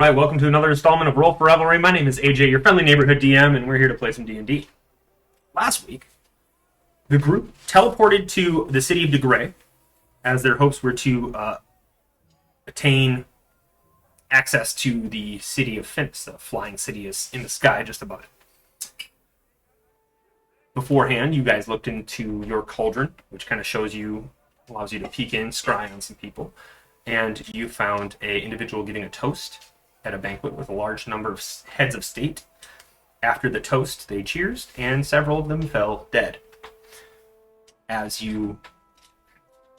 All right, welcome to another installment of Roll for Revelry. My name is AJ, your friendly neighborhood DM, and we're here to play some D&D. Last week, the group teleported to the city of DeGray, as their hopes were to attain access to the city of Finis. The flying city is in the sky just above it. Beforehand, you guys looked into your cauldron, which kind of allows you to peek in, scry on some people, and you found an individual giving a toast at a banquet with a large number of heads of state. After the toast, they cheersed, and several of them fell dead. As you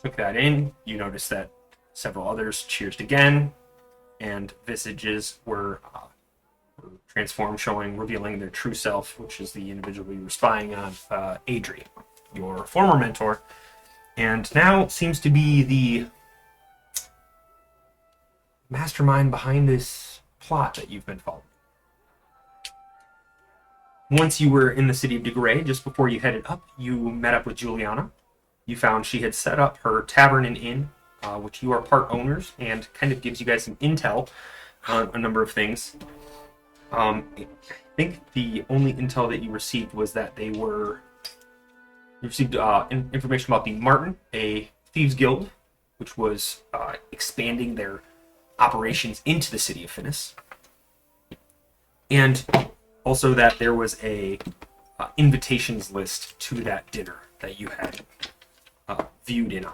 took that in, you noticed that several others cheersed again, and visages were transformed, revealing their true self, which is the individual you were spying on, Adri, your former mentor, and now seems to be the mastermind behind this plot that you've been following. Once you were in the city of DeGray, just before you headed up, you met up with Juliana. You found she had set up her tavern and inn, which you are part owners, and kind of gives you guys some intel on a number of things. I think the only intel that you received was that you received information about the Martin, a thieves guild, which was expanding their operations into the city of Finis, and also that there was a invitations list to that dinner that you had viewed in on.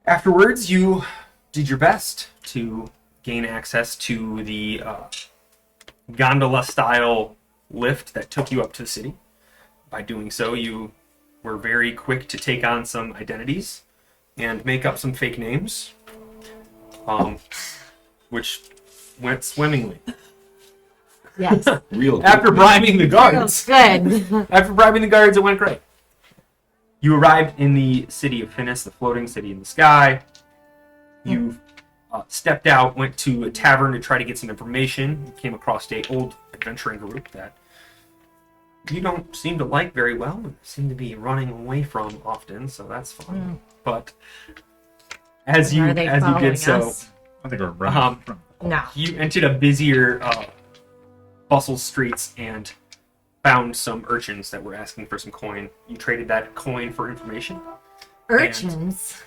Afterwards, you did your best to gain access to the gondola-style lift that took you up to the city. By doing so, you were very quick to take on some identities and make up some fake names, which went swimmingly. Yes. After bribing the guards. Good. After bribing the guards, it went great. You arrived in the city of Finis, the floating city in the sky. You stepped out, went to a tavern to try to get some information. You came across an old adventuring group that you don't seem to like very well and seem to be running away from often, so that's fun. But as you did so, I think we're running from. No. you entered a busier bustle streets and found some urchins that were asking for some coin. You traded that coin for information. Urchins?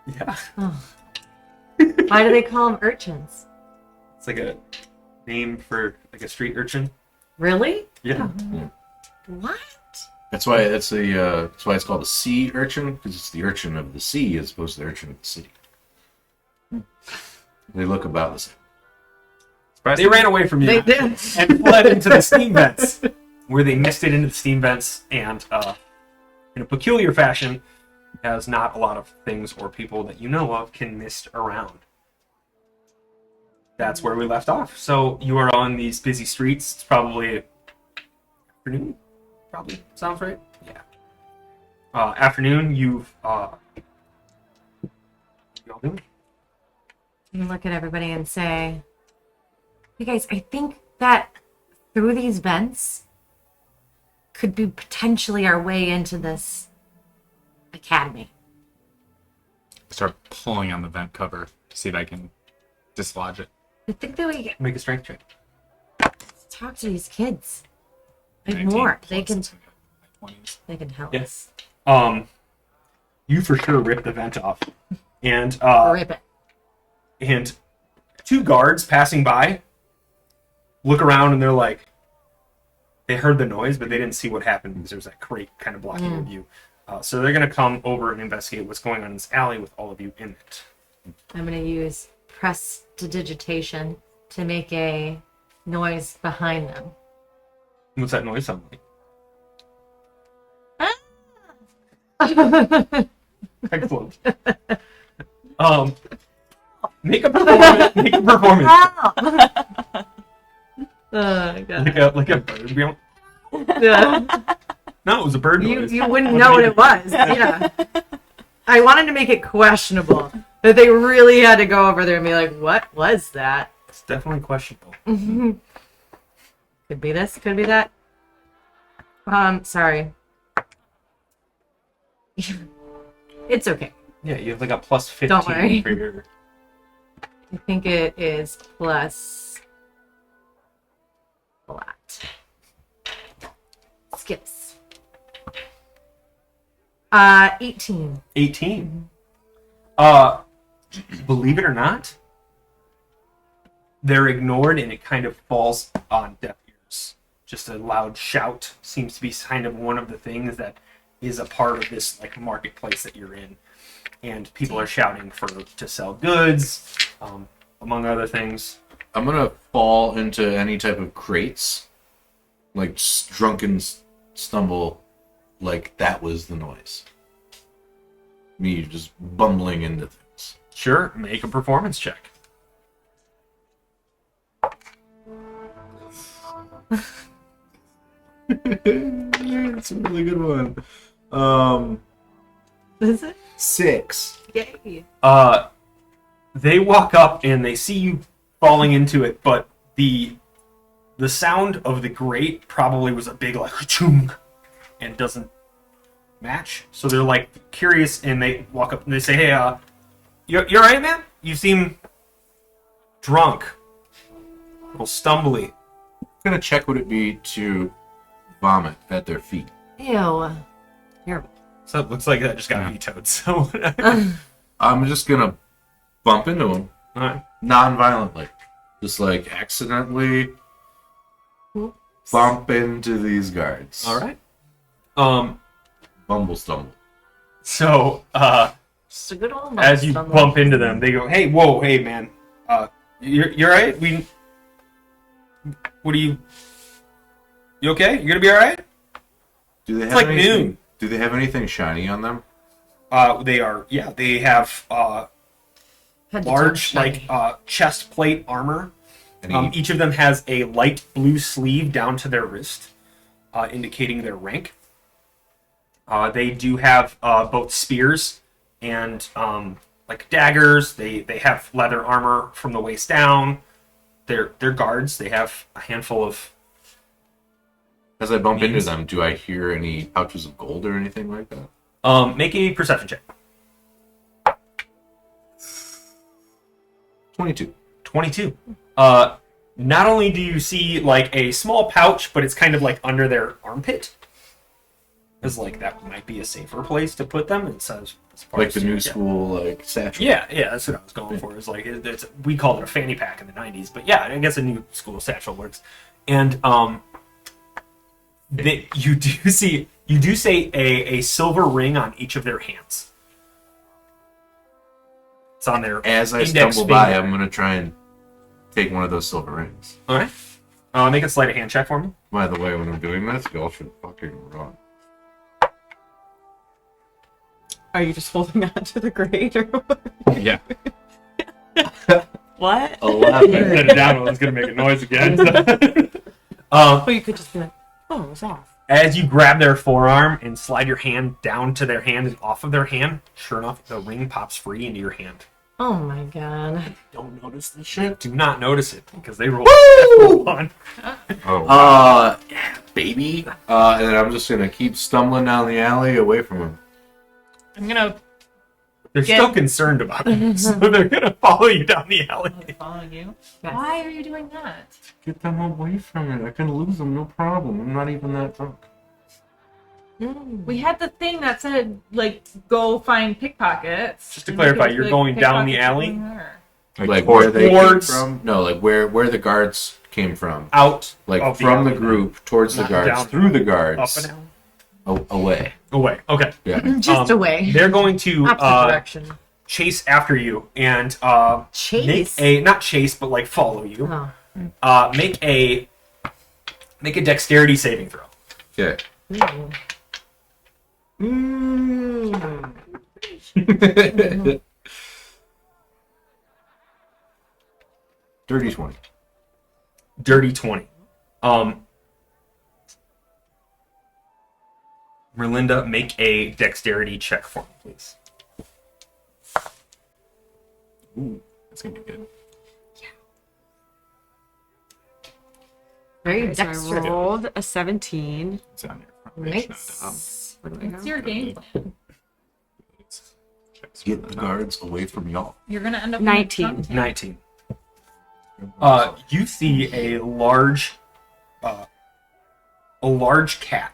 Yeah. Oh. Why do they call them urchins? It's like a name for like a street urchin. Really? Yeah. What? That's why it's called a sea urchin, because it's the urchin of the sea as opposed to the urchin of the city. They look about the same. They ran away from you. They did. And fled into the steam vents, where they misted into the steam vents, and in a peculiar fashion, as not a lot of things or people that you know of can mist around. That's where we left off. So you are on these busy streets. It's probably afternoon. Probably sounds right. Yeah. Afternoon. You've what y'all doing? You look at everybody and say, hey guys, I think that through these vents could be potentially our way into this academy. Start pulling on the vent cover, see if I can dislodge it. I think that we Make a strength check. talk to these kids. Like 19 more. plus They can 20s. help Yes. You for sure rip the vent off, and Rip it. and two guards passing by look around and they're like, they heard the noise, but they didn't see what happened because there was that crate kind of blocking your view. So they're going to come over and investigate what's going on in this alley with all of you in it. I'm going to use prestidigitation to make a noise behind them. What's that noise sound like? Excellent. Make a performance. Make a performance. Oh, God. Like a bird. Yeah. No, it was a bird noise. You wouldn't know what it was. Yeah. I wanted to make it questionable. That they really had to go over there and be like, what was that? It's definitely questionable. Could be this, could be that. Sorry. It's okay. Yeah, you have like a plus 15 Don't worry. for your I think it is plus flat. Skips. 18. 18. Believe it or not, they're ignored and it kind of falls on deaf ears. Just a loud shout seems to be kind of one of the things that is a part of this like marketplace that you're in. And people are shouting to sell goods, among other things. I'm gonna fall into any type of crates, like drunken stumble, like that was the noise. Me just bumbling into things. Sure, make a performance check. It's a really good one. Is it? 6. Yay. They walk up and they see you falling into it, but the sound of the grate probably was a big like chung and doesn't match. So they're like curious and they walk up and they say, "Hey, you're right, man? You seem drunk, a little stumbly." I'm gonna check would it be to vomit at their feet. Ew. Terrible. So it looks like that just got vetoed. So I'm just gonna bump into them all right. non-violently, just like accidentally bump into these guards. All right. Bumble stumble. So Just a good old as you stumble. bump into them, they go, "Hey, whoa, hey, man, you're right. What are you? You okay? You gonna be all right?" Do they have It's like anything, noon. Do they have anything shiny on them? They are. Yeah, they have Head to large toe like shiny. chest plate armor. Any Each of them has a light blue sleeve down to their wrist, indicating their rank. They do have both spears and like daggers. They have leather armor from the waist down. They're guards. They have a handful of. As I bump into means- them, do I hear any pouches of gold or anything like that? Make a perception check. 22. 22. Not only do you see like a small pouch, but it's kind of like under their armpit. Because like that might be a safer place to put them. It says Like the new school, like satchel. Yeah, that's what I was going for. Is like we called it a fanny pack in the '90s, but yeah, I guess a new school satchel works. And you do see a silver ring on each of their hands. It's on their As I index stumble by, finger. I'm gonna try and take one of those silver rings. All right. Make a sleight of hand check for me. By the way, when I'm doing this, y'all should fucking run. Are you just holding on to the grate or what? Yeah. What? 11. Set it down. I was gonna make a noise again. Oh, you could just be like, oh, it was off. As you grab their forearm and slide your hand down to their hand and off of their hand, sure enough, the ring pops free into your hand. Oh my god. Don't notice this shit. Do not notice it because they roll a one. Oh, yeah, baby. And then I'm just gonna keep stumbling down the alley away from him. I'm gonna They're Get- still concerned about it, so they're gonna follow you down the alley. follow you. Yes. Why are you doing that? Get them away from it. I can lose them, no problem. I'm not even that drunk. We had the thing that said, like, go find pickpockets. Just to And clarify, we could, you're like, going down the pickpocket alley? someone there. Like where they came towards- from? No, like where the guards came from. Out Like of from the alley. group towards the Not guards, down. through the Up guards, and down. away. Away. Okay. Yeah. Just away. They're going to Opposite direction. chase after you and Chase. not chase, but like follow you. Oh. Make a dexterity saving throw. Okay. Mm. Dirty 20. Dirty 20. Merlinda, make a dexterity check for me, please. Ooh, that's gonna be good. Very Okay, so I dexterous. rolled a 17. It's on your front page, not down. Nice. What's your game plan? Get the guards away from y'all. You're gonna end up 19. In a trunk tank. 19. You see a large cat,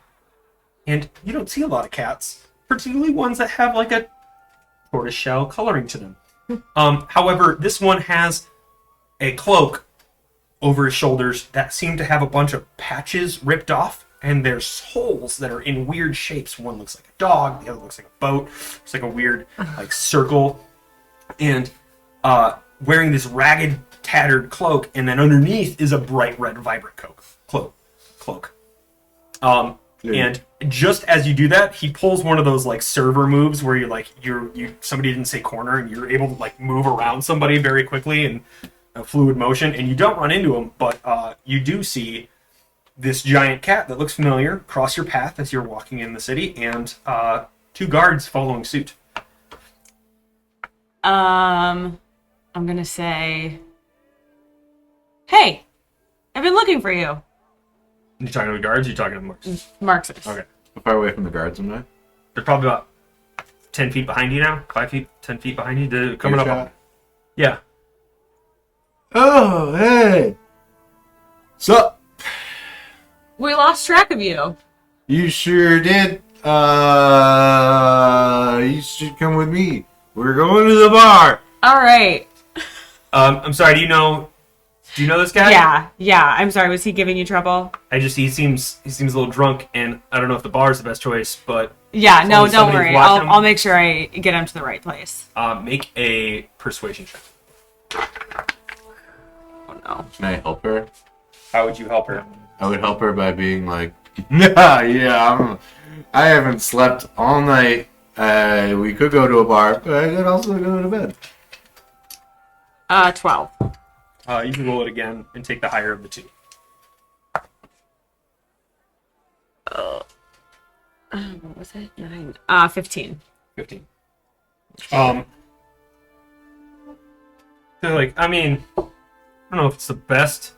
and you don't see a lot of cats, particularly ones that have like a tortoiseshell coloring to them. However, this one has a cloak over his shoulders that seem to have a bunch of patches ripped off, and there's holes that are in weird shapes. One looks like a dog, the other looks like a boat. It's like a weird like circle, and wearing this ragged, tattered cloak, and then underneath is a bright red, vibrant cloak. And just as you do that, he pulls one of those like server moves where you somebody didn't say corner, and you're able to like move around somebody very quickly in a fluid motion, and you don't run into him, but you do see this giant cat that looks familiar cross your path as you're walking in the city, and 2 guards following suit. I'm gonna say, hey, I've been looking for you. You talking to the guards? Or you talking to the marks? Marxist. Okay, How far away from the guards am I? they're probably about 10 feet behind you now. 5 feet, 10 feet behind you. They're coming up. Earshot? Yeah. Oh, hey. Sup? We lost track of you. You sure did. You should come with me. We're going to the bar. All right. I'm sorry. Do you know this guy? Yeah. I'm sorry. Was he giving you trouble? He seems a little drunk, and I don't know if the bar is the best choice, but Yeah. No, only don't somebody's worry. watching him. I'll make sure I get him to the right place. make a persuasion check. Oh no. Can I help her? How would you help her? I would help her by being like, I haven't slept all night. We could go to a bar, but I could also go to bed. 12. You can roll it again and take the higher of the 2. What was it? 9. 15. 15. They're like, I mean, I don't know if it's the best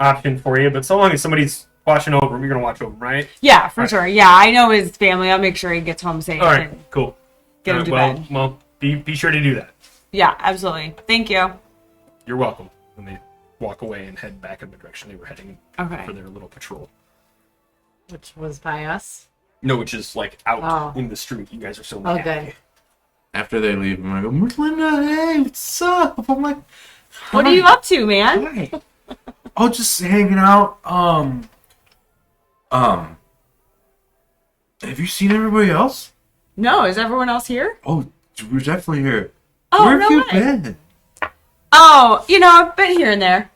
option for you, but so long as somebody's watching over him, you're gonna watch over him, right? Yeah, for Right. sure. Yeah, I know his family. I'll make sure he gets home safe. All right, and cool. Get him All to right, bed. Well, be sure to do that. Yeah, absolutely. Thank you. You're welcome. And they walk away and head back in the direction they were heading Okay. for their little patrol. Which was by us. No, which is like out Oh. in the street. You guys are so Oh, mad. good. After they leave, I go, Merlinda, hey, what's up? I'm like, What are you up to, man? hi. Oh, just hanging out. Have you seen everybody else? No, is everyone else here? Oh, we're definitely here. Oh, Where no have you way. been? Oh, I've been here and there.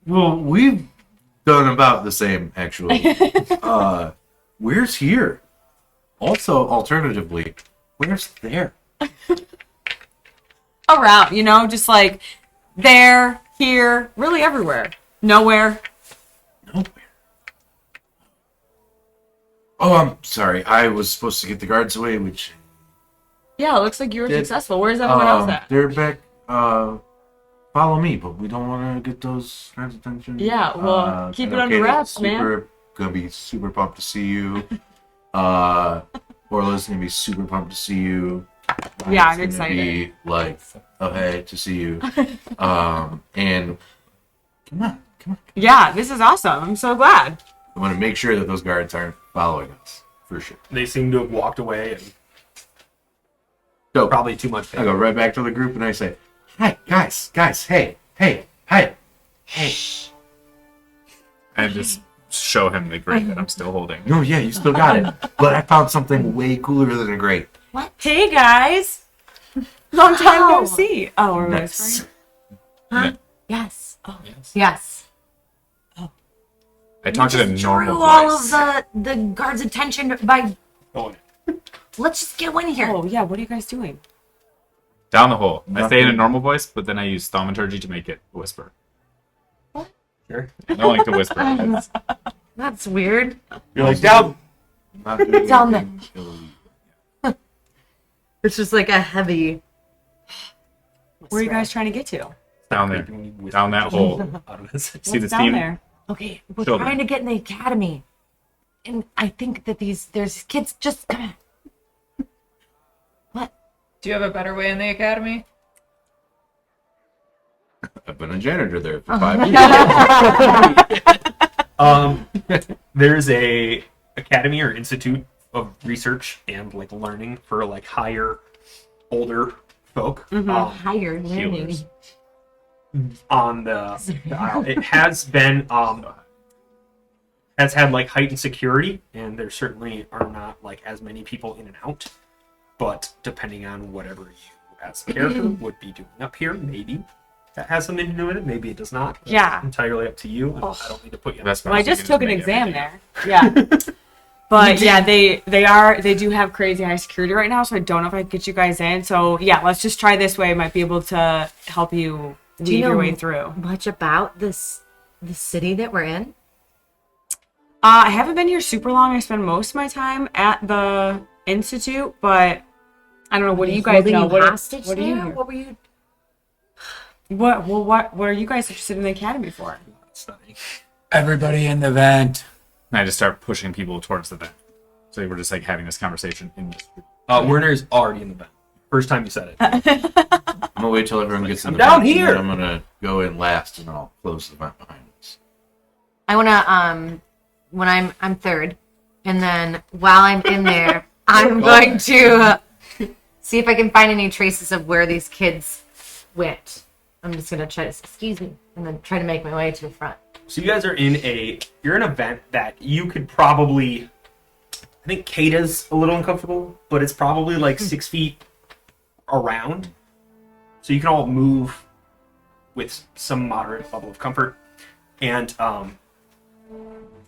Well, we've done about the same, actually. Where's here? Also, alternatively, where's there? Around, just like there, here, really everywhere. Nowhere. Nowhere. Oh, I'm sorry. I was supposed to get the guards away, which... Yeah, it looks like you were Did- successful. Where's everyone else at? They're back. Follow me, but we don't want to get those kinds of tension. Yeah, well, keep and it under okay, wraps, man. Gonna be super pumped to see you. Orla's gonna be super pumped to see you. Yeah, I'm It's gonna excited. Be like, oh hey, to see you. And come on. Yeah, this is awesome. I'm so glad. I want to make sure that those guards aren't following us for sure. They seem to have walked away, and So probably too much. I go right back to the group and I say, hi guys, hey, hi. And just show him the grate that I'm still holding. No, yeah, you still got it. But I found something way cooler than a grape. Hey, guys. Long time Wow. no see. Oh, we're Nice. whispering? Huh? Yes. Oh, yes. I talked to the Drew normal all voice. of the guards' attention by. Oh, Let's just get in here. Oh, yeah. What are you guys doing? Down the hole. I say it in a Nothing. normal voice, but then I use thaumaturgy to make it whisper. sure. I don't like to whisper. It's- That's weird. You're like, down. Not doing Down anything illegal. It's just like a heavy. Where are you guys trying to get to? Down there. Down that hole. Out of this. See the What's down steam? there? Okay, we're Children. trying to get in the academy, and I think that there's kids. Just come on. What? Do you have a better way in the academy? I've been a janitor there for 5 years. There's a academy or institute of research and like learning for like higher, older folk. Higher learning. Healers. On the aisle. It has been has had like heightened security, and there certainly are not like as many people in and out. But depending on whatever you as a character would be doing up here, maybe that has something to do with it. Maybe it does not. That's Yeah. entirely up to you. I don't need to put you. That's on Well, I the spot. just took an exam there. Yeah. But yeah, they do have crazy high security right now, so I don't know if I can get you guys in. So yeah, let's just try this way. Might be able to help you Do you weave your know way through. much about the city that we're in? I haven't been here super long. I spend most of my time at the institute, but I don't know. What do you guys Holding know? you What hostage what do you there? hear? What were you? What are you guys interested in the academy for? Studying. Everybody in the vent. And I just start pushing people towards the vent. So we're just like having this conversation in this group. Werner's already in the vent. First time you said it. I'm gonna wait till everyone gets in I'm the down vent, and here. then I'm gonna go in last, and I'll close the vent behind us. I wanna when I'm third, and then while I'm in there, I'm going to see if I can find any traces of where these kids went. I'm just gonna try to excuse me, and then try to make my way to the front. So you guys are you're in a vent that you could probably, I think Kata's a little uncomfortable, but it's probably like 6 feet around. So you can all move with some moderate level of comfort. And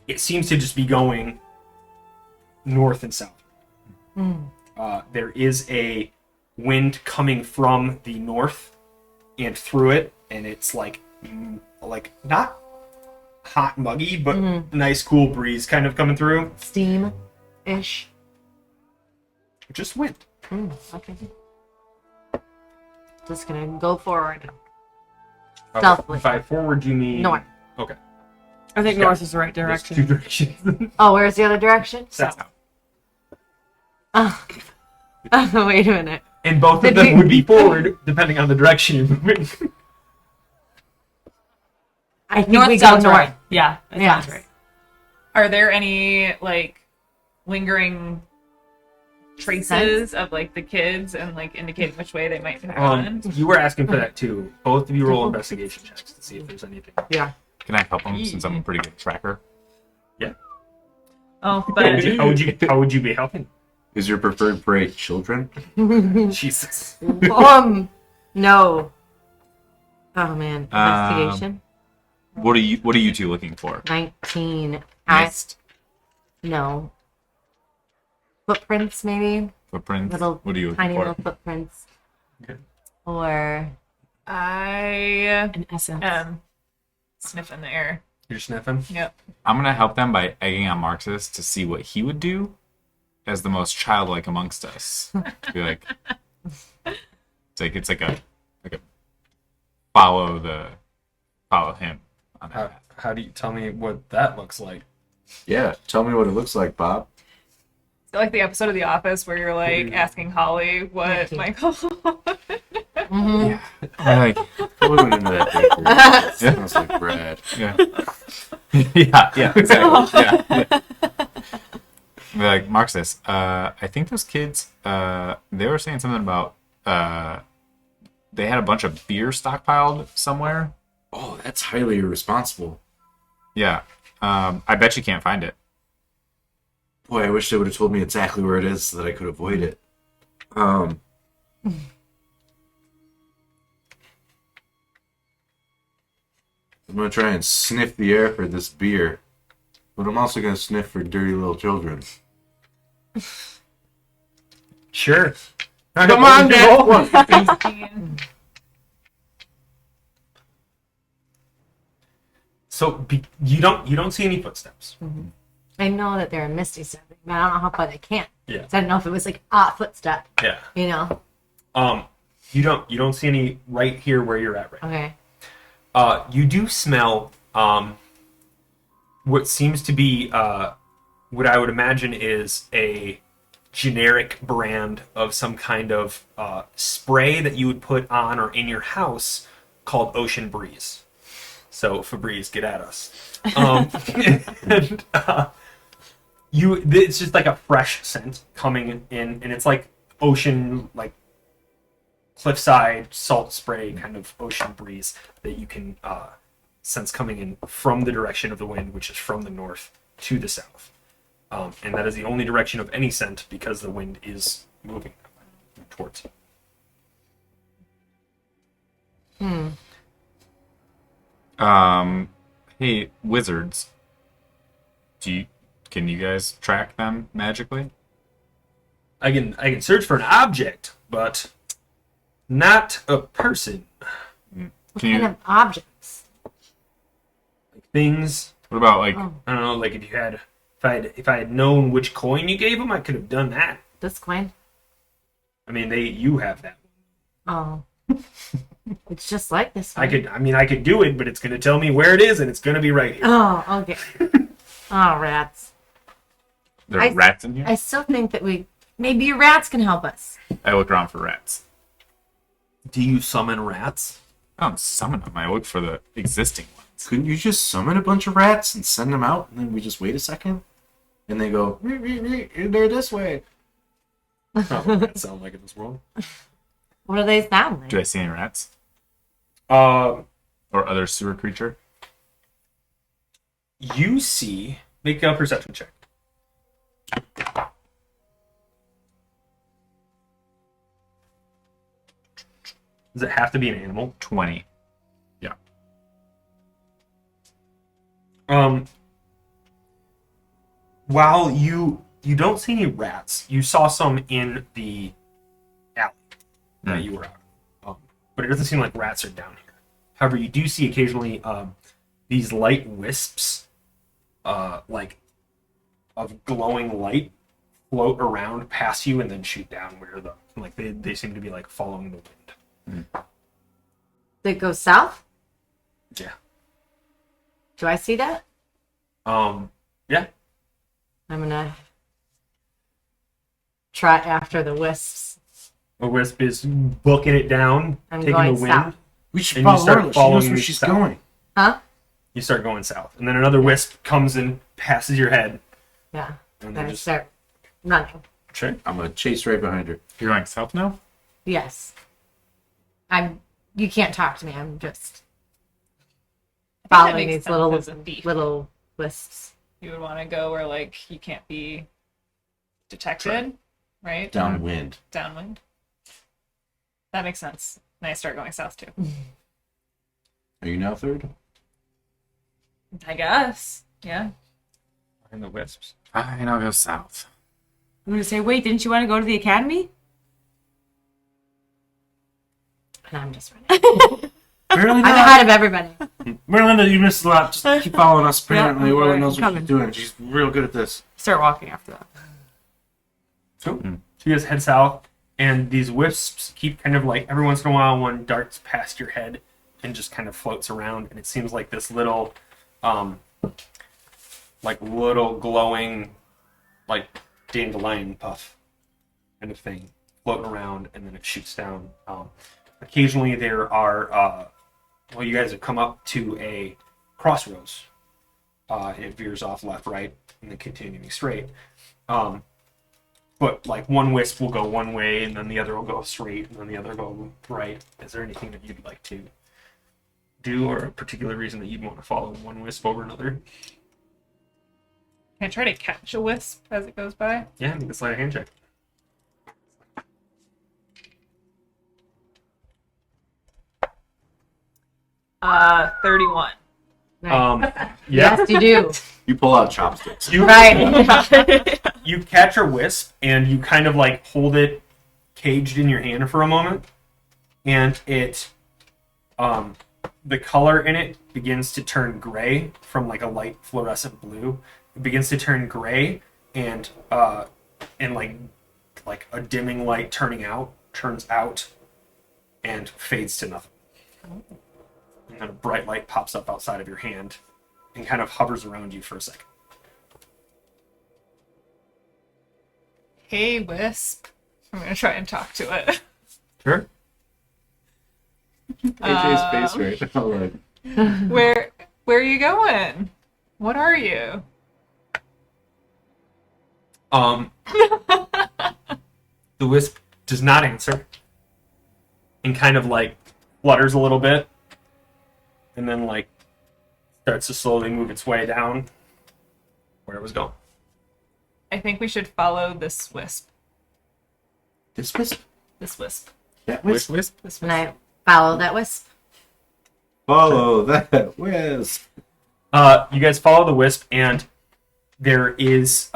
it seems to just be going north and south. There is a wind coming from the north and through it, and it's like not hot muggy, but nice cool breeze kind of coming through. Steam-ish. Just wind. Okay. Just gonna go forward. Stealthily. By forward, you mean North. Okay. I think Yeah. north is the right There's direction. two directions. Oh, where's the other direction? South. Oh. Wait a minute. And both of Did them we- would be forward depending on the direction you're moving. I think North we go sounds north. right. Yeah, it Yes. sounds right. Are there any like lingering traces of like the kids and like indicating which way they might have gone? You were asking for that too. Both of you roll investigation checks to see if there's anything. Yeah. Can I help them since I'm a pretty good tracker? Yeah. Oh, How but would you be helping? Is your preferred prey children? Jesus. No. Oh man. Investigation. What are you two looking for? 19. Mist, No. Footprints, maybe. footprints. Little What are you looking tiny for? little footprints. Okay. Or I An essence. sniff in the air. You're sniffing? Yep. I'm gonna help them by egging on Marxus to see what he would do as the most childlike amongst us. Be like, it's like a follow him on that path. How do you tell me what that looks like? Yeah, tell me what it looks like, Bob. Is it like the episode of The Office where you're like asking Holly what Yeah. Michael? Mhm. I like, Probably went into that bakery. Smells like bread. yeah, yeah, exactly. Yeah. Be like, Marxus, I think those kids, they were saying something about they had a bunch of beer stockpiled somewhere. Oh, that's highly irresponsible. Yeah, I bet you can't find it. Boy, I wish they would have told me exactly where it is so that I could avoid it. I'm gonna try and sniff the air for this beer, but I'm also gonna sniff for dirty little children. Sure. Come on, Dad. 18. So you don't see any footsteps. I know that they're a misty stepping, but I don't know how far they can. Yeah. So I don't know if it was like a footstep, Yeah. you know. You don't see any right here where you're at right now. Okay. You do smell what seems to be what I would imagine is a generic brand of some kind of spray that you would put on or in your house called Ocean Breeze. So Febreze, get at us. And, it's just like a fresh scent coming in, and it's like ocean, like cliffside salt spray kind of ocean breeze that you can sense coming in from the direction of the wind, which is from the north to the south. And that is the only direction of any scent because the wind is moving towards it. Hey, wizards. Can you guys track them magically? I can search for an object, but not a person. What Can you- kind of objects? Like things. What about like Oh, I don't know. Like if I had known which coin you gave them, I could have done that. this coin. I mean, you have that. Oh. It's just like this one. I could do it, but it's going to tell me where it is, and it's going to be right here. Oh, okay. Oh, rats. there are rats in here? I still think that maybe your rats can help us. I look around for rats. Do you summon rats? I don't summon them. I look for the existing ones. Couldn't you just summon a bunch of rats and send them out, and then we just wait a second, and they go, they're this way. Not what that sound like in this world. What do they sound like? Do I see any rats Uh, or other sewer creature? you see. Make a perception check. Does it have to be an animal? 20. While you don't see any rats, you saw some in the alley that you were out. But it doesn't seem like rats are down here. However, you do see occasionally these light wisps, like of glowing light, float around past you and then shoot down where they seem to be like following the wind. They go south? Yeah. Do I see that? Yeah. I'm gonna trot after the wisps. A wisp is booking it down, I'm taking going the wind. south. We should And you follow start her. She knows following where me she's south. going. Huh? You start going south, and then another wisp comes and passes your head, Yeah. and Then then I just start running. sure. I'm gonna chase right behind her. You're going south now? Yes. You can't talk to me. I'm just I think that following makes these little sense as a thief. little wisps. You would want to go where like you can't be detected, right? Downwind. Downwind. That makes sense. And I start going south too. Are you now third? I guess. Yeah. And the wisps. Fine, I'll go south. I'm gonna say, wait, didn't you want to go to the academy? And I'm just running. Apparently I'm not. ahead of everybody. Merlinda, you missed a lot. Just keep following us. Apparently, Yeah, Orla I'm knows what coming. she's doing. She's real good at this. Start walking after that. So you guys head south, and these wisps keep kind of like every once in a while one darts past your head and just kind of floats around, and it seems like this little, little glowing, like dandelion puff kind of thing floating around, and then it shoots down. Occasionally there are, you guys have come up to a crossroads, and it veers off left, right, and then continuing straight. But like one wisp will go one way, and then the other will go straight, and then the other go right. Is there anything that you'd like to do, or a particular reason that you'd want to follow one wisp over another? Can I try to catch a wisp as it goes by? Yeah, make a sleight of hand check. 31. Yeah, Yes, you do. You pull out chopsticks. you Right. you catch a wisp, and you kind of like hold it caged in your hand for a moment, and it, the color in it begins to turn gray from like a light fluorescent blue. It begins to turn gray, and like a dimming light turns out, and fades to nothing. And then a bright light pops up outside of your hand, and kind of hovers around you for a second. Hey, Wisp. I'm gonna try and talk to it. Sure. AJ's face right now. Like, Where are you going? What are you? The wisp does not answer, and kind of like flutters a little bit, and then like starts to slowly move its way down where it was going. I think we should follow this wisp. this wisp? This wisp. That Wisp, wisp? wisp. This And wisp. I follow that wisp. Follow that wisp. You guys follow the wisp, and there is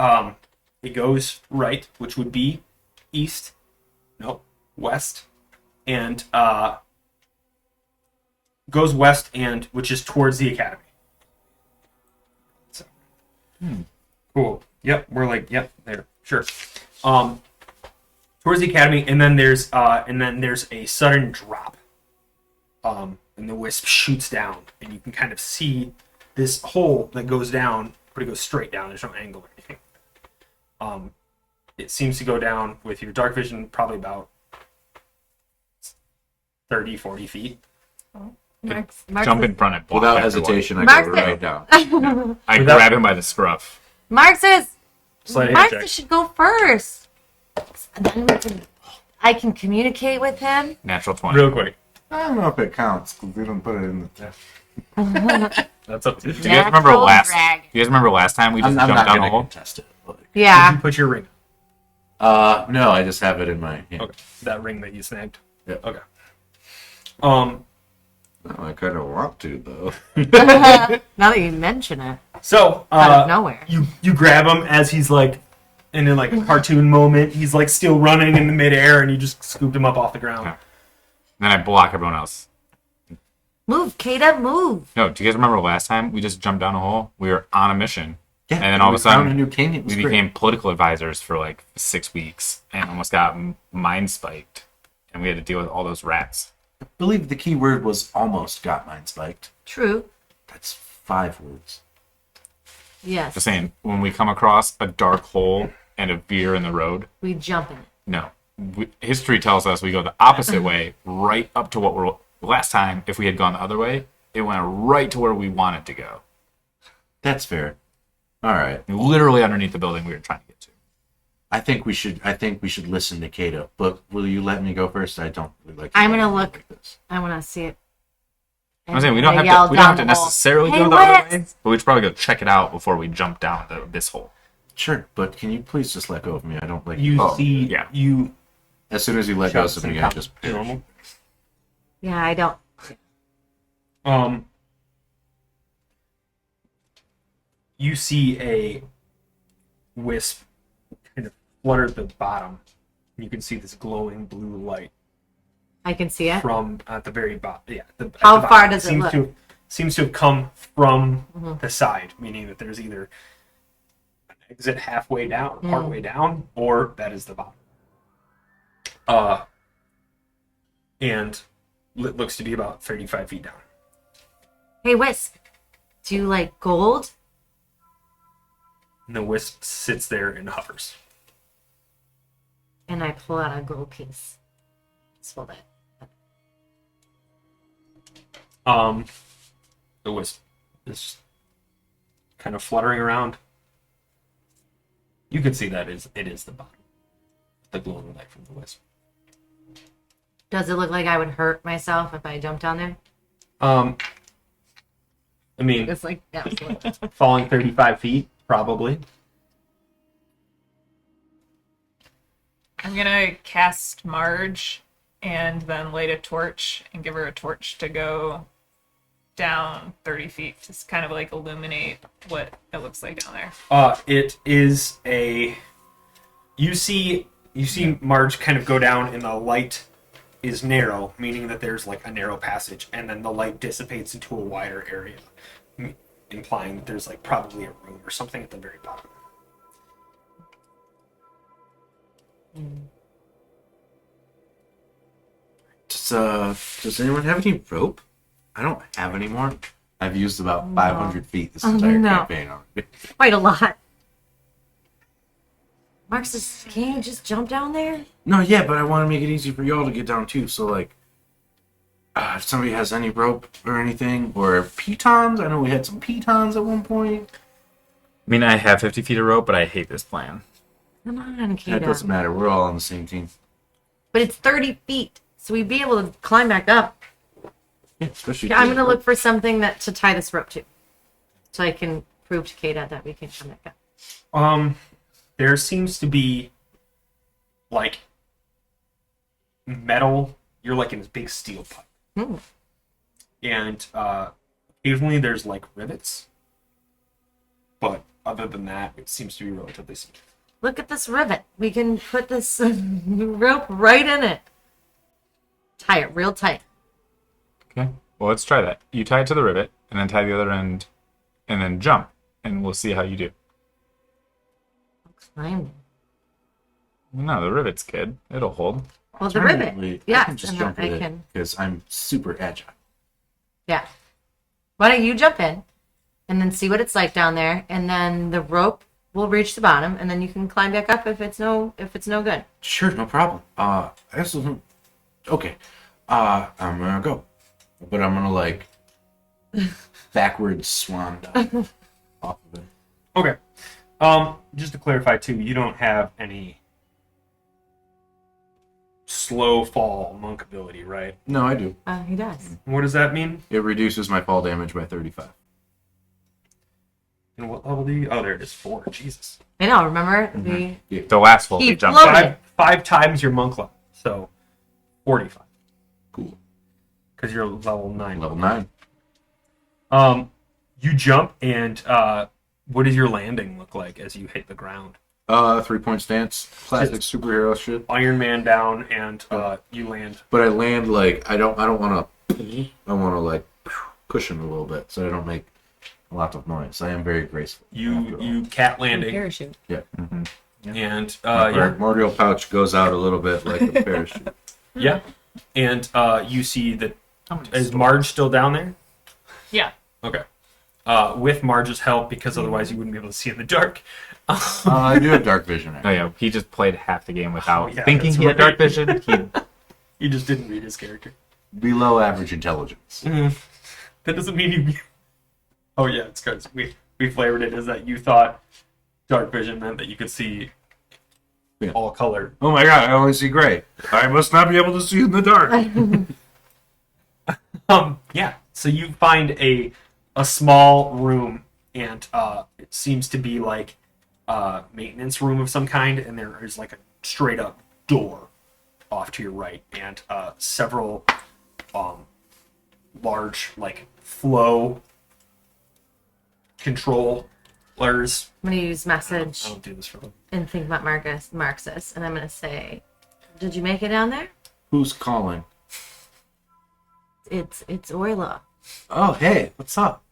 it goes right, which would be east, no, west, and goes west, and which is towards the academy. So, cool. Yep, we're like, yep, there, sure. Towards the academy, and then there's a sudden drop, and the wisp shoots down, and you can kind of see this hole that goes down, but it goes straight down. There's no angle or anything. It seems to go down with your dark vision probably about 30, 40 feet. Mark's Jump in front and block Without everyone. hesitation, I Mark go said- right down. I Without- grab him by the scruff. Mark says Sleight of hand Mark check. should go first. And then I can communicate with him. Natural 20. Real quick. I don't know if it counts because we don't put it in the test. That's up to you. Do you guys remember Natural last? dragon. You guys remember last time we just I'm jumped not down going a to hole? contest it. But, Did Yeah. you put your ring? no, I just have it in my hand. Okay. That ring that you snagged. Yeah. Okay. No, I kind of want to though. Now that you mention it, So out of nowhere. you grab him as he's like in a like cartoon moment. He's like still running in the midair, and you just scooped him up off the ground. Yeah. Then I block everyone else. Move, Kata, move. No, do you guys remember last time we just jumped down a hole? We were on a mission. Yeah, And then all of a we found sudden, a new king. It We was great. became political advisors for like 6 weeks and almost got mind spiked. And we had to deal with all those rats. I believe the key word was almost got mine spiked. True. That's 5 words. Yes. Just saying, when we come across a dark hole and a veer in the road, We jump in it. no. History tells us we go the opposite way, right up to what we're. Last time, if we had gone the other way, it went right to where we wanted to go. That's fair. All right. Literally underneath the building we were trying to get to. I think we should listen to Kato. But will you let me go first? I don't really like. I'm gonna look. like this. I want to see it. I'm saying we don't And have to. We yell don't have to down the hole. necessarily Hey, go the other Wes! way, but we should probably go check it out before we jump down this hole. Sure, but can you please just let go of me? I don't like. You Oh, see, yeah. you As soon as you let go shouts of and me, I comes just. normal. Yeah, I don't. You see a wisp kind of flutter at the bottom. You can see this glowing blue light I can see it. from at the very bottom. Yeah. At How the far bottom. does it seems look? To, seems to have come from Mhm. the side, meaning that there's either an exit halfway down, Mm. partway down, or that is the bottom. And it looks to be about 35 feet down. Hey, Wisp. Do you like gold? And the wisp sits there and hovers. And I pull out a gold piece. Just hold it. The wisp is kind of fluttering around. You can see that it is the bottom. The glowing light from the wisp. Does it look like I would hurt myself if I jumped down there? I mean, It's like, yeah. Absolutely. falling 35 feet, probably. I'm gonna cast Marge and then light a torch and give her a torch to go down 30 feet. Just kind of like illuminate what it looks like down there. It is a. You see Marge kind of go down, and the light is narrow, meaning that there's like a narrow passage, and then the light dissipates into a wider area, implying that there's like probably a room or something at the very bottom. Does anyone have any rope? I don't have any more. I've used about 500 feet this Oh, entire no. campaign already. Quite a lot. Mark says, "Can you just jump down there?" No, yeah, but I want to make it easy for y'all to get down too. So like, if somebody has any rope or anything, or pitons, I know we had some pitons at one point. I mean, I have 50 feet of rope, but I hate this plan. Come on, That Kata. doesn't matter. We're all on the same team. But it's 30 feet, so we'd be able to climb back up. Yeah, especially. Yeah, I'm gonna look for something to tie this rope to, so I can prove to Kata that we can come back up. There seems to be like metal. You're like in this big steel pipe, Hmm. and occasionally there's like rivets, but other than that, it seems to be relatively simple. Look at this rivet. We can put this rope right in it. Tie it real tight. Okay. Well, let's try that. You tie it to the rivet, and then tie the other end, and then jump, and we'll see how you do. Climb. No, the rivet's good. It'll hold. Well, the rivet. Alternatively, I Yeah, can just and jump I with it can. because I'm super agile. Yeah. Why don't you jump in, and then see what it's like down there, and then the rope will reach the bottom, and then you can climb back up if it's no good. Sure, no problem. I also okay. I'm gonna go, but I'm gonna like backwards swan dive off of it. Okay. Just to clarify too, you don't have any slow fall monk ability, right? No, I do. He does. What does that mean? It reduces my fall damage by 35. And what level do you? Oh, there it is. 4. Jesus. I know. Remember The last one, He we jumped floated. on. Five times your monk level, so 45. Cool. Because you're level 9. Level 9. You jump, and what does your landing look like as you hit the ground? 3-point stance. Classic superhero shit. Iron Man down, and you land. But I land like I don't want to. I want to like cushion a little bit so I don't make a lot of noise. I am very graceful. You cat landing, Parachute. Yeah. and My yeah, primordial pouch goes out a little bit like a parachute. yeah, and you see that is Marge still down there? Yeah. Okay. With Marge's help, because otherwise you wouldn't be able to see in the dark. I do have dark vision. Oh Actually. yeah, he just played half the game without Oh, yeah, thinking that's he had dark right. vision. He You just didn't read his character. Below average intelligence. That doesn't mean you. Oh yeah, it's because we flavored it as that you thought dark vision meant that you could see Yeah. all color. Oh my god, I only see gray. I must not be able to see in the dark. Yeah. So you find a small room, and it seems to be like a maintenance room of some kind, and there is like a straight up door off to your right, and several large like flow controllers. I'm gonna use message I don't do this for them. and think about Marxist, and I'm gonna say, "Did you make it down there?" Who's calling? It's Oyla. Oh, hey, what's up?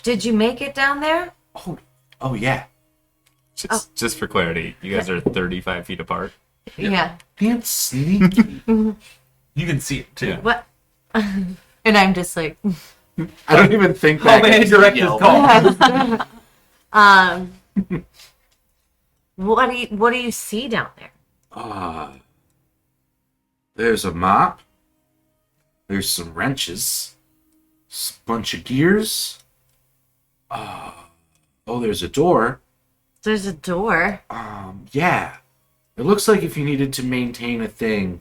Did you make it down there? Oh yeah. just for clarity, you guys are 35 feet apart. Yeah. Being sneaky. You can see it too. Yeah. What? And I'm just like, I don't even think Call back. the and director's yell. call. what do you see down there? There's a mop. There's some wrenches. A bunch of gears. Oh, there's a door. There's a door. Yeah. It looks like if you needed to maintain a thing,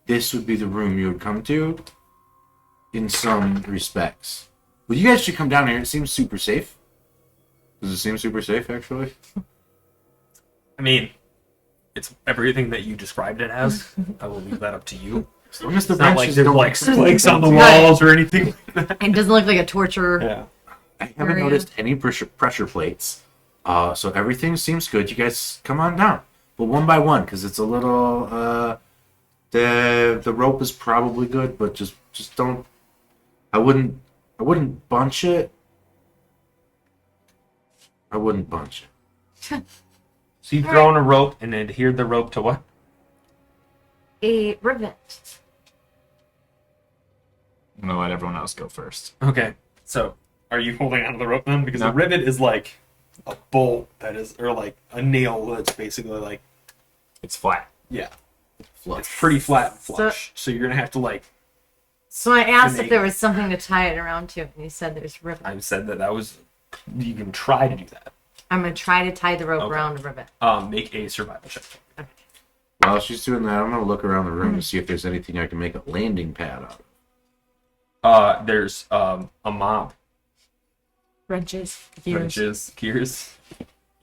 this would be the room you would come to. In some respects. Well, you guys should come down here. It seems super safe. Does it seem super safe, actually? I mean, it's everything that you described it as. I will leave that up to you. As long as the It's not like wrenches there's don't like spikes on the walls or anything like that. It doesn't look like a torture. Yeah. I haven't area. noticed any pressure plates. So everything seems good. You guys come on down. But one by one, because it's a little the rope is probably good, but just don't I wouldn't bunch it. I wouldn't bunch it. So you've thrown a rope and adhered the rope to what? A rivet. I'm gonna let everyone else go first. Okay. So are you holding onto the rope then? Because No. the rivet is like a bolt that is, or like a nail that's basically like, It's flat. yeah, Flush. it's pretty flat and flush. So you're gonna have to like. So I asked if Make- there was something to tie it around to, and you said there's ribbon. I said that was. You can try to do that. I'm gonna try to tie the rope Okay. around the ribbon. Make a survival check. While she's doing that, I'm gonna look around the room to see if there's anything I can make a landing pad out of. There's a mop, Wrenches, gears. wrenches, gears.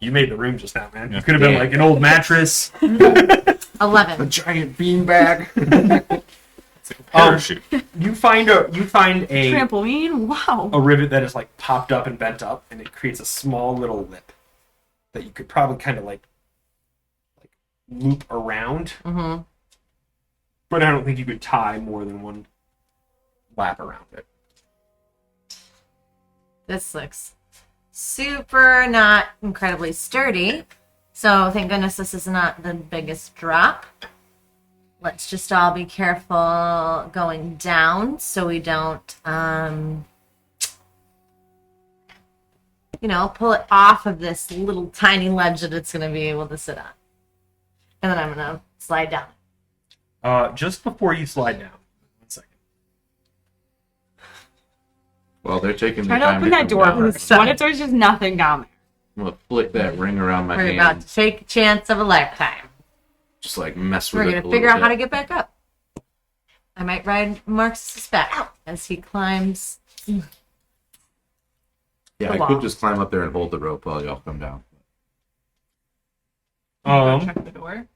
You made the room just now, man. Yeah. You could have been Yeah. like an old mattress. 11. giant beanbag. It's like a parachute. You find a Trampoline? Wow. rivet that is like popped up and bent up, and it creates a small little lip that you could probably kind of like loop around. Mm-hmm. But I don't think you could tie more than one lap around it. This looks super not incredibly sturdy. So thank goodness this is not the biggest drop. Let's just all be careful going down so we don't, pull it off of this little tiny ledge that it's going to be able to sit on. And then I'm going to slide down. Just before you slide down, 1 second. Well, they're taking Try the to time open that come door down. first. What if there's just nothing down there? I'm gonna flick that ring around my We're hand, about to take a chance of a lifetime. just like mess with We're it. going a to figure out little how to bit. get back up. I might ride Marx's back as he climbs. Yeah, the I wall. could just climb up there and hold the rope while y'all come down. Check the door.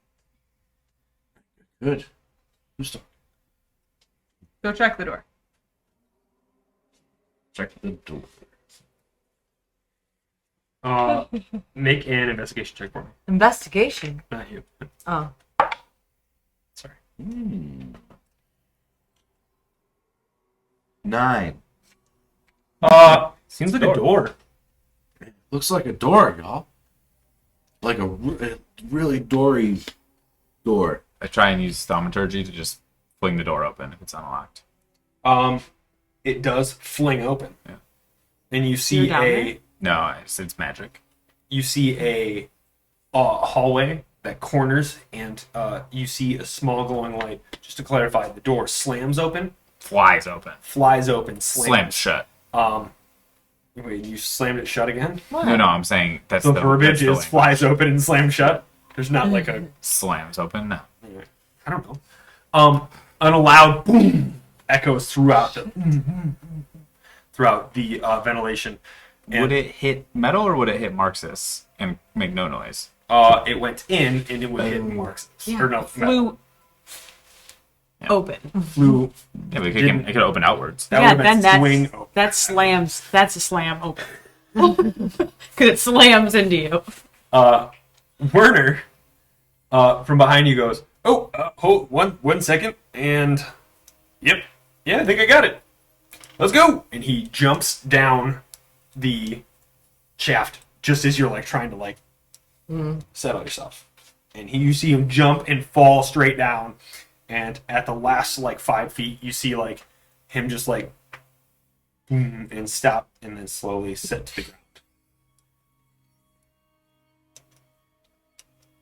Good. Who's talking? Go check the door. Check the door. Make an investigation check for me. Investigation. Not you. Oh. Sorry. 9. Seems like a door. Looks like a door, y'all. Like a really doory door. I try and use thaumaturgy to just fling the door open if it's unlocked. It does fling open. Yeah. And you You're see down there? No, it's magic. you see a hallway that corners, and you see a small glowing light. Just to clarify, the door slams open, Flies open. flies open, Slams shut. Wait, you slammed it shut again? No, I'm saying that's The the verbiage that's the is language. flies open and slams shut. There's not like a Slams open. No. I don't know. And a loud boom echoes throughout the ventilation. And Would it hit metal or would it hit Marxus and make no noise? it went in and it would hit Mark's. Yeah. Or no, Flew open. flew. Yeah, but Didn't- it could open outwards. That Yeah, would have then been swing that's open. that slams. That's a slam open. Because it slams into you. Werner, from behind you goes, hold 1 second, and yep, yeah, I think I got it. Let's go. And he jumps down the shaft just as you're like trying to like settle yourself. And you see him jump and fall straight down. And at the last like 5 feet, you see like him just like boom, and stop and then slowly sit to the ground.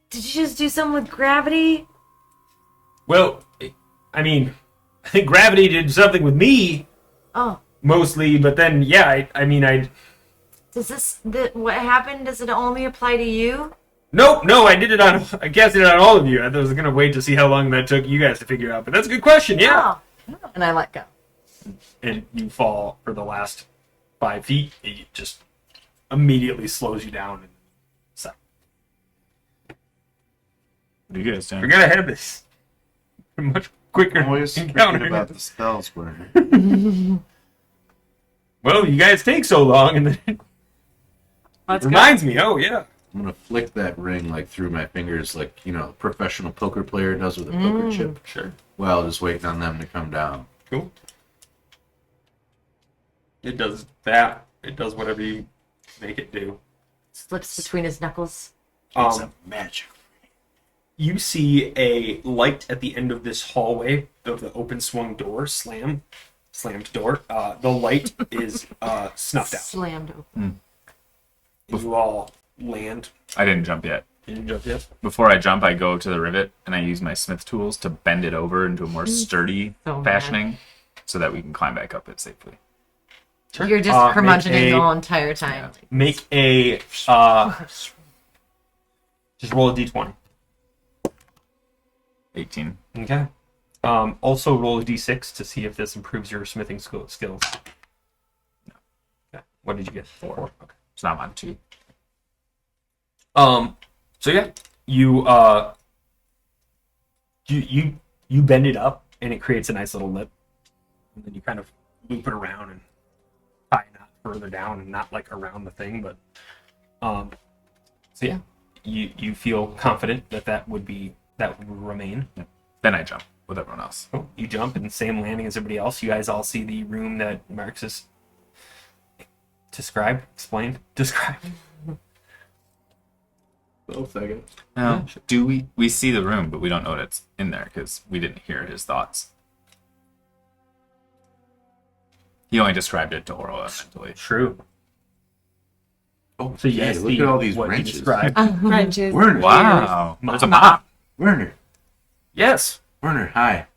Did you just do something with gravity? Well, I mean, I think gravity did something with me Oh. mostly, but then yeah, I Does what happened, does it only apply to you? no, I did it on. I cast it on all of you. I was gonna wait to see how long that took you guys to figure out, but that's a good question. Yeah. Oh. And I let go. And you fall for the last 5 feet. It just immediately slows you down. And so What are you guys doing? we're gonna have this much quicker Always encounter. thinking about the spells where Well, you guys take so long, and then it Let's go. reminds me. Oh yeah. I'm gonna flick that ring like through my fingers, like a professional poker player does with a poker chip. Sure. While just waiting on them to come down. Cool. It does that. It does whatever you make it do. Slips between his knuckles. It's a magic. You see a light at the end of this hallway of the open swung door, slammed door. The light is snuffed out. Slammed open. You all land. I didn't jump yet. You didn't jump yet? Before I jump, I go to the rivet and I use my smith tools to bend it over into a more sturdy So mad. fashioning so that we can climb back up it safely. Sure. You're just curmudgeoning the whole entire time. Make a just roll a d20. 18. Okay. Also roll a d6 to see if this improves your smithing skills. No. Okay. What did you get? 4. Okay. It's not on 2. So yeah, you bend it up and it creates a nice little lip, and then you kind of loop it around and tie a knot further down and not like around the thing, but so yeah, you feel confident that would remain. Then I jump with everyone else. Cool. You jump and same landing as everybody else. You guys all see the room that Marcus described. Well, second. Now, do we see the room, but we don't know what's in there because we didn't hear his thoughts. He only described it to Oral mentally. True. Oh, So you yeah, guys look see at all these what he wrenches. described. Wrenches. Werner. Wow. There's a mop. Werner. Yes. Werner, hi.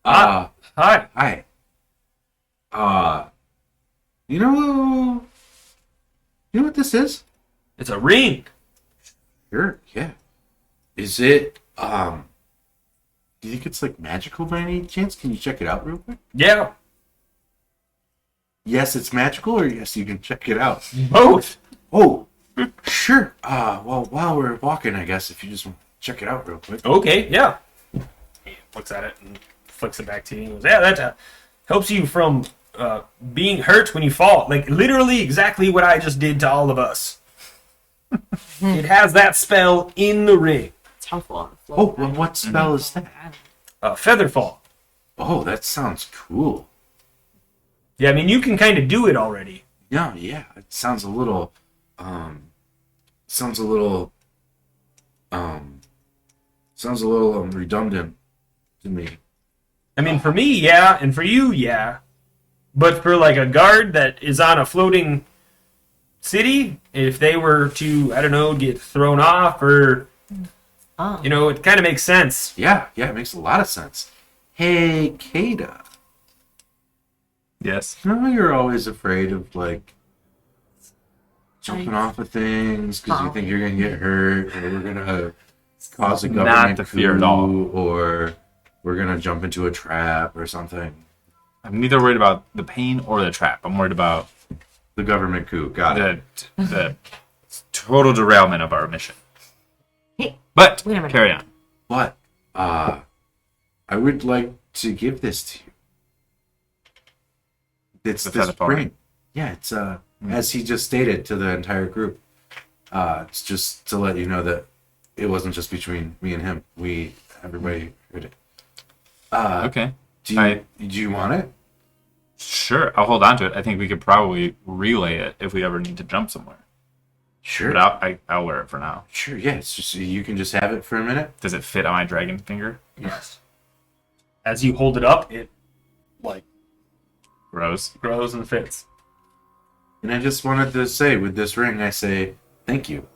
Hi. Hi. You know what this is? It's a ring. Sure, yeah. Is it, do you think it's, like, magical by any chance? Can you check it out real quick? Yeah. Yes, it's magical, or yes, you can check it out? Both. Oh, sure. Well, while we're walking, I guess, if you just want to check it out real quick. Okay. Yeah. He looks at it and flicks it back to you. He goes, "Yeah, that helps you from being hurt when you fall. Like literally, exactly what I just did to all of us. It has that spell in the ring. It's helpful on the floor. Oh, well, what spell is that? Featherfall. Oh, that sounds cool. Yeah, I mean you can kind of do it already. Yeah, it sounds a little, redundant to me. I mean, for me, yeah, and for you, yeah. But for like a guard that is on a floating city, if they were to, I don't know, get thrown off or, it kind of makes sense. Yeah, it makes a lot of sense. Hey, Kada. Yes. You know how you're always afraid of, like, jumping off of things because you think you're going to get hurt or we're going to cause a government Not the fear at all. coup, or we're going to jump into a trap or something. I'm neither worried about the pain or the trap. I'm worried about The government coup. Got it. the total derailment of our mission. Hey, But wait a minute. carry on. But I would like to give this to you. It's The this feather ring. ring. Yeah, it's as he just stated to the entire group. It's just to let you know that it wasn't just between me and him. Everybody heard it. Okay. Do you want it? Sure, I'll hold on to it. I think we could probably relay it if we ever need to jump somewhere. Sure. But I'll wear it for now. Sure. Yeah. It's just you can just have it for a minute. Does it fit on my dragon finger? Yes. As you hold it up, it like Rose. grows and fits. And I just wanted to say, with this ring, I say thank you.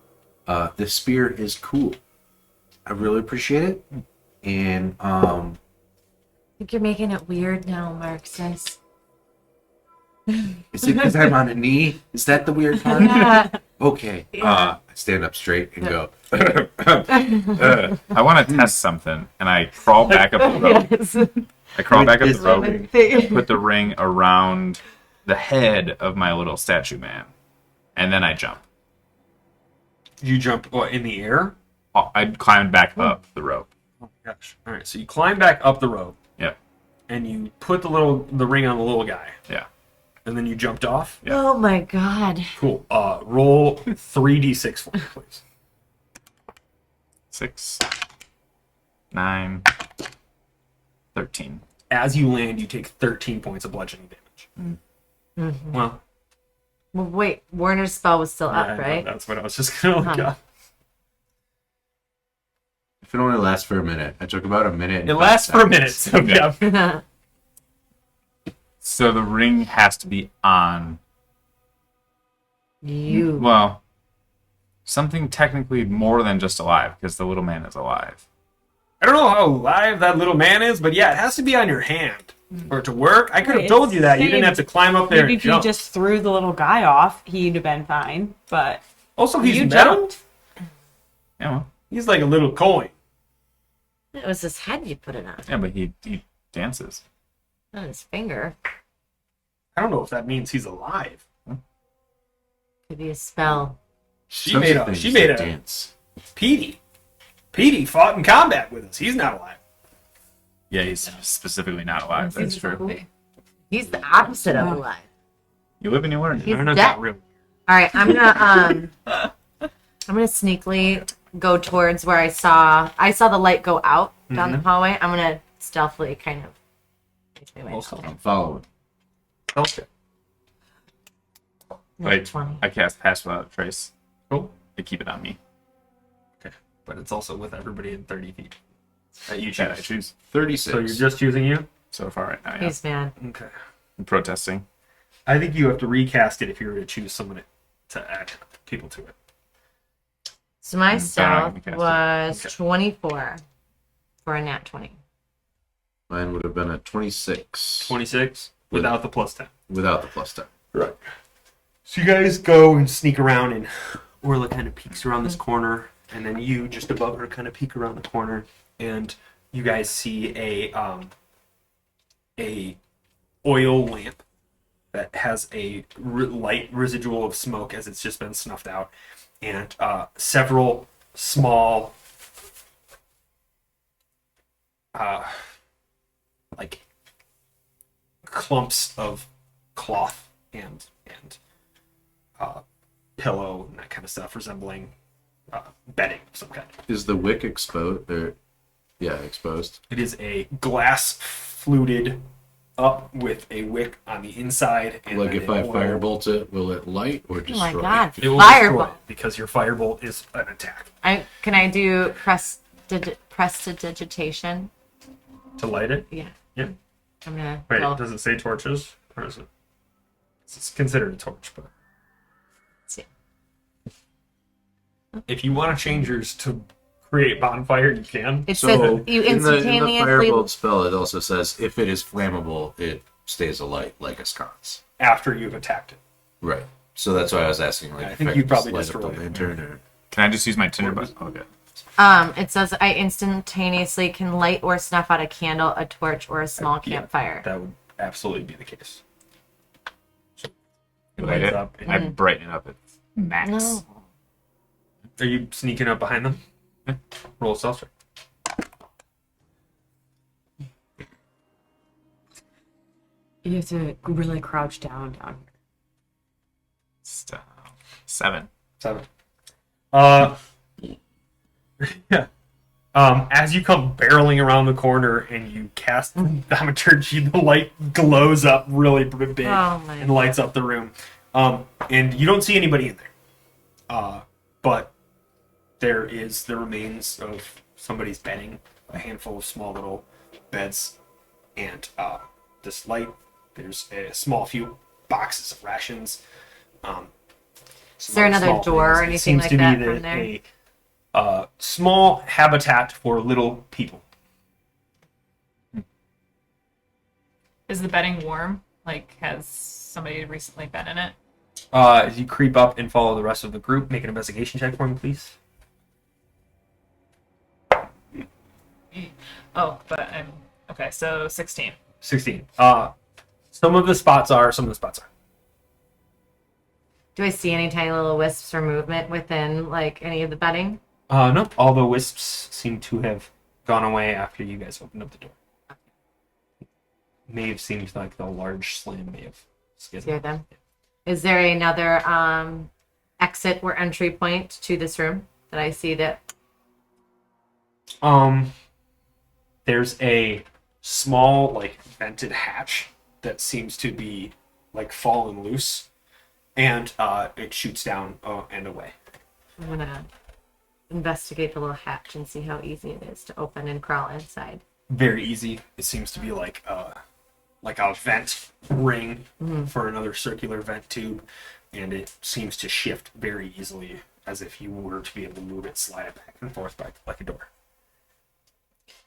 This spear is cool. I really appreciate it. And I think you're making it weird now, Marcus. is it because I'm on a knee? Is that the weird part? Yeah. Okay. Yeah. I stand up straight and go. I want to test something, and I crawl back up the rope. Yes. I crawl back up the This rope, ring. put the ring around the head of my little statue man, and then I jump. You jump in the air? I climbed back up the rope. Oh my gosh. All right, so you climb back up the rope Yeah, and you put the ring on the little guy. yeah. And then you jumped off. Yeah. Oh my god. Cool. Roll 3d6 for me, please. 6, 9, 13. As you land, you take 13 points of bludgeoning damage. Mm-hmm. Well, Well, wait. Warner's spell was still up, yeah, right? That's what I was just gonna look up. If it only lasts for a minute, I took about a minute. and It 5 lasts for a minute, seconds. so yeah. So the ring has to be on. You. Well, something technically more than just alive, because the little man is alive. I don't know how alive that little man is, but yeah, it has to be on your hand for it to work. I could have Right, told you that. You same. didn't have to climb up there Maybe and if you jump. just threw the little guy off, he'd have been fine. But Also, he's you metal. jumped. Yeah, well, He's like a little coin. It was his head you put it on, yeah, but he dances. not his finger. I don't know if that means he's alive. Could be a spell. She made a dance. Petey. Petey fought in combat with us. He's not alive. Yeah, he's specifically not alive. That's true. He's the opposite of alive. You live and you learn. He's I don't know dead. that real. All right, I'm gonna sneakily go towards where I saw the light go out down the hallway. I'm gonna stealthily kind of make my way. I'm following. Okay. Wait, 20. I cast Pass Without a Trace. Oh, To keep it on me. but it's also with everybody in 30 feet. That you That I choose. choose 36. So you're just choosing you? so far right now. Yeah. He's mad. Okay. I'm protesting. I think you have to recast it if you were to choose someone to add people to it. So my I'm stealth gonna cast it. was Okay. 24 for a nat 20. Mine would have been a 26 26 without the plus 10. without the plus 10. Right. So you guys go and sneak around, and Orla kind of peeks around this corner, and then you just above her kind of peek around the corner, and you guys see a oil lamp that has a light residual of smoke as it's just been snuffed out, and several small like clumps of cloth and pillow and that kind of stuff, resembling bedding of some kind. Is the wick exposed? Yeah, exposed. It is a glass fluted up with a wick on the inside. And Like then if I it will- firebolt it, will it light or Oh destroy? my god. it will destroy Firebolt. it because your firebolt is an attack. Can I do prestidigitation? To light it? Yeah. Yeah. I'm gonna Wait, go. does it say torches? Or is it? It's considered a torch, but. See. If you want to change yours to create bonfire, you can. It So says you in the instantaneously. firebolt spell, it also says if it is flammable, it stays alight like a sconce. After you've attacked it. Right. So that's why I was asking. Like, I if think could you just probably light up the destroyed it. lantern or Can I just use my tinder button? Okay. It says I instantaneously can light or snuff out a candle, a torch, or a small Yeah, campfire. that would absolutely be the case. So, it Light lights it. up. and- I brighten it up at max. No. Are you sneaking up behind them? Yeah. Roll a stealth check. You have to really crouch down here. Just, 7. 7. Yeah. As you come barreling around the corner and you cast Thaumaturgy, the light glows up really big Oh my and lights up the room. And you don't see anybody in there. But there is the remains of somebody's bedding, a handful of small little beds, and this light. There's a small few boxes of rations. Is there another door or anything like that from there? A small habitat for little people. Is the bedding warm? Like, has somebody recently been in it? As you creep up and follow the rest of the group, make an investigation check for me, please. Oh, but I'm okay. So 16. 16. Some of the spots are, some of the spots are. Do I see any tiny little wisps or movement within like any of the bedding? No, all the wisps seem to have gone away after you guys opened up the door. May have seemed like the large slam may have scared Scare them. Is there another exit or entry point to this room that I see that? There's a small, like, vented hatch that seems to be, like, fallen loose, and it shoots down and away. I'm gonna investigate the little hatch and see how easy it is to open and crawl inside. Very easy. It seems to be like a vent ring for another circular vent tube, and it seems to shift very easily as if you were to be able to move it, slide it back and forth like a door.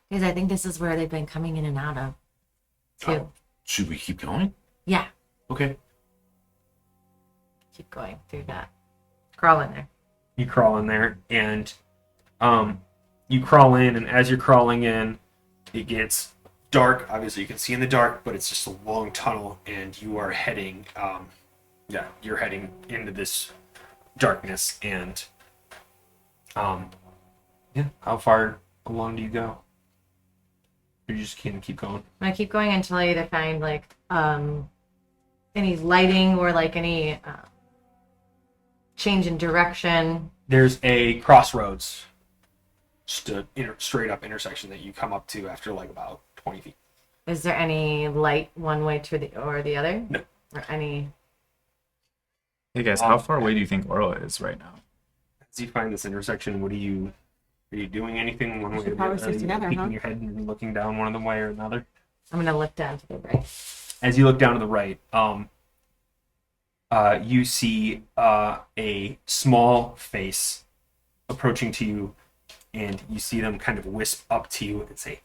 Because I think this is where they've been coming in and out of, too. Oh, should we keep going? Yeah, Okay. keep going through that. Crawl in there. You crawl in there, and you crawl in, and as you're crawling in, it gets dark. Obviously, you can see in the dark, but it's just a long tunnel, and you are heading, you're heading into this darkness, and how far along do you go? You just can't keep going. I keep going until I either find like any lighting or like any change in direction. There's a crossroads, just a straight up intersection that you come up to after like about 20 feet. Is there any light one way to the or the other? No. Or any? Hey guys, how far away do you think Orla is right now? As you find this intersection, are you doing anything one way or should the probably other? stay Are you together, peeking huh? your head and looking down one of the way or another? I'm gonna look down to the right. As you look down to the right, you see a small face approaching to you, and you see them kind of wisp up to you and say,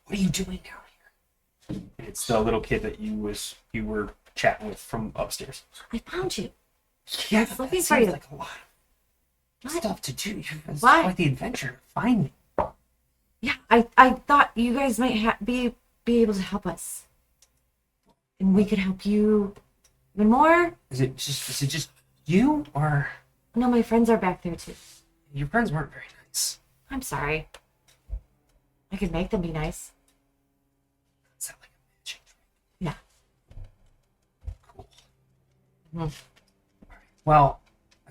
"What are you doing down here?" And it's the little kid that you were chatting with from upstairs. I found you. Yeah, that looking for seems you. like a lot of What? stuff to do. It's Why? quite the adventure to find me. Yeah, I thought you guys might be able to help us, and we could help you even more. Is it just you, or No, my friends are back there too. your friends weren't very nice? I'm sorry. I could make them be nice. Is that like a magic? Yeah. Cool. Mhm. Well,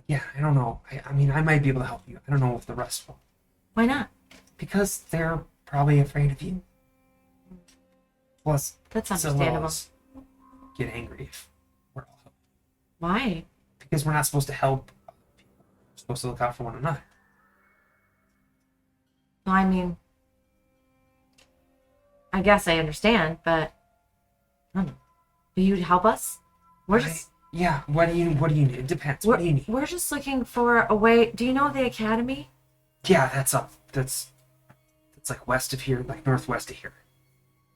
yeah, I don't know. I mean, I might be able to help you. I don't know if the rest will. Why not? Because they're probably afraid of you. Plus, That's some understandable. of us get angry if we're all helping. Why? Because we're not supposed to help other people. We're supposed to look out for one another. No, I mean, I guess I understand, but I don't know. Will you help us? We're just Yeah, what do you need? It depends. What do you need? we're just looking for a way. Do you know the academy? Yeah, that's up. That's like west of here, like northwest of here.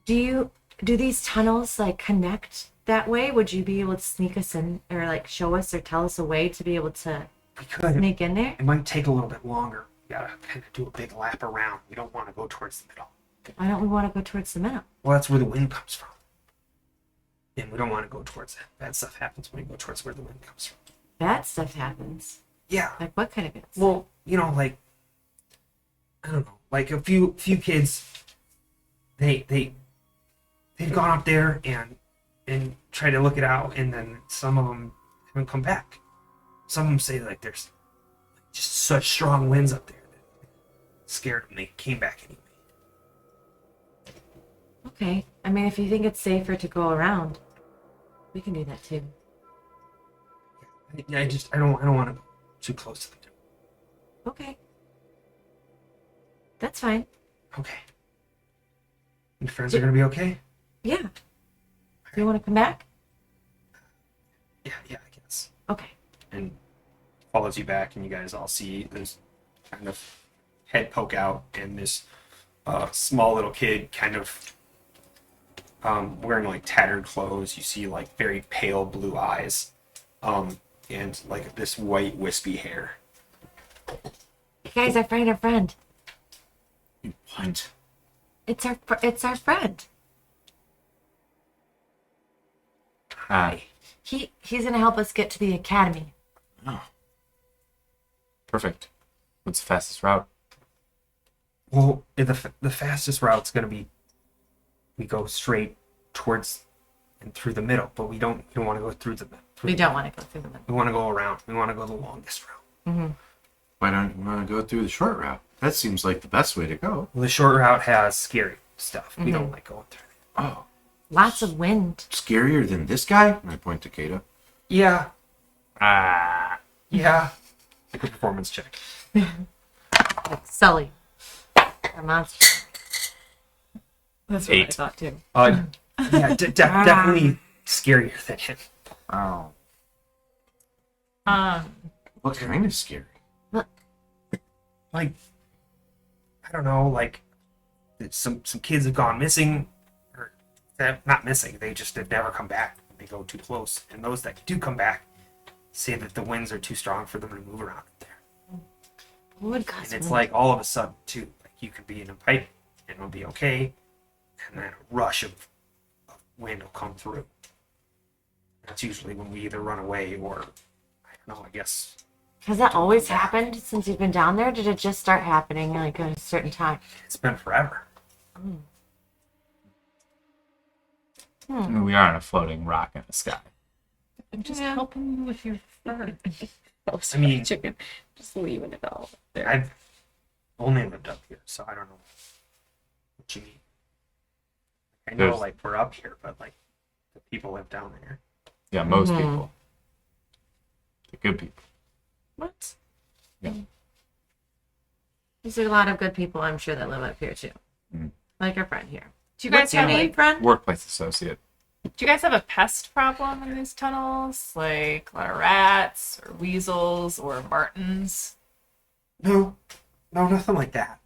Do these tunnels like connect that way? Would you be able to sneak us in or like show us or tell us a way to be able to We could. sneak in there? It might take a little bit longer. We gotta kind of do a big lap around. We don't want to go towards the middle. Why don't we want to go towards the middle? Well, that's where the wind comes from. And we don't want to go towards that. Bad stuff happens when we go towards where the wind comes from. Bad stuff happens. Yeah. Like what kind of bad stuff? Well, like I don't know. Like a few kids they've gone up there and tried to look it out, and then some of them haven't come back. Some of them say like there's just such strong winds up there that scared them. They came back anyway. Okay. I mean, if you think it's safer to go around, we can do that too. I don't want to go too close to the door. Okay. That's fine. Okay. Your friends are gonna be okay? Yeah. Do you want to come back? Yeah, I guess. Okay. And follows you back, and you guys all see this kind of head poke out, and this small little kid kind of wearing like tattered clothes. You see like very pale blue eyes, and like this white wispy hair. Hey guys, I find our friend. You what? It's our friend. He's gonna help us get to the academy. Oh. Perfect. What's the fastest route? Well, the fastest route's gonna be we go straight towards and through the middle, but we don't want to go through the. We don't want to go through the middle. We want to go around. We want to go the longest route. Mm-hmm. Why don't you want to go through the short route? That seems like the best way to go. Well, the short route has scary stuff. We don't like going through it. Oh, Lots of wind. scarier than this guy? And I point to Kata. Yeah. Ah. Yeah. Make a performance check. Like Sully. A monster. That's what I 8. thought too. Yeah, definitely scarier than him. Oh. What kind of scary? like, I don't know, like some kids have gone missing, or they're not missing. They've never come back. They go too close, and those that do come back say that the winds are too strong for them to move around up there. What would cause And it's wind? like all of a sudden too, like you could be in a pipe and it'll be okay, and then a rush of wind will come through. That's usually when we either run away or, I don't know, I guess. Has that always happened since you've been down there? Did it just start happening like at a certain time? It's been forever. I mean, we are on a floating rock in the sky. I'm just helping you with your fur. I mean, chicken, just leaving it all there. I've only lived up here, so I don't know what you mean. I know, There's- like, we're up here, but, like, the people live down there. Yeah, most Mhm. people. The good people. What? There's a lot of good people, I'm sure, that live up here too. Mm. Like our friend here. Do you guys What's your have name, like, friend? Workplace associate. do you guys have a pest problem in these tunnels? Like a lot of rats or weasels or martins? No, nothing like that.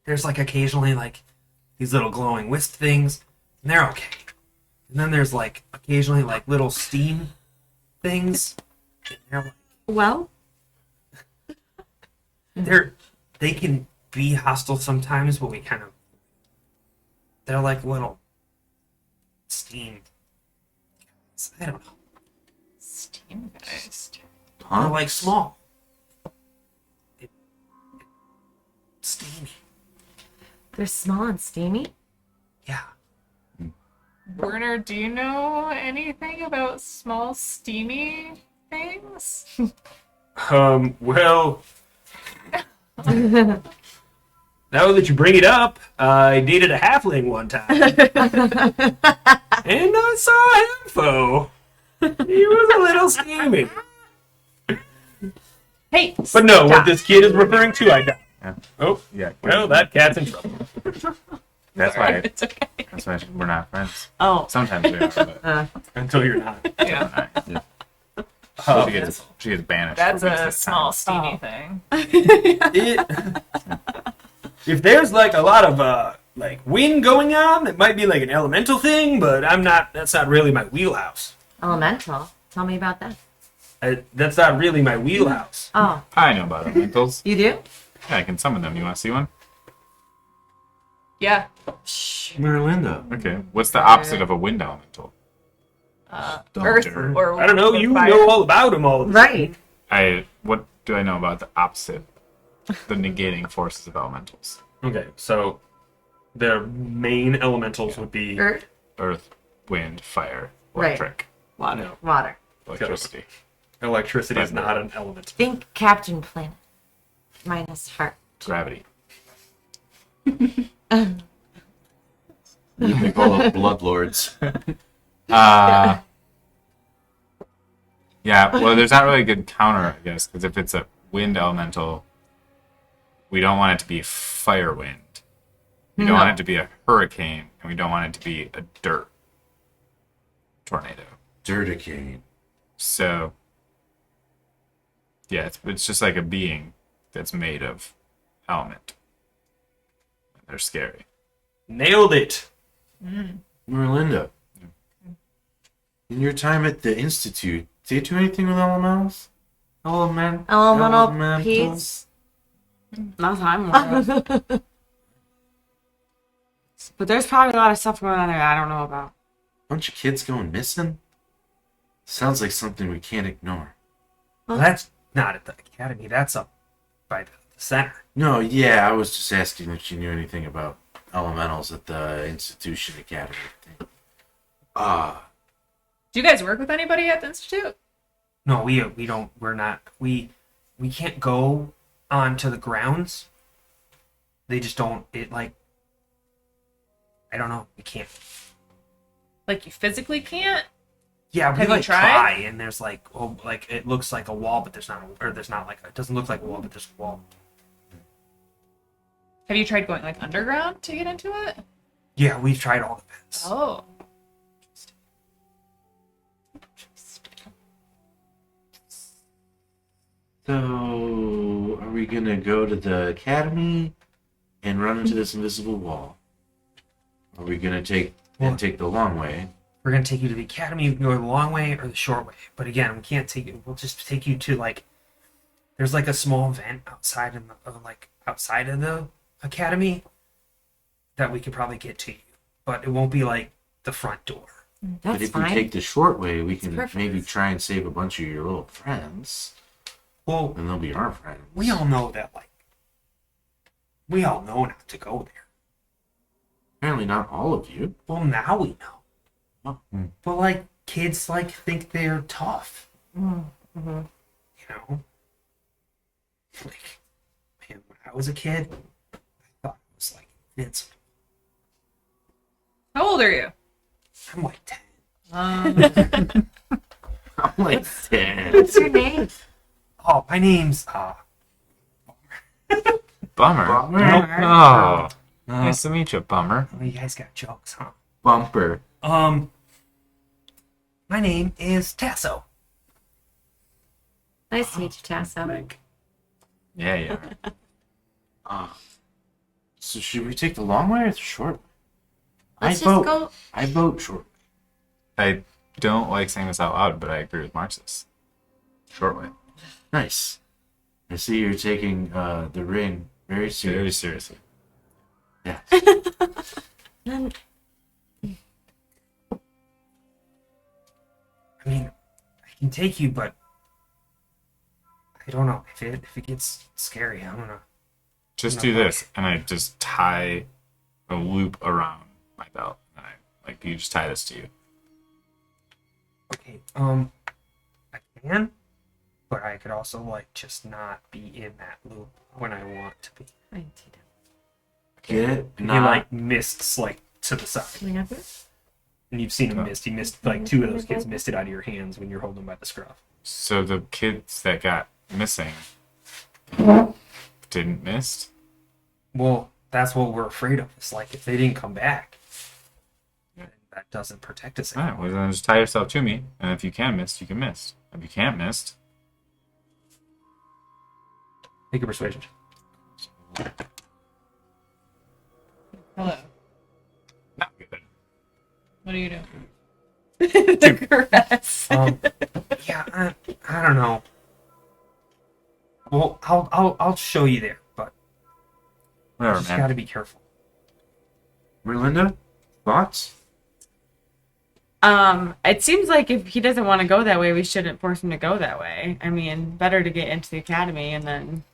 There's, like, occasionally, like, these little glowing wisp things, and they're okay. And then there's, like, occasionally, like, little steam things. And they're, like, Well, they can be hostile sometimes, but they're like little steam. I don't know. Steam guys. They're like small. Steamy. they're small and steamy. Yeah. Werner, do you know anything about small steamy things? Well, now that you bring it up, I dated a halfling one time. And I saw him, foe. He was a little steamy. Hey, But no, what this kid is referring to, I doubt. Yeah. Oh, Yeah. well, that cat's in trouble. That's why. it's okay. That's why we're not friends. Oh. Sometimes we are, but Until you're not. Yeah, she gets banished. that's for weeks at a small time. steamy thing. If there's like a lot of like wind going on, it might be like an elemental thing, but that's not really my wheelhouse. Elemental. Tell me about that. That's not really my wheelhouse. Oh, I know about elementals. you do? Yeah, I can summon them. You want to see one? Yeah. Merlinda. Okay. What's the opposite of a wind elemental? Earth Thunder. or I don't know, or you fire. know all about them all. Right. What do I know about the opposite? The negating forces of elementals. Okay, so their main elementals would be Earth, Earth, wind, fire, Right. electric, Water. water. electricity. electricity is not an element. Think Captain Planet. Minus heart. Gravity. They call it bloodlords. Yeah, well, there's not really a good counter, I guess, because if it's a wind elemental, we don't want it to be fire wind. We don't want it to be a hurricane, and we don't want it to be a dirt tornado. Dirticane. So, yeah, it's just like a being that's made of element. They're scary. Nailed it. Merlinda. In your time at the Institute, did you do anything with elementals? Elemental piece. Not that I'm aware of. But there's probably a lot of stuff going on there I don't know about. Bunch of kids going missing? Sounds like something we can't ignore. Well, that's not at the academy. That's up by the center. No, yeah, I was just asking if she knew anything about elementals at the institution academy thing. Do you guys work with anybody at the institute? No, we don't. We're not. We can't go onto the grounds. They just don't. It like. I don't know. We can't. Like you physically can't? Yeah, we Have you like tried? try, and there's like like it looks like a wall, but there's not. Or there's not like it doesn't look like a wall, but there's a wall. Have you tried going like underground to get into it? Yeah, we've tried all the vents. Oh. So we gonna go to the academy and run into this invisible wall? Are we gonna take the long way? We're gonna take you to the academy. You can go the long way or the short way. But again, we can't take you. We'll just take you to like. There's like a small vent outside outside of the academy that we could probably get to you, but it won't be like the front door. But That's if fine. we take the short way, we can perfect. maybe try and save a bunch of your little friends, Well, and they'll be our friends. we all know that we all know not to go there. Apparently, not all of you. Well, now we know. Oh. But like kids think they're tough. Mm-hmm. You know? Like, man, when I was a kid, I thought it was like invincible. How old are you? I'm like 10. I'm like 10. What's your name? Oh, my name's Bummer. Bummer. Oh, nice to meet you, Bummer. oh, you guys got jokes, huh? Bumper. My name is Tasso. Nice to meet you, Tasso. Yeah, yeah. So should we take the long way or the short way? Let's I just vote. go. I vote short. I don't like saying this out loud, but I agree with Marxist. Short way. Nice. I see you're taking the ring very Very seriously. seriously. Yes. Then I mean, I can take you, but I don't know if it gets scary. I don't know. Just No, do okay. this, and I just tie a loop around my belt. And you just tie this to you. Okay. I can, but I could also just not be in that loop when I want to be. I need to. Get it? And Nah. he mists to the side, Can we have it? and you've seen him mist. He missed two of those kids missed it out of your hands when you're holding them by the scruff. So the kids that got missing didn't miss. Well, that's what we're afraid of. It's like if they didn't come back, then that doesn't protect us All right, anymore. well then just tie yourself to me, and if you can miss, you can miss. If you can't miss, Make a persuasion. Hello. not good. What are you doing? The caress. Yeah, I don't know. Well, I'll show you there, but you Whatever, just man. got to be careful. Merlinda, thoughts? It seems like if he doesn't want to go that way, we shouldn't force him to go that way. I mean, better to get into the academy and then,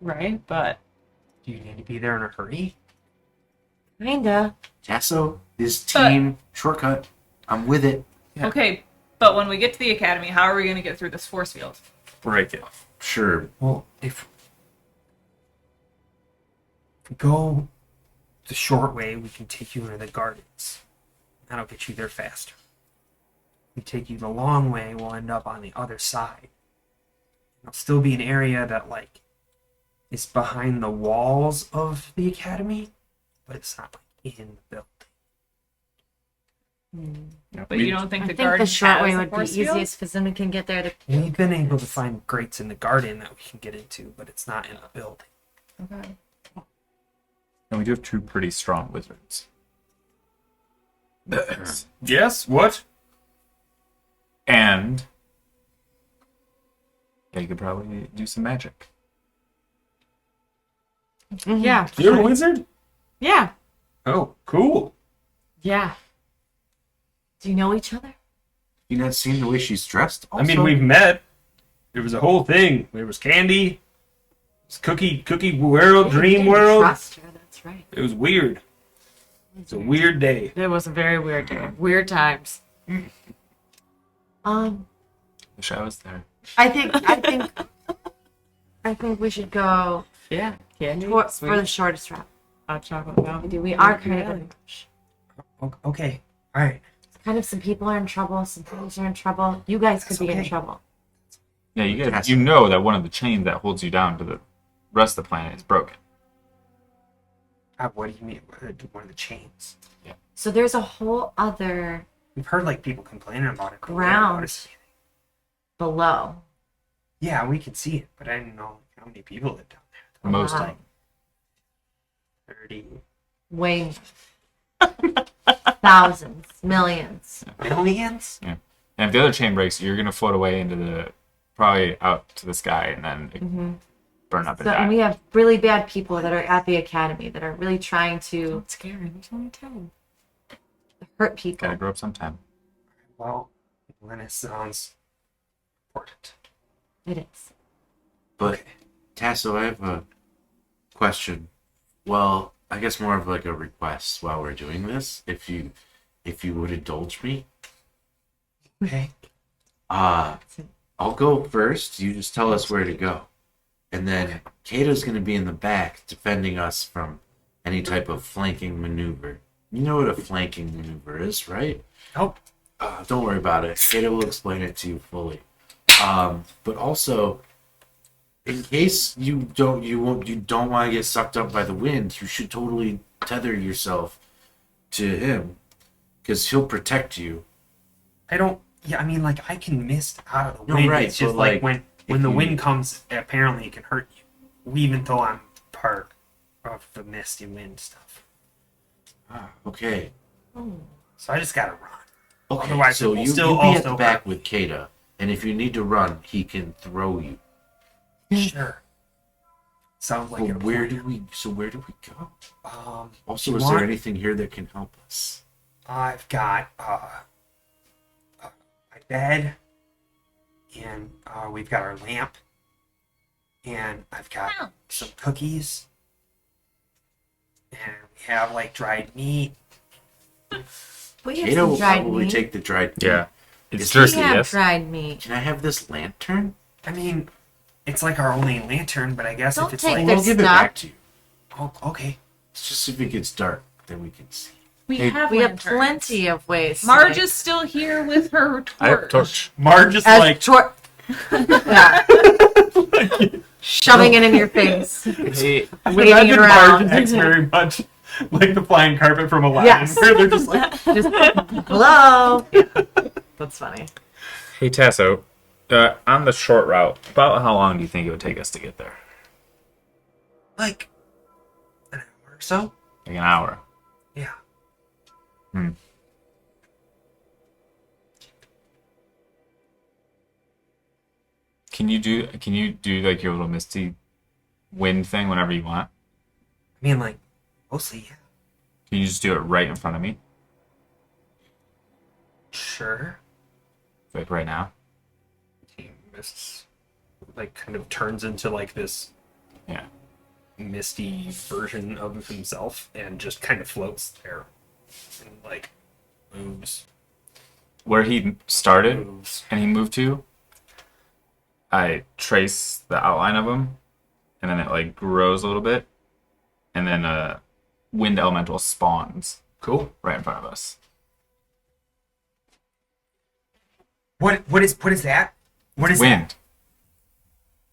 right? But Do you need to be there in a hurry? Kinda. Tasso is team shortcut. I'm with it. Yeah. Okay, but when we get to the academy, how are we going to get through this force field? Break it. Sure. Well, if we go the short way, we can take you into the gardens. That'll get you there faster. If we take you the long way, we'll end up on the other side. It'll still be an area that is behind the walls of the academy, but it's not in the building. But you don't think I the think the garden short has way a would be force field? easiest because then we can get there to. We've been able to find grates in the garden that we can get into, but it's not in the building. Okay. And we do have two pretty strong wizards. Yes? What? And they could probably do some magic. yeah, You're a wizard? yeah, Oh, cool. yeah. Do you know each other? You not seen the way she's dressed? I mean, also? we've met. There was a whole thing. There was candy. It was cookie world, Yeah, dream you world. Trust her. That's right. It was weird. It's a weird day. It was a very weird day. Weird times. Wish I was there. I think we should go Yeah, candy, for the shortest route. hot chocolate milk. We are kind of in a rush. Okay. All right. Kind of some people are in trouble, some things are in trouble. You guys could That's be in okay. trouble. Yeah, you Yes. guys, you know that one of the chains that holds you down to the rest of the planet is broken. What do you mean? One of the chains? So there's a whole other We've heard people complaining about it. but we haven't Ground. noticed anything. below. Yeah, we can see it, but I didn't know how many people live down there. Most of Wow. them. 30 Way thousands, millions. millions? And if the other chain breaks, you're gonna float away into the probably out to the sky and then burn up and So, and we die. have really bad people that are at the academy that are really trying to Don't scare him. There's only 10. hurt people. Gotta grow up sometime. Well, then it sounds important. It is. But Tasso, I have a question. Well, I guess more of like a request while we're doing this. If you would indulge me. Okay. I'll go first. You just tell us where to go. And then Kato's gonna be in the back defending us from any type of flanking maneuver. You know what a flanking maneuver is, right? Nope. Don't worry about it. Kato will explain it to you fully. But also, in case you don't want to get sucked up by the wind, you should totally tether yourself to him, because he'll protect you. I don't. Yeah, I mean, like I can mist out of the No, wind. right, It's just but, like like, when if the you- wind comes, apparently it can hurt you, even though I'm part of the misty wind stuff. Okay. So I just gotta run. Okay. Otherwise, so it will you still be at also the back hurt. with Kato, and if you need to run, he can throw you. Sure. Sounds like But a where plan. do we go? Also, you is want- there anything here that can help us? I've got my bed, and we've got our lamp, and I've got some cookies, and we have like dried meat. We have Kato some will dried probably meat. take the dried meat. Yeah. It's Is jerky, We have yes? dried meat. Can I have this lantern? I mean, it's like our only lantern, but I guess Don't if it's take like, their We'll give it stuff. back to you. oh, okay, It's just if it gets dark, then we can see. We Hey, have We have lanterns. plenty of ways. to Marge make- is still here with her torch. I have torch. Marge is as like yeah. Shoving it in your face. Hey, Waving it imagine around. Marge acts very much like the flying carpet from Aladdin, Yes. where they're just like, Just, hello. Yeah. That's funny. hey Tasso, on the short route, about how long do you think it would take us to get there? like an hour or so. Like an hour. Yeah. Can you do like your little misty wind thing whenever you want? I mean, like mostly, yeah. Can you just do it right in front of me? Sure. Like right now? He mists, like, kind of turns into like this Yeah. misty version of himself and just kind of floats there and like moves. Where he started Moves. and he moved to, I trace the outline of him, and then it like grows a little bit, and then a wind elemental spawns Cool. right in front of us. What is that? What is Wind. that?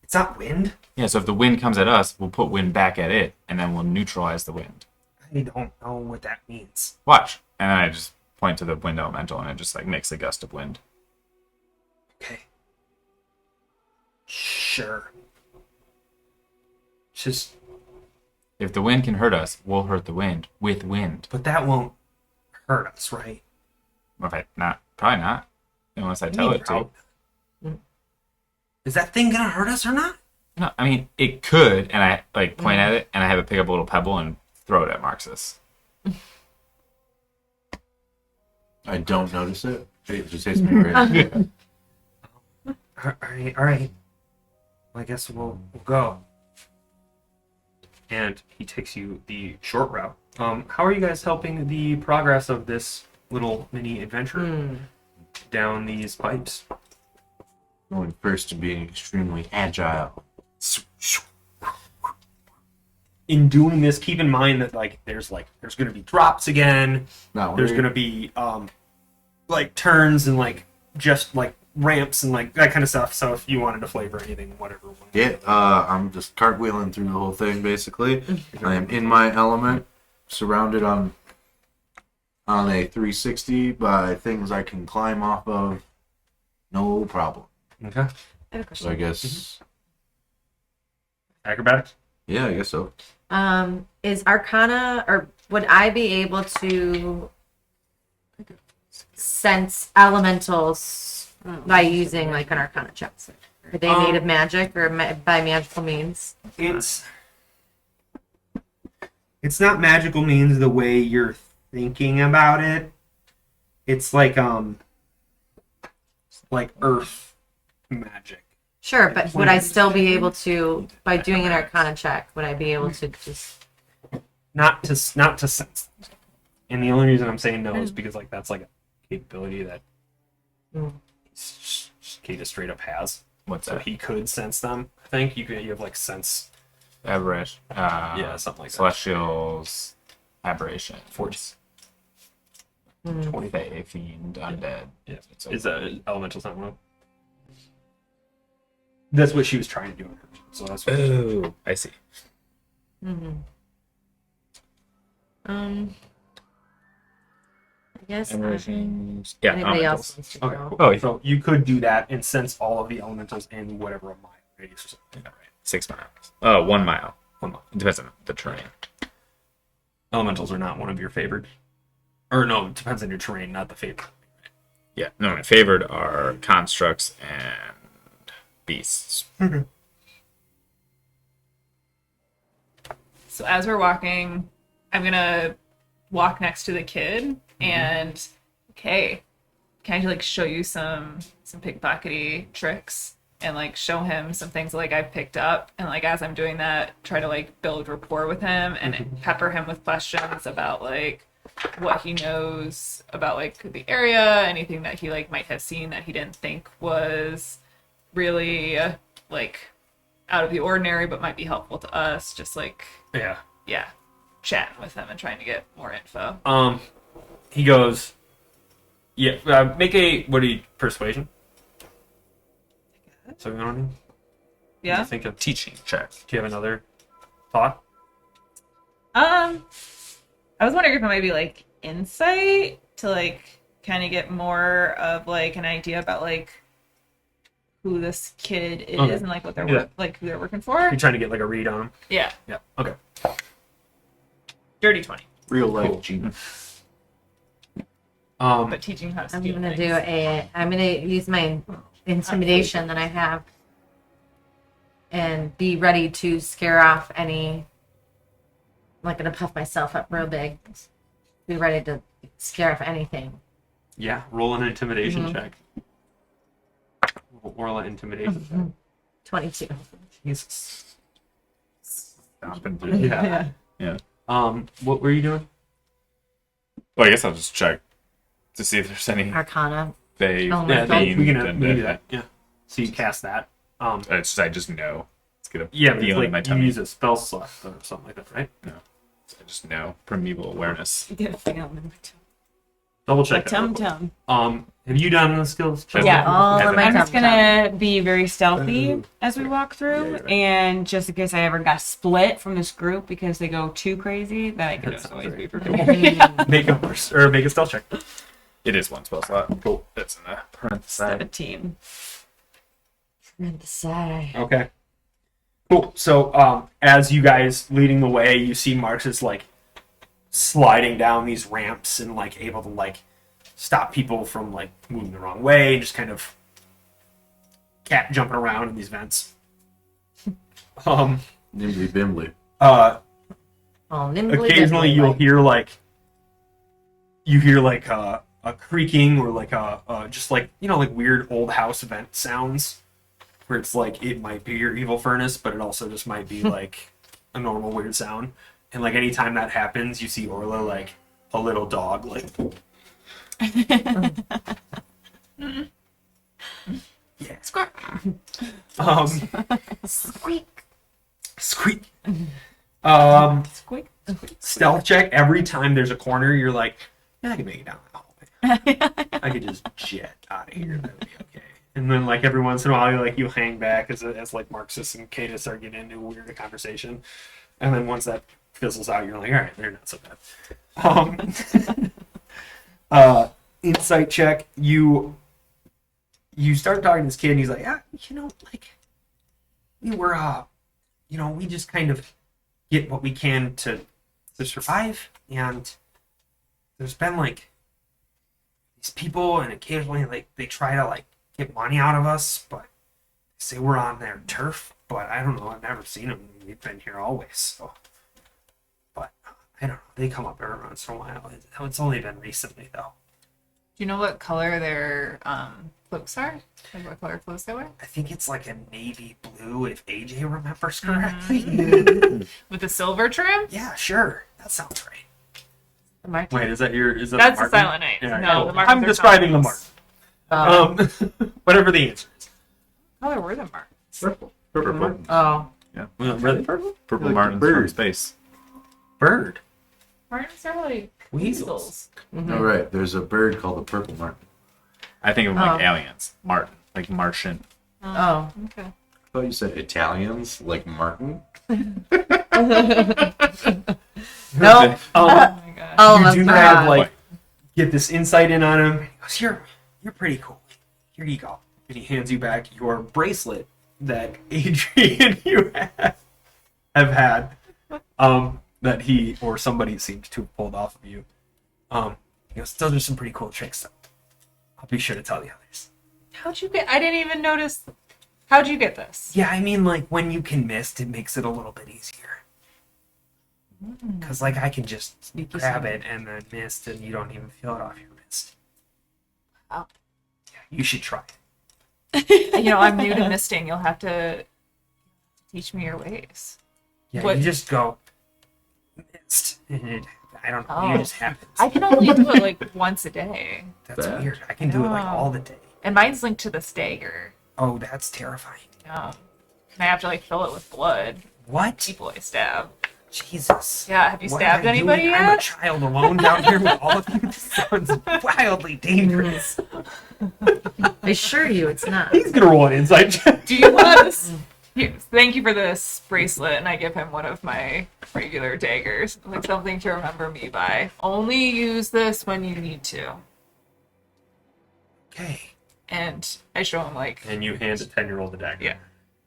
It's not wind. Yeah, so if the wind comes at us, we'll put wind back at it, and then we'll neutralize the wind. I don't know what that means. Watch. And then I just point to the wind elemental, and it just like makes a gust of wind. Okay. Sure. It's just, If the wind can hurt us, we'll hurt the wind with wind. but that won't hurt us, right? Okay, not probably not, unless I tell Maybe it to. probably. Is that thing gonna hurt us or not? No, I mean it could, and I like point at it, and I have it pick up a little pebble and throw it at Marxus. I don't notice it. It just hits me right. All right. Well, I guess we'll go. And he takes you the short route. How are you guys helping the progress of this little mini adventure down these pipes? Going first to being extremely agile. In doing this, keep in mind that there's going to be drops again. Not There's worried. going to be like turns and like just like ramps and like that kind of stuff. So if you wanted to flavor anything, whatever. Yeah, I'm just cartwheeling through the whole thing basically. I am in my element, surrounded on a 360 by things I can climb off of. No problem. Okay. I have a So I question. guess. Acrobatics. Yeah, I guess so. Is Arcana, or would I be able to sense elementals by using like an Arcana check? Are they made of magic or by magical means? It's not magical means the way you're thinking about it. It's like earth magic. Sure, but would I still be able to, by doing an Arcana check, would I be able to just? Not to sense. And the only reason I'm saying no is because like that's like a capability that Kata straight up has. What's So that? he could sense them. I think you have like sense. Aberration. Yeah, something like that. Celestials. Aberration. 40. 20 Fae, Fiend, Undead. Yeah. It's Is elemental's not one of them? That's what she was trying to do. So that's what Oh, I see. I guess. Aberrations. Yeah, Anybody else elementals. wants to Okay, go? cool. Oh, yeah. So you could do that and sense all of the elementals in whatever a mile radius or something. Right. 6 miles. 1 mile. 1 mile. It depends on the terrain. Elementals are not one of your favored. Or no, it depends on your terrain, not the favorite. Yeah, no, my favored are constructs and beasts. So as we're walking, I'm gonna walk next to the kid and okay, can I like show you some pickpockety tricks and like show him some things like I've picked up, and like as I'm doing that, try to like build rapport with him and pepper him with questions about like what he knows about like the area, anything that he like might have seen that he didn't think was really like out of the ordinary but might be helpful to us, just like Yeah. chatting with him and trying to get more info. He goes, yeah, make a, persuasion? So you know what I mean? Yeah. You think of, Teaching check. do you have another thought? I was wondering if it might be like insight to like kind of get more of like an idea about like who this kid is Okay. and like what they're Yeah. like who they're working for. You're trying to get like a read on him? Yeah. Yeah. Okay. Dirty 20. Real life genius. But teaching how to I'm steal gonna things. I'm gonna use my intimidation that I have and be ready to scare off any. I'm not gonna puff myself up real big. Be ready to scare off anything. Yeah, roll an intimidation check. Roll an intimidation check. 22. Jesus. Yeah. Yeah. What were you doing? Well, I guess I'll just check to see if there's any Arcana. Fae, Oh, Yeah, okay. we can Fiend, do that. Yeah. So you cast that. It's just, I just know. Let's get a Yeah, but feeling in my it's like you tummy. use a spell slot or something like that, right? So I just know. Primeval awareness. Get a feeling in my Double check. that tum real tum. tum. Have you done the skills check? Yeah. All As of a- my I'm just tum-tum. gonna be very stealthy as we walk through, Yeah, right. and just in case I ever got split from this group because they go too crazy, that I can That just sounds always very be cool. prepared. Make a stealth check. It is one spell slot. Cool. That's in the parenthesis. 17. Okay. Cool. So, as you guys leading the way, you see Marx is like sliding down these ramps and like able to like stop people from like moving the wrong way, just kind of cat jumping around in these vents. Nimbly bimbly. All nimbly Occasionally dimbly, you'll like- hear like a creaking or like a just like like weird old house vent sounds where it's like it might be your evil furnace, but it also just might be like a normal weird sound. And like anytime that happens, you see Orla like a little dog like yeah. Squeak. Squeak. Squeak. Stealth check every time there's a corner. You're like, I can make it down that hallway. I could just jet out of here. That would be okay. And then like every once in a while, you hang back as like Marxus and Kata start getting into a weird conversation. And then once that fizzles out, you're like, all right, they're not so bad. Insight check. You you start talking to this kid, and he's like, yeah, like we were, we just kind of get what we can to survive, and there's been like these people, and occasionally like they try to like get money out of us, but they say we're on their turf. But I don't know. I've never seen them. We've been here always, so. But I don't know. They come up every once in a while. It's only been recently though. Do you know what color their cloaks are? Like what color clothes they wear? I think it's like a navy blue, if AJ remembers correctly. With the silver trim? Yeah, sure. That sounds right. The Martin. Wait, is that the That's the Martin? Silent Night. Yeah, No, cool. the Martins I'm are describing the Tommies. Martin. Whatever the answer is. What color were the Martins? Purple. Oh. Really? Purple? Purple Like Martins the bird. from space. Bird. Martins are like Weasels. weasels. All right, there's a bird called the purple martin. I think of them like Oh. aliens. Martin. Like Martian. Oh. Okay. I thought you said Italians, like Martin. No. Oh my god. Oh, You that's do bad. kind of like get this insight in on him. He goes, you're pretty cool. Here you go. And he hands you back your bracelet that Adrian you have had. That he or somebody seems to have pulled off of you. He goes, those are some pretty cool tricks though. I'll be sure to tell the others. How'd you get? I didn't even notice. How'd you get this? Yeah, I mean, like, when you can mist, it makes it a little bit easier. Because, like, I can just Sneaky grab sneak. it and then mist, and you don't even feel it off your wrist. Wow. Yeah, you should try it. I'm new to misting. You'll have to teach me your ways. Yeah, What- you just go mist, and I don't know, Oh. you just happen. I can only do it like once a day, That's That- weird. I can do it, like, Oh. all the day. and mine's linked to the stagger. Oh, that's terrifying. And I have to like fill it with blood. What? People I stab. Jesus. Yeah, have you What stabbed am I anybody doing? I'm a yet? child alone down here with all of you. This sounds wildly dangerous. I assure you, it's not. He's gonna roll an inside check. Do you want this? Thank you for this bracelet, and I give him one of my regular daggers, like something to remember me by. Only use this when you need to. Okay. And I show him like, And you hand a 10-year-old the dagger. Yeah.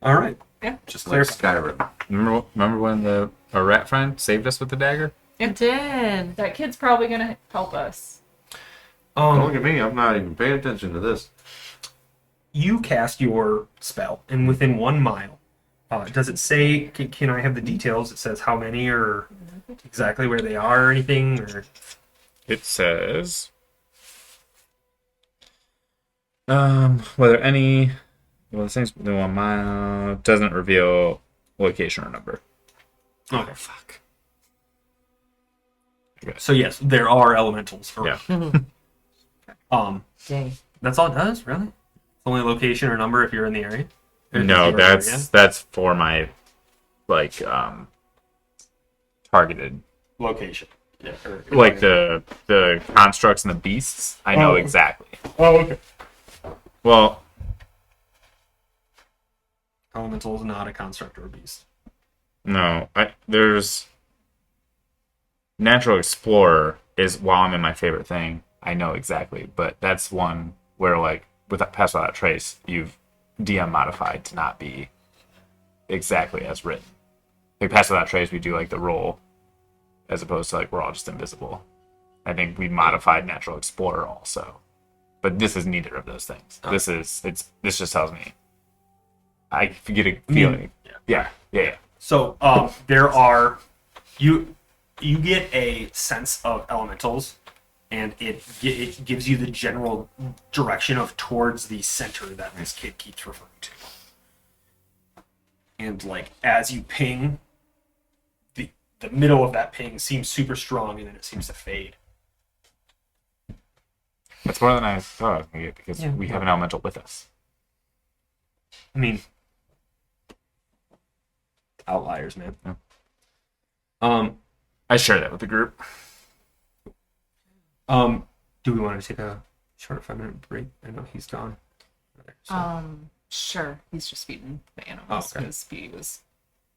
All right. Yeah. Just Like clarify. Skyrim. Remember when our rat friend saved us with the dagger? I did. that kid's probably gonna help us. Don't look at me. I'm not even paying attention to this. You cast your spell, and within 1 mile, does it say? Can I have the details? It says how many, or exactly where they are, or anything, or It says, whether any, well, the things within 1 mile doesn't reveal location or number. okay. Fuck. So yes, there are elementals. Yeah. Dang. That's all it does, really. It's only location or number if you're in the area. Or if No, you're in the area. that's for my, like, targeted, location. Yeah. like the constructs and the beasts. I know Oh. exactly. Oh, okay. Well, Elemental is not a construct or a beast. no, there's Natural Explorer is, while I'm in my favorite thing, I know exactly, but that's one where, like, with Pass Without Trace, you've DM modified to not be exactly as written. Like, Pass Without Trace, we do, like, the roll, as opposed to, like, we're all just invisible. I think we modified Natural Explorer also. But this is neither of those things. This just tells me. I get a feeling. Yeah. So there are you get a sense of elementals, and it gives you the general direction of towards the center that this kid keeps referring to. And like as you ping, the middle of that ping seems super strong, and then it seems to fade. That's more than I thought I was going to get because Yeah. we have an elemental with us. I mean, outliers, man. Yeah. I share that with the group. Do we want to take a short 5-minute break? I know he's gone. So, Sure. He's just feeding the animals Oh, okay. because he was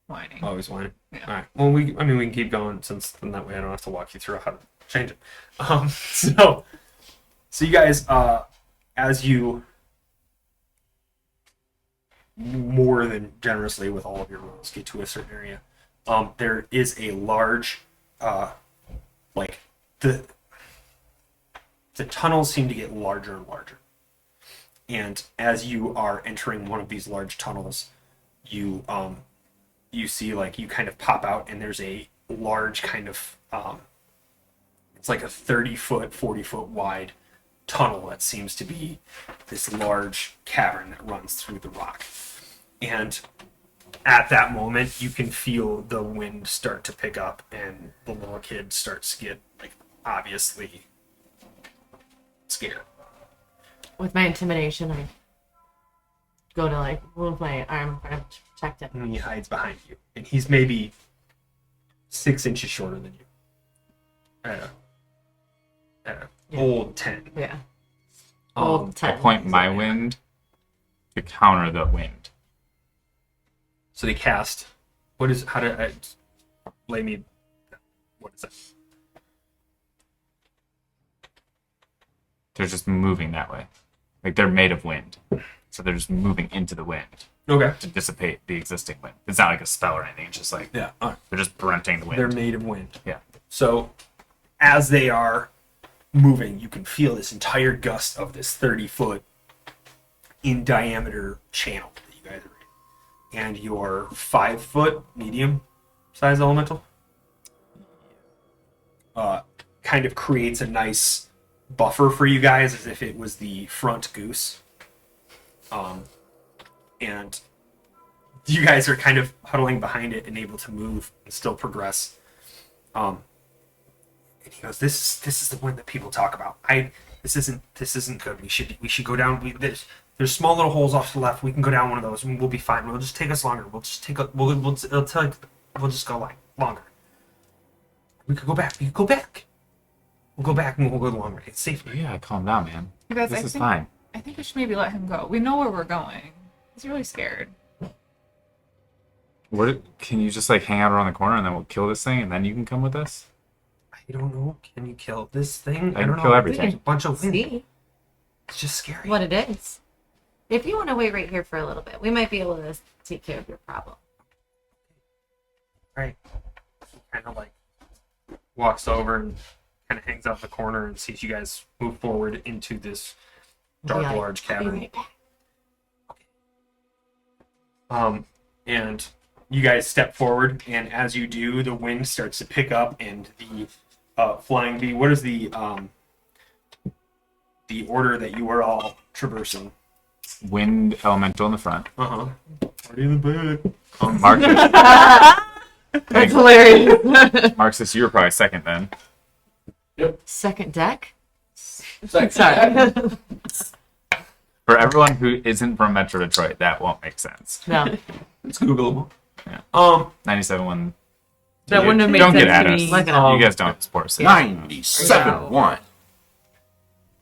whining. always wanted. Yeah. All right. Well, we can keep going since then that way I don't have to walk you through how to change it. So you guys, as you more than generously with all of your rolls get to a certain area. There is a large, like the tunnels seem to get larger and larger, and as you are entering one of these large tunnels, you see like you kind of pop out, and there's a large kind of it's like a 30-foot, 40-foot wide tunnel that seems to be this large cavern that runs through the rock. And at that moment, you can feel the wind start to pick up, and the little kid starts to get, like, obviously scared. With my intimidation, I go to like move my arm and protect it. And he hides behind you. And he's maybe 6 inches shorter than you. Old 10. Yeah. Um, I point my wind to counter the wind. so they cast. What is. How to. Lay me. What is it? They're just moving that way. Like they're made of wind. So they're just moving into the wind Okay. to dissipate the existing wind. It's not like a spell or anything. It's just like Yeah. they're just preventing the wind. They're made of wind. Yeah. So, as they are moving, you can feel this entire gust of this 30-foot in diameter channel that you guys are in. And your 5-foot medium size elemental kind of creates a nice buffer for you guys as if it was the front goose. And you guys are kind of huddling behind it and able to move and still progress. And he goes, "This is the one that people talk about. This isn't good. We should go down. There's small little holes off to the left. We can go down one of those, and we'll be fine. It'll just take us longer. We'll just go like longer. We could go back. We'll go back and we'll go longer. It's safer." Yeah, calm down, man. You guys, This I is think, fine. I think we should maybe let him go. We know where we're going. He's really scared. What? Can you just like hang out around the corner and then we'll kill this thing and then you can come with us? I don't know. Can you kill this thing? I can don't kill know. everything. There's a bunch of wind. See It's just scary. what it is. If you want to wait right here for a little bit, we might be able to take care of your problem. Right. He kind of like walks over and kind of hangs out in the corner and sees you guys move forward into this dark, Be like, large "I'll be cavern. right back." And you guys step forward, and as you do, the wind starts to pick up, and the flying bee. What is the order that you are all traversing? Wind elemental in the front. Party in the back. Marcus, That's hilarious. Marcus, you were probably second then. Second deck? Sorry. For everyone who isn't from Metro Detroit, that won't make sense. No. It's Googleable. Yeah. 97-1. That wouldn't have made Don't sense get at to us. me. Look at You guys don't support us. 97-1.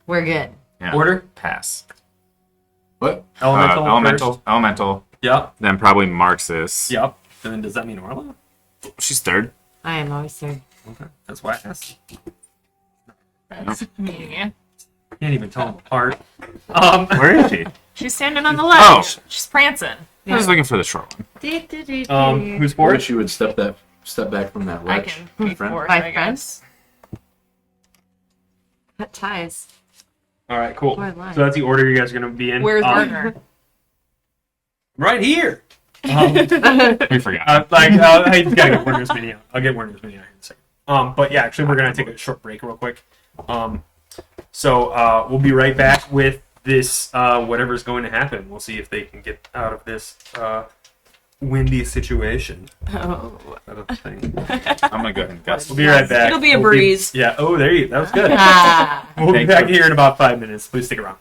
We're good. Yeah. Order? Pass. What? Elemental. Elemental. Yep. Then probably Marxus. Yep. And then does that mean Orla? She's third. I am always third. Okay. That's why I asked. That's me. Can't even tell them apart. Where is she? She's standing on the ledge. Oh. She's prancing. I was looking for the short one. Who's I for wish it? you would step back from that I ledge. can my be friend. fourth, My I friend? guess. Cut ties. All right, cool. Or line. So that's the order you guys are going to be in. Where's Werner? Right here. We forgot. I just gotta get Werner's mini out. I'll get Werner's mini out here in a second. But yeah, actually, we're gonna take a short break real quick. So we'll be right back with this. Whatever's going to happen, we'll see if they can get out of this windy situation. Oh. Sort of thing. I'm gonna go ahead and guess. We'll be right back. It'll be a We'll breeze. Yeah. Oh, there you. That was good. Ah. We'll be Thank back you. here in about 5 minutes. Please stick around.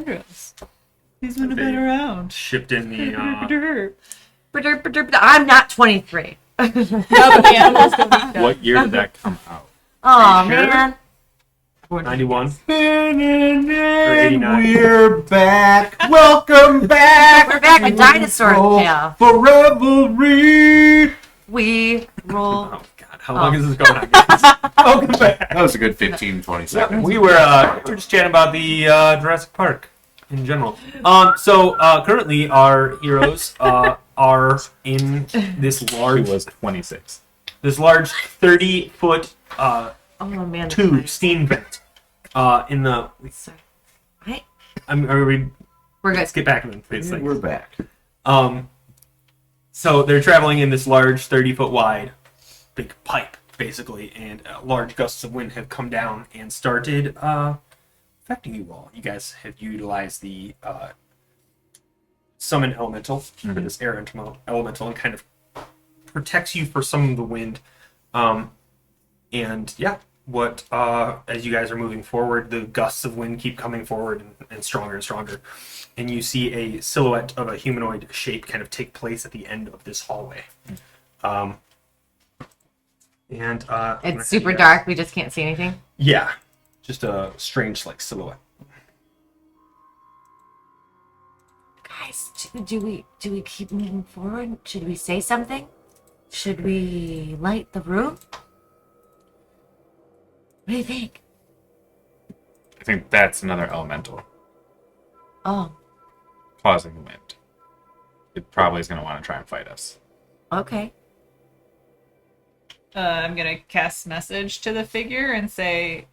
Andrews. He's been been around. Shipped in the I'm not 23. What year did that come out? Oh, Sure. man. 91 or 89. We're back. Welcome back. We're back with dinosaur Roll tail. for revelry. We roll. Oh god, how long is this going on, guys? Welcome back. That was a good 15, 20 seconds. We were just chatting about the Jurassic Park in general. So currently our heroes are in this She large was 26. 30-foot Oh, man. tube steam vent. In the Sorry. Right? are we? We're Let's good. get back to them, please. We're back. So they're traveling in this large 30-foot wide big pipe, basically, and large gusts of wind have come down and started affecting you all. You guys have utilized the summon elemental for this air elemental and kind of protects you for some of the wind. And yeah, what as you guys are moving forward, the gusts of wind keep coming forward and stronger, and you see a silhouette of a humanoid shape kind of take place at the end of this hallway. It's super dark. We just can't see anything. Yeah, just a strange like silhouette. Guys, do we keep moving forward? Should we say something? Should we light the room? What do you think? I think that's another elemental Oh, causing the wind. It probably is going to want to try and fight us. okay. I'm gonna cast message to the figure and say,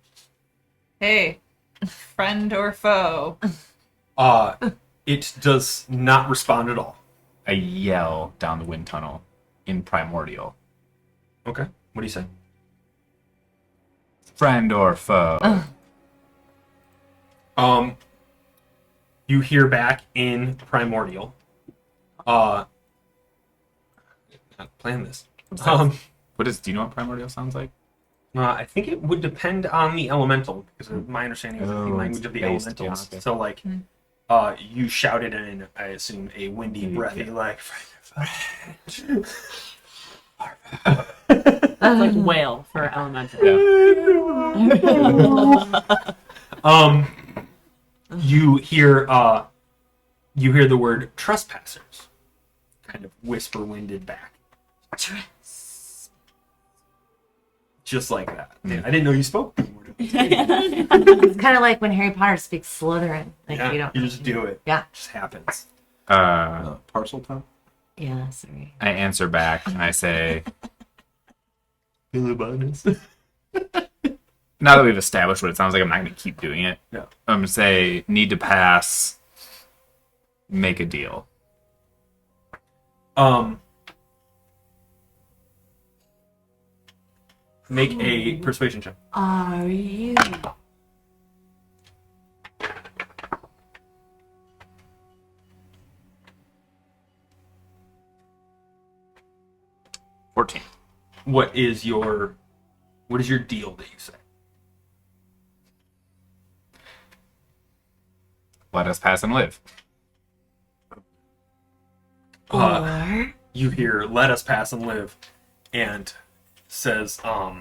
"Hey, friend or foe?" It does not respond at all. I yell down the wind tunnel in primordial. Okay, what do you say? Friend or foe? You hear back in primordial. Not plan this. Do you know what primordial sounds like? I think it would depend on the elemental, because of my understanding is the Oh, language it's of the based, elementals. yeah, okay. So, like, you shouted in, I assume, a windy, breathy, like, Like whale for elemental. you hear the word trespassers, kind of whisper winded back, just like that. Man, I didn't know you spoke primordial. It's kind of like when Harry Potter speaks Slytherin. Like Yeah, you don't. you just do it. Yeah. It just happens. Parcel time? Yeah. Sorry. I answer back and I say, now that we've established what it sounds like, I'm not going to keep doing it. Yeah. I'm going to say, need to pass, make a deal. Make a persuasion check. Are you? What is your deal that you say? Let us pass and live. Or You hear "Let us pass and live," and says, all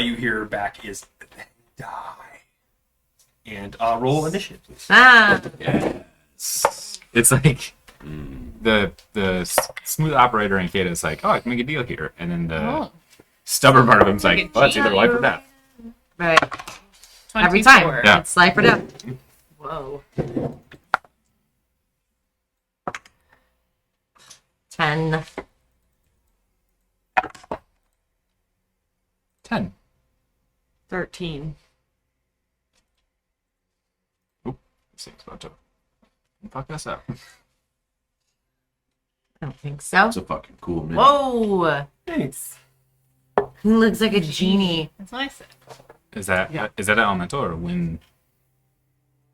you hear back is "die," and roll initiative, please. It's like the smooth operator in Kata is like, oh, I can make a deal here, and then the stubborn part of him's like, well, it's either life or death. right. Every time. 24. Yeah. It's life or death. Whoa. 10. 10. 13. This thing's about to fuck us up. I don't think so. That's a fucking cool minute. Whoa! Thanks. He looks like a genie. That's nice. Is that an elemental or a wind?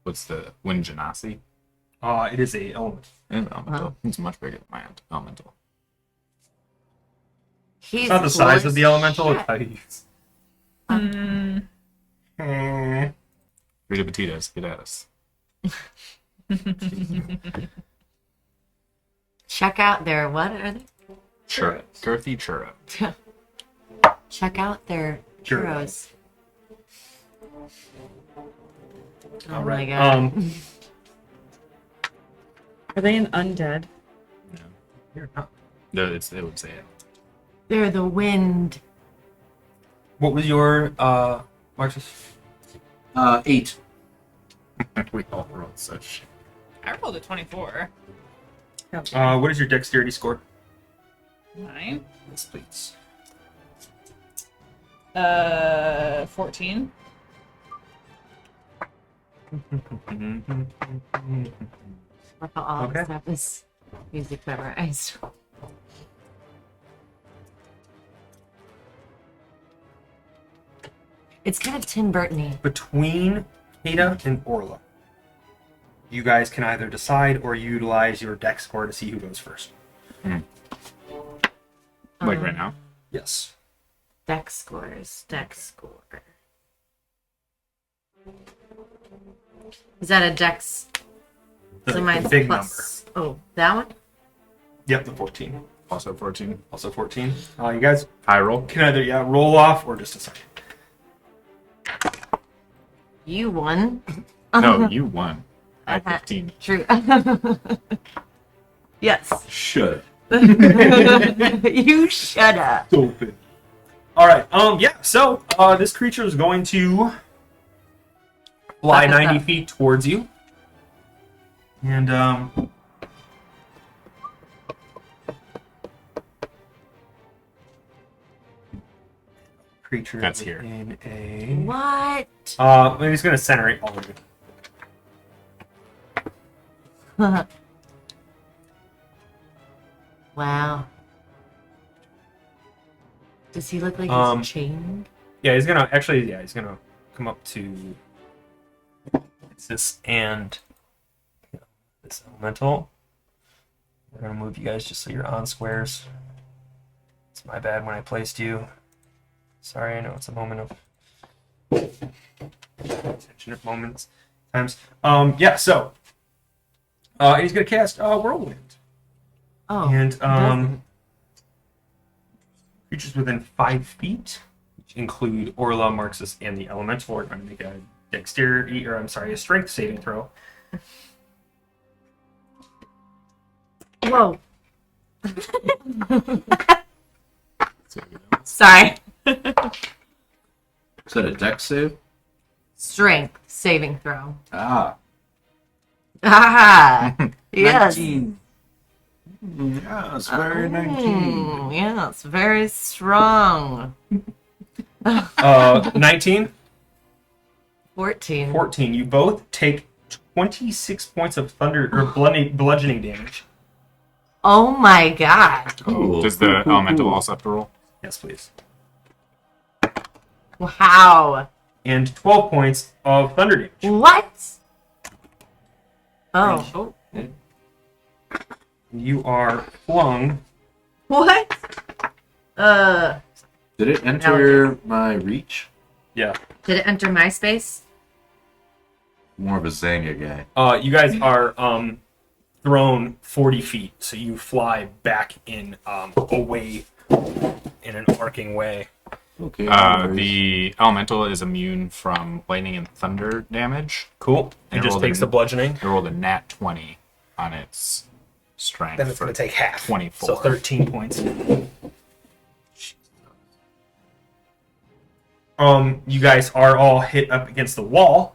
What's the wind genasi? It is a element. An elemental. It's much bigger than my elemental. He's It's not the size of the cool as elemental. It's shit. how you use. Rita Petitas, get at us. Check out their what are they? Girthy churro. Check out their churros. Oh All my right. god. Are they an undead? You're not. No, it would say it. They're the wind. What was your Marcus? 8. We all rolled such shit. I rolled a 24. What is your dexterity score? 9. Yes, please. 14. All Okay. this stuff is music memorized. It's kind of Tim Burton-y. Between Ada and Orla, you guys can either decide or utilize your dex score to see who goes first. Like right now? Yes. Dex scores. Dex score. Is that a dex? The mine's big plus. Oh, that one? Yep, the 14. Also 14. Also 14. You guys High roll. can either roll off or just decide. You won. No, you won. I Uh-huh. 15. True. Yes. Should. You shut up. Open. All right. Yeah. So this creature is going to fly 90 feet towards you, and creature That's here. in a. What? I'm just gonna center it all of you. Wow. Does he look like Um, he's chained? Yeah, he's gonna he's gonna come up to this and this elemental. We're gonna move you guys just so you're on squares. It's my bad when I placed you. Sorry, I know it's a moment of tension at moments times. Yeah, so he's gonna cast Whirlwind. Oh. And doesn't. creatures within 5 feet, which include Orla, Marxus, and the Elemental, are going to make a dexterity, or I'm sorry, a strength saving throw. Whoa. Sorry. Is that a dex save? Strength saving throw. Ah. Ah. Yes. 19. Yeah, it's very 19. Yeah, it's very strong. 19, 14. 14. You both take 26 points of thunder or bludgeoning damage. Oh my god. Cool. Does the elemental also have to roll? Yes, please. Wow. And 12 points of thunder damage. What? Oh. You are flung. What? Did it enter my reach? Yeah. Did it enter my space? More of a Zanga guy. You guys are thrown 40 feet, so you fly back in away in an arcing way. Okay. no worries. The elemental is immune from lightning and thunder damage. Cool. It And just rolled takes a- the bludgeoning. It rolled a nat 20 on its strength. Then it's for going to take half. 24. So 13 points. You guys are all hit up against the wall.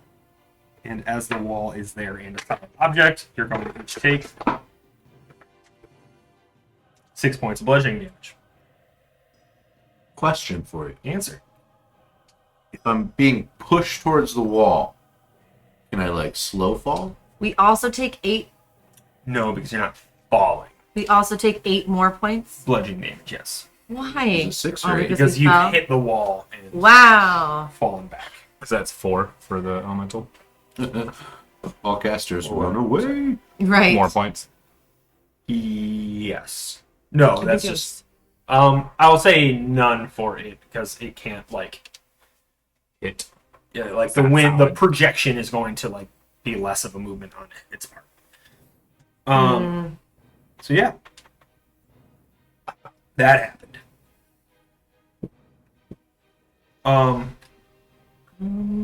And as the wall is there and a solid object, you're going to each take 6 points of bludgeoning damage. Question for you. Answer. If I'm being pushed towards the wall, can I, like, slow fall? We also take 8. No, because you're not falling. We also take 8 more points. Bludgeoning damage, yes. Why? Is it 6 or 8? Because we you fell? hit the wall and Wow. fallen back. So that's 4 for the elemental. All casters run away. Right. More points. Yes. No, I that's think it just. I will say none for it because it can't like Hit. Yeah, like the not wind, the solid. projection is going to like be less of a movement on its part. So yeah, that happened.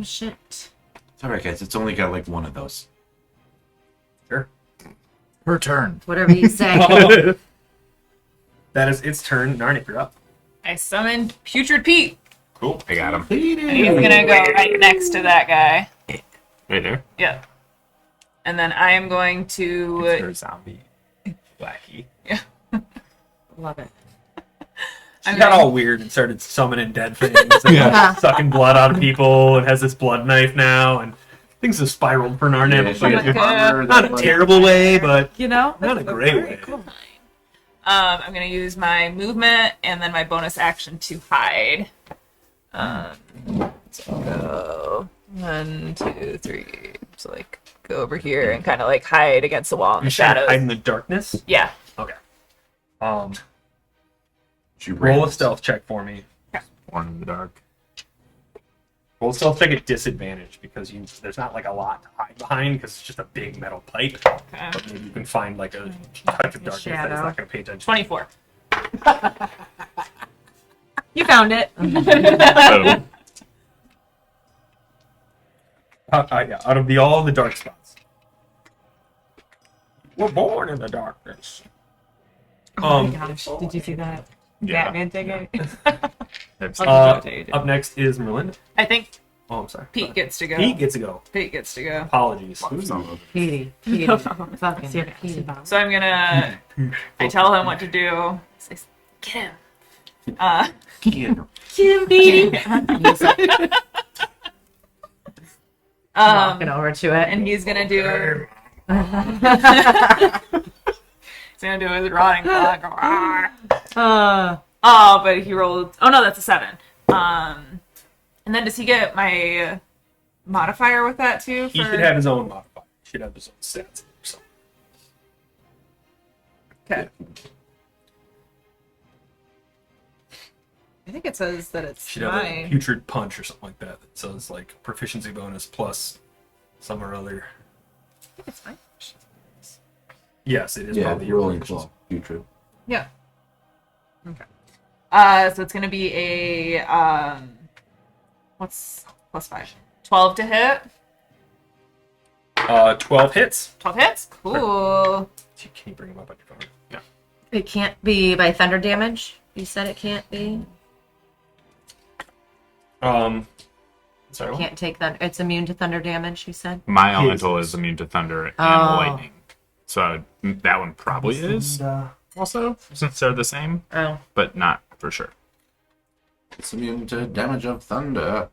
Shit. It's alright, guys. It's only got like one of those. Sure. Her turn. Whatever you say. That is its turn. Narnik, you're up. I summoned Putrid Pete. Cool. I got him. And he's gonna go right next to that guy. Right there. Yeah. And then I am going It's to. her zombie. Wacky. Love it. She I'm got gonna- all weird and started summoning dead things and Yeah. sucking blood out of people and has this blood knife now and things have spiraled for Narnik. she has Okay. armor Not that, a like, terrible way, but You know? not a great way. I'm gonna use my movement and then my bonus action to hide. So I'll go 1, 2, 3. So like go over here and kind of like hide against the wall in You the should hide shadows. in the darkness. Yeah. Okay. She Roll a ran. stealth check for me. Born in the dark. Roll a stealth check at disadvantage because there's not like a lot to hide behind because it's just a big metal pipe. Okay. But maybe you can find like a touch of darkness that is shadow. not going to pay attention. 24. You found it. So, Yeah, out of all the dark spots. We're born in the darkness. Oh my gosh. Did you see that? yeah. Batman ticket? That's- Up next is Merlin. I think Oh, I'm sorry. Pete gets to go. Pete gets to go. Pete gets to go. Apologies. Petey. Petey. Fucking Petey. So I'm gonna. I tell him what to do. Says, get him. Kim Petey. Walking over to it. And he's gonna do. He's gonna do his rotting claw. Go, "Arr." Oh, but he rolled. Oh no, that's a 7. And then does he get my modifier with that too? He should have his own modifier. He should have his own stats. So. Okay. I think it says that it's Should have a mine. putrid punch or something like that. That says like proficiency bonus plus some or other. I think it's mine. Yes, it is Yeah, probably your rolling proficiency. claw. Putrid. Yeah. Okay. So it's gonna be a what's +5? 12 to hit. 12 hits. 12 hits. Cool. Can you bring him up on your phone? Yeah. It can't be by thunder damage. You said it can't be. Sorry. what? Can't take that. It's immune to thunder damage. You said. My elemental is immune to thunder and Oh. lightning. So that one probably is also, since they're the same, Oh. but not for sure. It's immune to damage of thunder.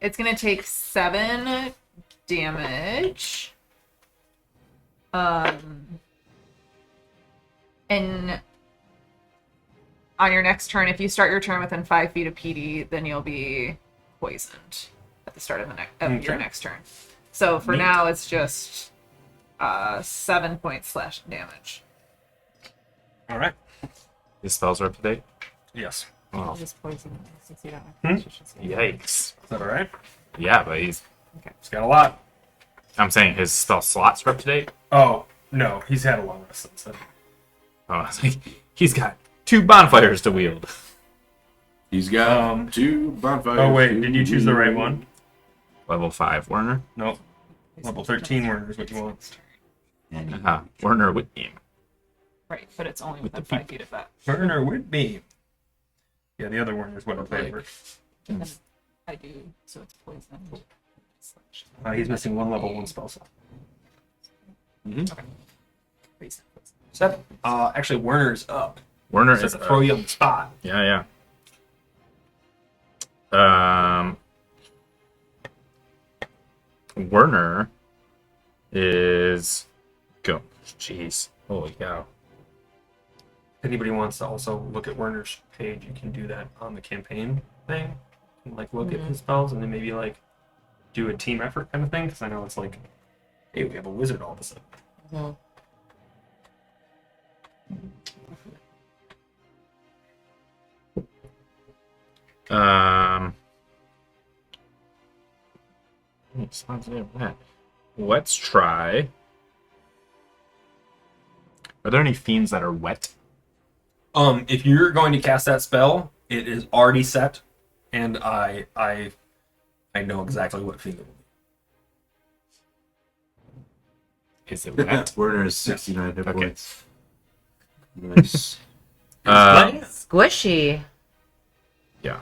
It's gonna take 7 damage. And on your next turn, if you start your turn within 5 feet of PD, then you'll be poisoned at the start of your next turn. So for Neat. now, it's just 7 points slashing damage. All right. His spells are up to date. Yes. Oh, Just poison. Since you don't have Hmm? proficiency. yikes. Is that all right? Yeah, but He's got a lot. I'm saying his spell slots are up to date. Oh, no. He's had a long rest since then. Oh, I was like, he's got 2 bonfires to wield. He's got 2 bonfires. Oh, wait. Did you choose the right one? Level 5, Werner. Nope. Level 13 Werner is what you want. Werner Whitbeam. Right, but it's only With within the 5 feet of that. Werner Whitbeam. Yeah, the other Werner is what I'm Okay. for. And then I do, so it's poison. He's missing 1 level 1 spell slot. Poison. 7. Actually, Werner's up. Werner So is to throw you on the spot. Yeah, yeah. Werner is go. Jeez, holy cow! If anybody wants to also look at Werner's page, you can do that on the campaign thing. And, like, look at his spells and then maybe, like, do a team effort kind of thing. Because I know it's like, hey, we have a wizard all of a sudden. response to that. Let's try. Are there any fiends that are wet? If you're going to cast that spell, it is already set, and I know exactly what fiend it will be. Is it wet? Werner is 69 hit Okay. points. Nice. Squishy. Yeah.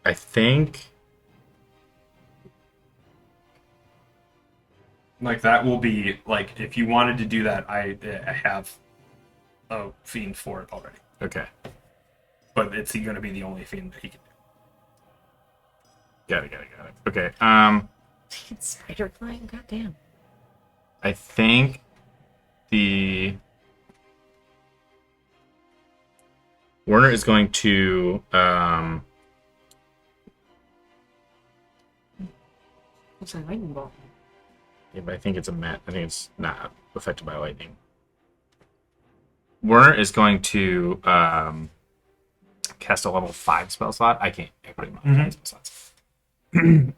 I think. Like that will be like if you wanted to do that, I have a fiend for it already, Okay. but it's going to be the only fiend that he can do. Got it. Okay. It's spider flying. Goddamn. I think the Werner is going to What's a lightning bolt? yeah, but I think it's a mat. I think it's not affected by lightning. Werner is going to cast a level 5 spell slot. I can't put him on 5 spell slots.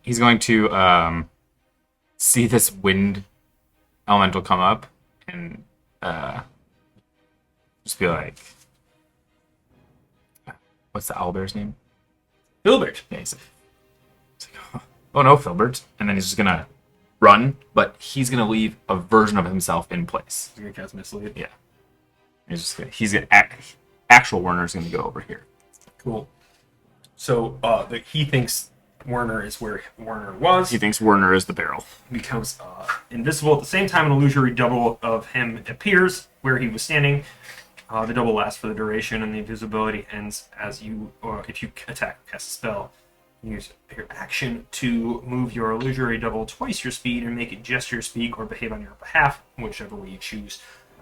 He's going to see this wind elemental come up and just be like, what's the owlbear's name? Filbert. Yeah, he's like, oh no, Filbert. And then he's just gonna run, but he's gonna leave a version of himself in place. You're going to cast Mislead. Yeah. He's gonna actual Werner's gonna go over here. Cool. So he thinks Werner is where Werner was. He thinks Werner is the barrel. Becomes invisible at the same time. An illusory double of him appears where he was standing. The double lasts for the duration, and the invisibility ends as you, or if you attack, cast a spell. Use your action to move your illusory double twice your speed and make it gesture, speak, or behave on your behalf, whichever way you choose.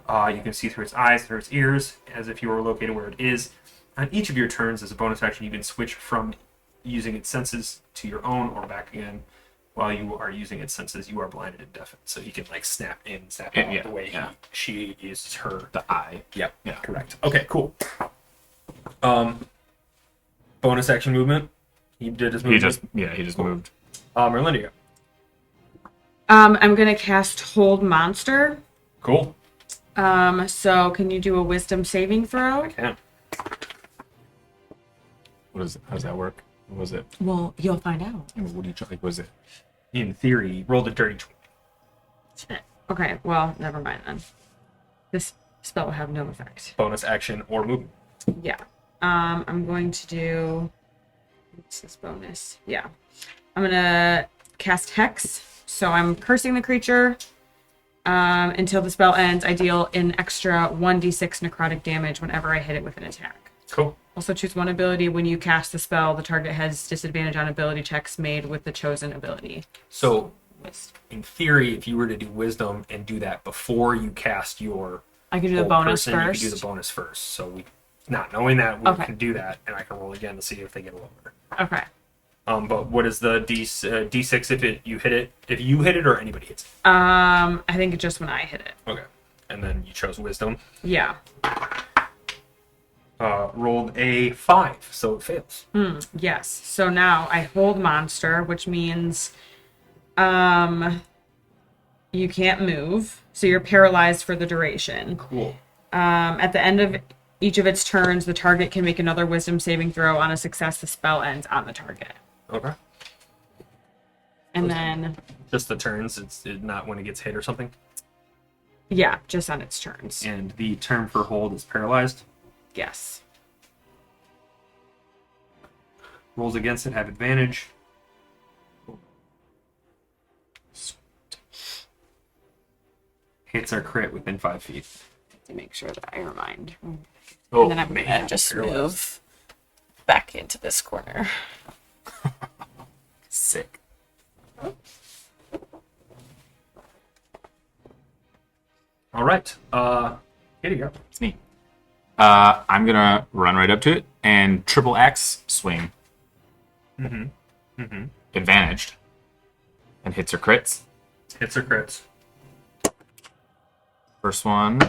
You can see through its eyes, through its ears, as if you were located where it is. On each of your turns, as a bonus action, you can switch from using its senses to your own or back again. While you are using its senses, you are blinded and deafened. So you can like snap in, snap out Yeah, the way yeah. she uses her. The eye. Yep, Yeah. correct. Okay, cool. Bonus action movement. He did his movement. He just moved. Merlinda. I'm gonna cast Hold Monster. Cool. So can you do a Wisdom saving throw? I can. How does that work? What was it? Well, you'll find out. What do you try? Like, was it? In theory, rolled a dirty 20. Okay, well, never mind then. This spell will have no effect. Bonus action or movement. Yeah. I'm going to do. What's this bonus? Yeah. I'm gonna cast Hex. So I'm cursing the creature. Until the spell ends, I deal an extra 1d6 necrotic damage whenever I hit it with an attack. Cool. Also choose one ability. When you cast the spell, the target has disadvantage on ability checks made with the chosen ability. So, in theory, if you were to do wisdom and do that before you cast your I can do the whole bonus person, first. you can do the bonus first. So we, not knowing that, we Okay. can do that, and I can roll again to see if they get lower. Okay. But what is the D6 if you hit it? If you hit it or anybody hits it? I think just when I hit it. Okay. And then you chose wisdom. Yeah. Rolled a 5, so it fails. Yes. So now I hold monster, which means you can't move. So you're paralyzed for the duration. Cool. At the end of each of its turns, the target can make another wisdom saving throw. On a success, the spell ends on the target. Okay. And then, Just the turns. It's not when it gets hit or something. yeah, just on its turns. And the term for hold is paralyzed. Yes. Rolls against it have advantage. Hits are crit within 5 feet. To make sure that I remind. Oh, And then I'm gonna just move back into this corner. Sick. All right. Here you go. It's me. I'm gonna run right up to it and triple axe swing. Advantaged. And hits or crits. Hits or crits. First one.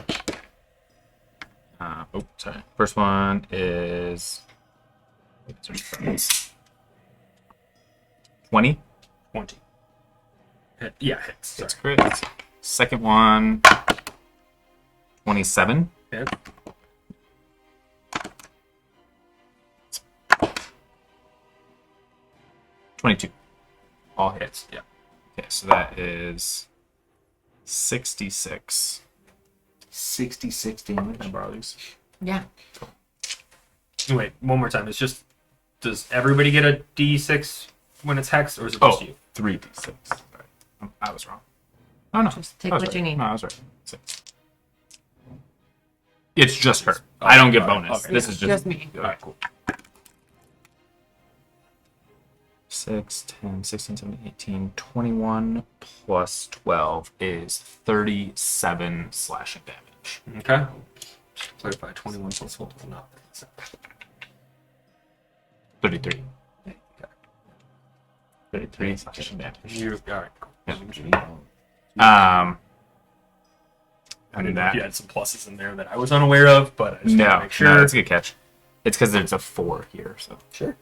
Sorry. First one is. 20. 20. Yeah, hits. Sorry. That's great. Second one, 27. Hit. $22. All hits. Yeah. Okay, so that is 66. 66 damage. Can I borrow these? Yeah. Wait, one more time. It's just, does everybody get a D6 when it's hexed, or is it just you? 3d6. Sorry. I was wrong. Oh, no. Just take I was what right. you need. No, I was right. 6. It's just her. I don't get bonus. Okay. This is Just me. All right, cool. 6, 10, 16, 17, 18, 21 plus 12 is 37 slashing damage. Okay. Just clarify, 21 plus 12 will not. 33. 33 slashing damage. You, all right, cool. Um, I didn't and know if that, you had some pluses in there that I was unaware of, but I just wanted to no, make sure. no, that's a good catch. It's because there's a 4 here, so. Sure.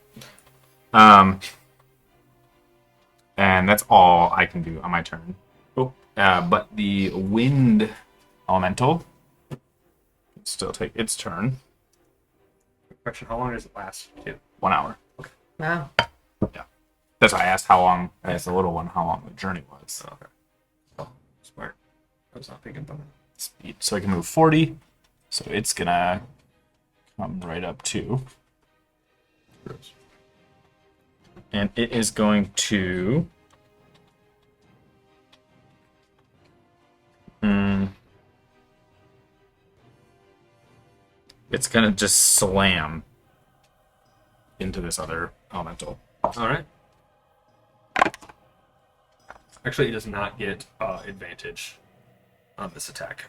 And that's all I can do on my turn. Cool. But the wind elemental can still take its turn. Question: how long does it last? 1 hour. Wow. That's why I asked how long. I asked the little one how long the journey was. Okay. Oh, smart. I was not thinking about that. Speed. So I can move 40. So it's gonna come right up to. And it is going to. It's gonna just slam into this other elemental. All right. Actually, it does not get advantage on this attack.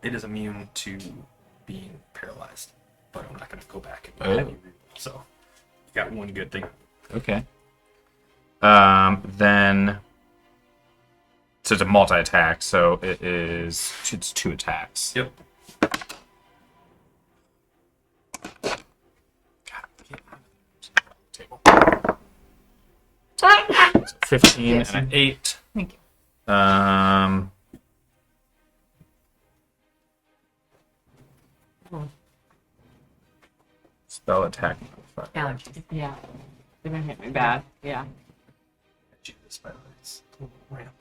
It is immune to being paralyzed, but I'm not going to go back and have you reroll. So you got one good thing. Okay. Then. So it's a multi-attack, so it's 2 attacks. Yep. God, get out of the table. So 15 and an 8. Thank you. Spell attack. Allergies. Yeah. They're gonna hit me bad. Yeah. Jesus, by the way, it's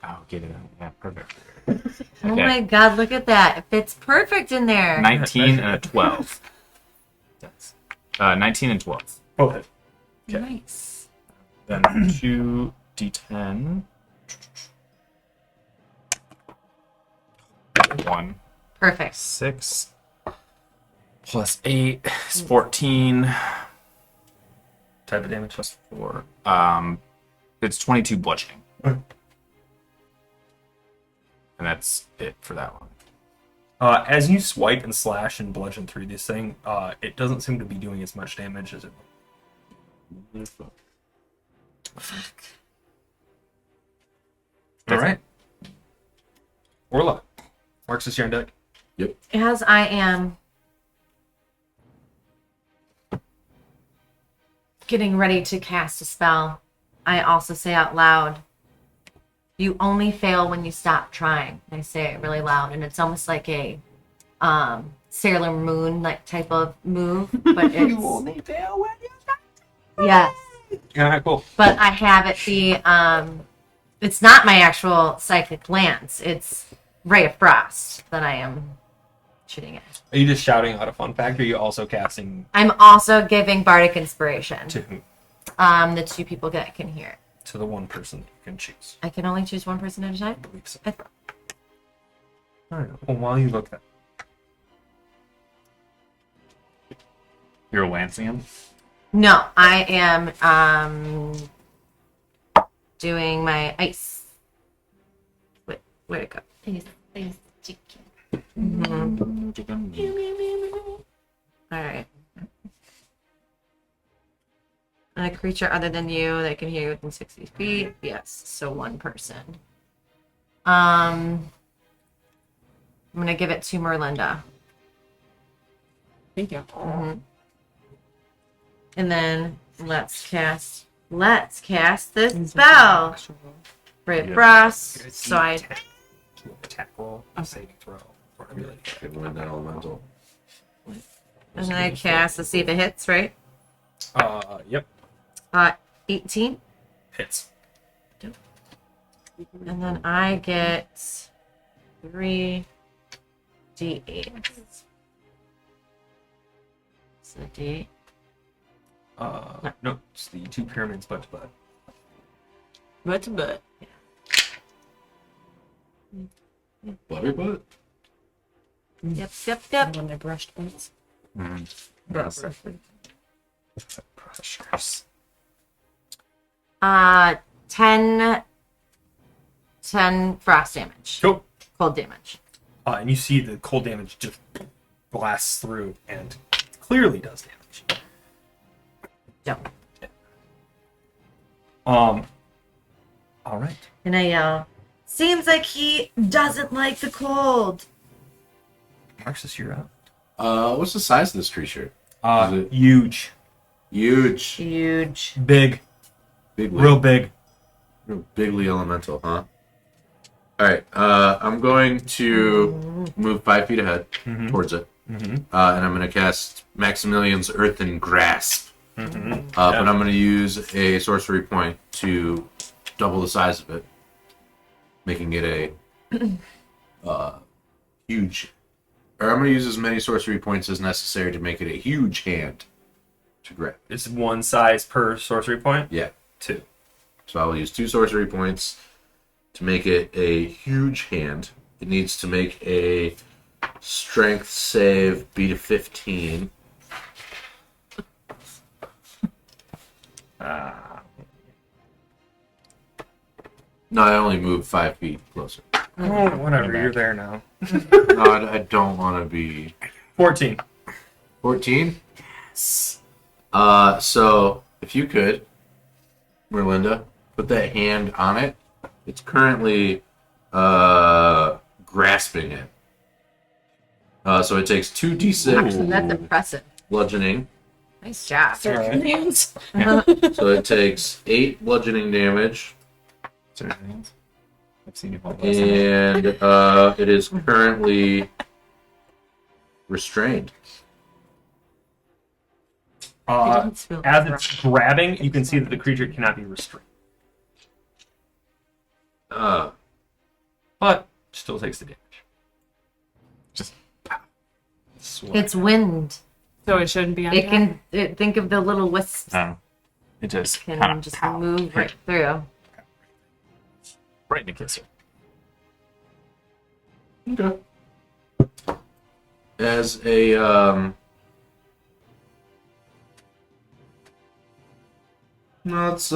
Oh, get it out. Yeah, perfect. Oh Okay. my god, look at that. It fits perfect in there. 19 and a 12. That's 19 and 12. both hit. Okay. Nice. Then 2d10. 1. Perfect. 6 plus 8 is 14. Type of damage. Plus 4. It's 22 bludgeoning. Okay. And that's it for that one. As you swipe and slash and bludgeon through this thing, it doesn't seem to be doing as much damage as it would. All right. Orla. Marks is your on deck. As I am getting ready to cast a spell, I also say out loud, "You only fail when you stop trying." I say it really loud, and it's almost like a Sailor Moon like type of move, but it's fail when you yes. Yeah, cool. But I have it be it's not my actual psychic lance, it's Ray of Frost that I am shooting at. Are you just shouting out a fun fact, or are you also casting I'm also giving bardic inspiration. to who? The 2 people that can hear it. To the one person that you can choose. I can only choose one person at a time. I believe so. I- All right. Well, while you look that. You're lancing him? No, I am doing my ice. Wait, where'd it go? Ice chicken. All right. And a creature other than you that can hear you within 60 feet. Yes, so one person. I'm gonna give it to Merlinda. Thank you. And then let's cast let's cast this spell. Brave Yeah. Frost. So I Attack roll, saving throw, or ability. Okay, wind elemental. and then I cast to see if it hits, right? Yep. 18. Hits. And then I get 3 D8. So D. No, it's the 2 pyramids butt to butt. Butt to butt. Butter butt? Yep. When they're brushed butts. Pressures. 10 frost damage. Cool. Cold damage. And you see the cold damage just blasts through and clearly does damage. Yep. All right. And I yell, seems like he doesn't like the cold. Marxus, you're up. What's the size of this creature? Is it- Huge. Huge. Huge. Big. Bigly. Real big. Real bigly elemental, huh? Alright, I'm going to move 5 feet ahead towards it. And I'm going to cast Maximilian's Earthen Grasp. But I'm going to use a sorcery point to double the size of it, making it a huge. Or I'm going to use as many sorcery points as necessary to make it a huge hand to grab. It's 1 size per sorcery point? Yeah. 2. So I will use 2 sorcery points to make it a huge hand. It needs to make a strength save, beat a 15. No, I only moved 5 feet closer. Oh, whatever. You're there now. No, I don't want to be 14. 14. So if you could, Merlinda, put that hand on it. It's currently grasping it. So it takes 2d6 That's impressive. bludgeoning. Nice job. Certain hands. So it takes 8 bludgeoning damage, Certain things. I've seen you hold those in. and it is currently restrained. As it's grabbing, you can see that the creature cannot be restrained. But still takes the damage. Just It's wind. So it shouldn't be on It can think of the little wisps it just can kind of just move right through. right in the kisser. Okay. As a no, that's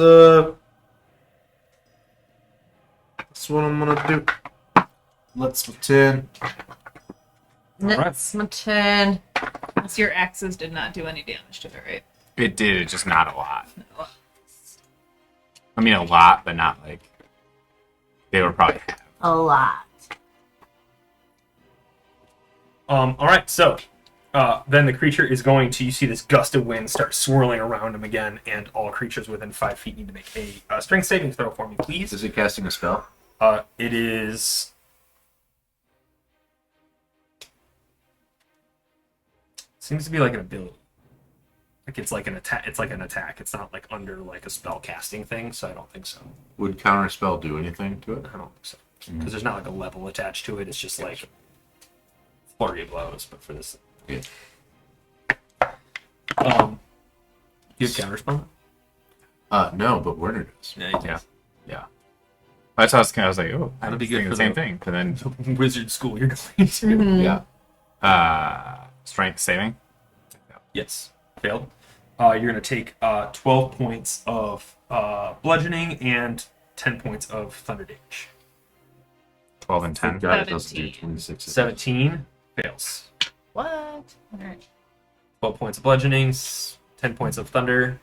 what I'm gonna do. Let's pretend. It's my turn. So your axes did not do any damage to it, right? It did, just not a lot. I mean, a lot, but not like they were probably half. A lot. All right, so then the creature is going to, you see this gust of wind start swirling around him again, and all creatures within 5 feet need to make a strength saving throw for me, please. Is it casting a spell? It is. Seems to be like an ability. Like it's like an attack. It's like an attack. It's not like under like a spell casting thing, so I don't think so. Would counterspell do anything to it? I don't think so. Because there's not like a level attached to it. It's just like flurry of blows, but for this. Yeah. You have counterspell? No, but Werner does. Yeah, you do. Yeah. That's how I was like, oh, That'd be I was good thinking for the same the- thing. But then Wizard school you're going to. Yeah. strength saving. Yes. Failed. You're going to take 12 points of bludgeoning and 10 points of thunder damage. 12 and 10. God, it doesn't do 17. 26. 17 fails. What? Alright. 12 points of bludgeoning, 10 points of thunder.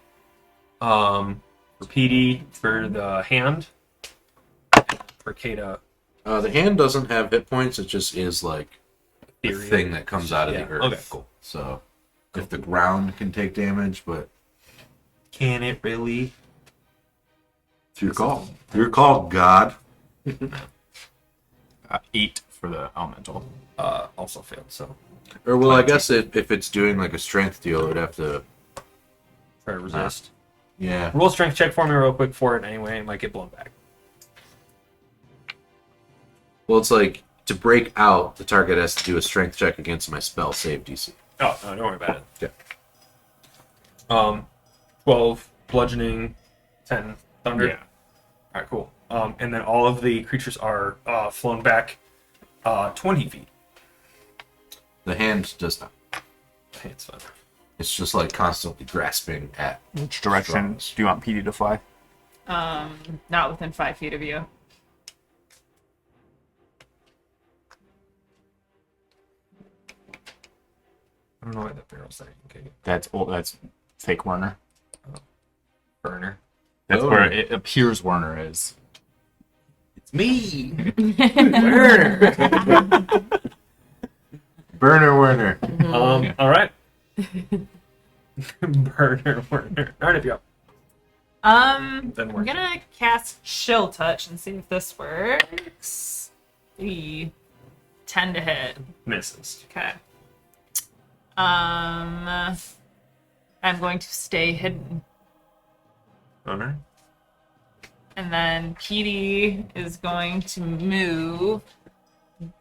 For PD for the hand. For Kata, The hand doesn't have hit points. It just is like a Ethereal. thing that comes out of Yeah. the earth. Okay, cool. So if the ground can take damage, but can it really? your call. Your call, God. 8 for the elemental. Also failed. So Or well, I guess if it's doing like a strength deal, it would have to. try to resist. Yeah. Roll a strength check for me real quick for it anyway. It might get blown back. Well, it's like to break out, the target has to do a strength check against my spell save DC. Oh no, don't worry about it. Yeah. 12 bludgeoning, 10 thunder. Yeah. All right, cool. And then all of the creatures are flown back 20 feet. The hand does not. Hey, it's fine. It's just like constantly grasping at. Which direction do you want PD to fly? Not within 5 feet of you. I don't know why that barrel's there. Okay, That's fake Werner. burner. That's Oh. where it appears Werner is. It's me, Werner. Burner Werner. All right. Burner, Werner. All right, if you go. I'm Doesn't work. gonna cast Chill Touch and see if this works. 10 to hit. Misses. Okay. I'm going to stay hidden. All right. And then PD is going to move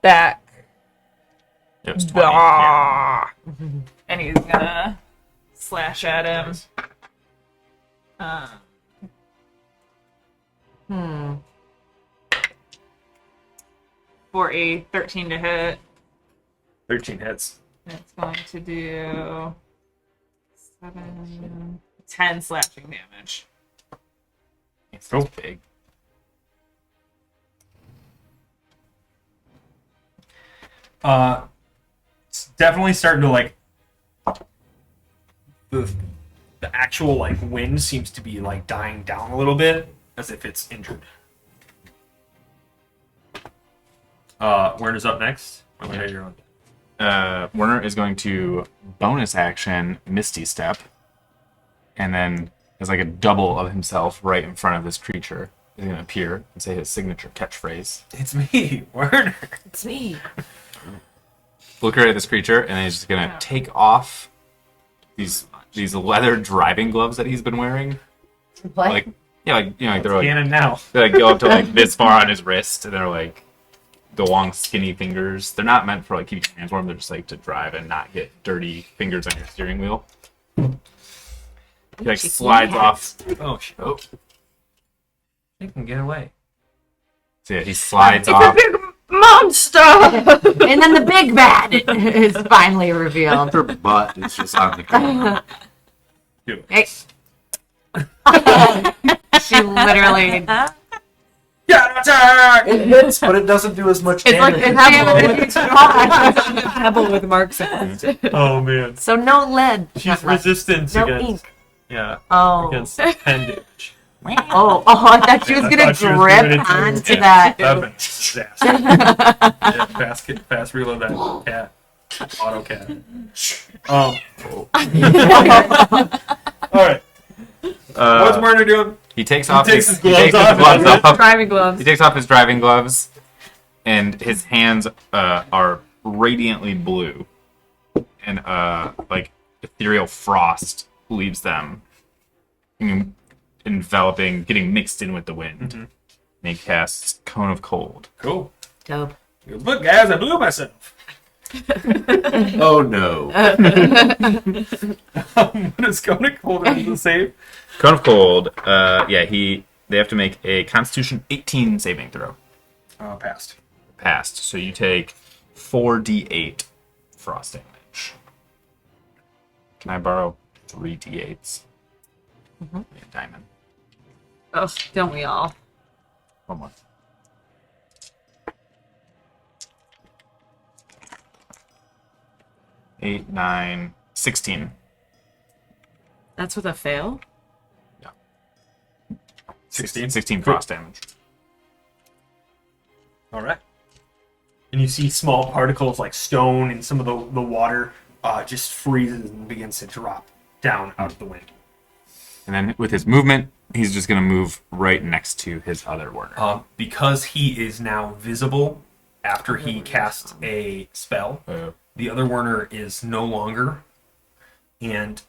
back. It was 20. Yeah. And he's gonna slash at him. For a 13 to hit. 13 hits. And it's going to do 10 slashing damage. It's so big. It's definitely starting to like the actual like wind seems to be like dying down a little bit as if it's injured. Werner's up next. Oh, yeah, you're on. Werner is going to bonus action Misty Step, and then there's like a double of himself right in front of this creature. He's going to appear and say his signature catchphrase. It's me, Werner. It's me. Look right at this creature, and then he's just going to take off these leather driving gloves that he's been wearing. What? Like, yeah, like you know, like Cannon now. they like go up to like this far on his wrist, and they're like the long skinny fingers. They're not meant for like keeping your hands warm. They're just like to drive and not get dirty fingers on your steering wheel. He like slides off. Oh shit! Oh. He can get away. So yeah, he slides off. Monster! And then the big bad is finally revealed. Her butt is just on the ground. Do it. Hey. She literally. Yeah, attack! It hits, but it doesn't do as much It's like damage. it's Pebble with Mark's hands. Oh man, So no lead. she's resistant No against. ink. Yeah, Oh. against 10 damage. Oh, I thought she was I gonna thought she was grip doing it too. onto Yeah, that. that'd been a disaster. Yeah, fast reload that cat. Auto cat. All right. What's Werner doing? He takes off takes his he gloves takes his off, gloves doesn't off. Driving gloves. He takes off his driving gloves, and his hands are radiantly blue, and like ethereal frost leaves them, enveloping, getting mixed in with the wind. Mhm. And he casts Cone of Cold. Cool. Dope. Look, guys, I blew myself. Oh no. What is going to cold into the save? Cone of Cold. They have to make a Constitution 18 saving throw. Passed. Passed. So you take 4d8 frost damage. Can I borrow 3d8s? Yeah, diamond. Oh, don't we all? One more. 8, 9, 16. That's with a fail? 16 frost damage. All right. And you see small particles like stone and some of the water just freezes and begins to drop down out of the wind. And then with his movement, he's just going to move right next to his other Werner. Because he is now visible after he casts a spell, the other Werner is no longer, and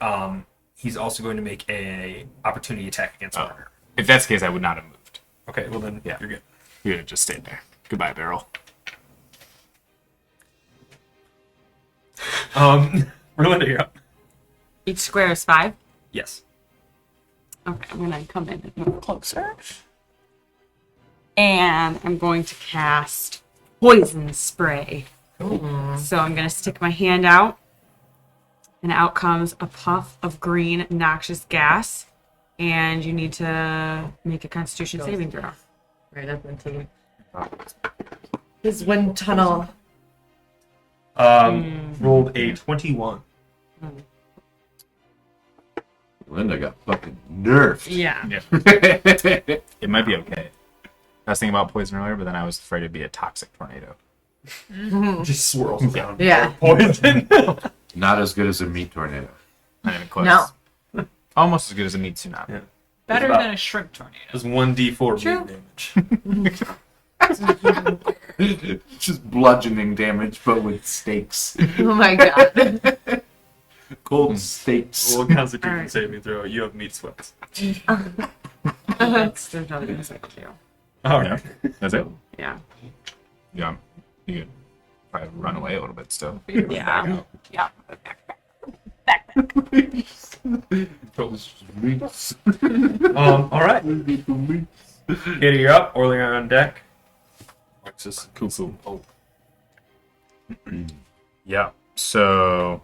he's also going to make a opportunity attack against Werner. If that's the case, I would not have moved. Okay, well then Yeah. you're good. You would have just stayed there. Goodbye, Beryl. Rolinda, you're up. Each square is 5. Yes. Okay, I'm gonna come in and move closer. And I'm going to cast poison spray. So I'm gonna stick my hand out, and out comes a puff of green noxious gas. And you need to make a Constitution saving throw. Right up into his wind tunnel. Rolled a 21. Linda got fucking nerfed. Yeah. It might be okay. I was thinking about poison earlier, but then I was afraid it'd be a toxic tornado. Just swirls around. Yeah. Poison. Not as good as a meat tornado. Not even close. No. Almost as good as a meat tsunami. Yeah. Better about- than a shrimp tornado. Just 1d4 True. damage. Just bludgeoning damage, but with stakes. Oh my god. Cold stakes. Roll a Constitution Alright. saving throw. You have meat sweats. That's there's nothing to say too. All Yeah. right. That's it. Yeah. Yeah. You could probably run away a little bit still. Yeah. Yeah. All right. Katie, you're up. Orlean on deck. Alexis, Cool. Oh. Yeah. So.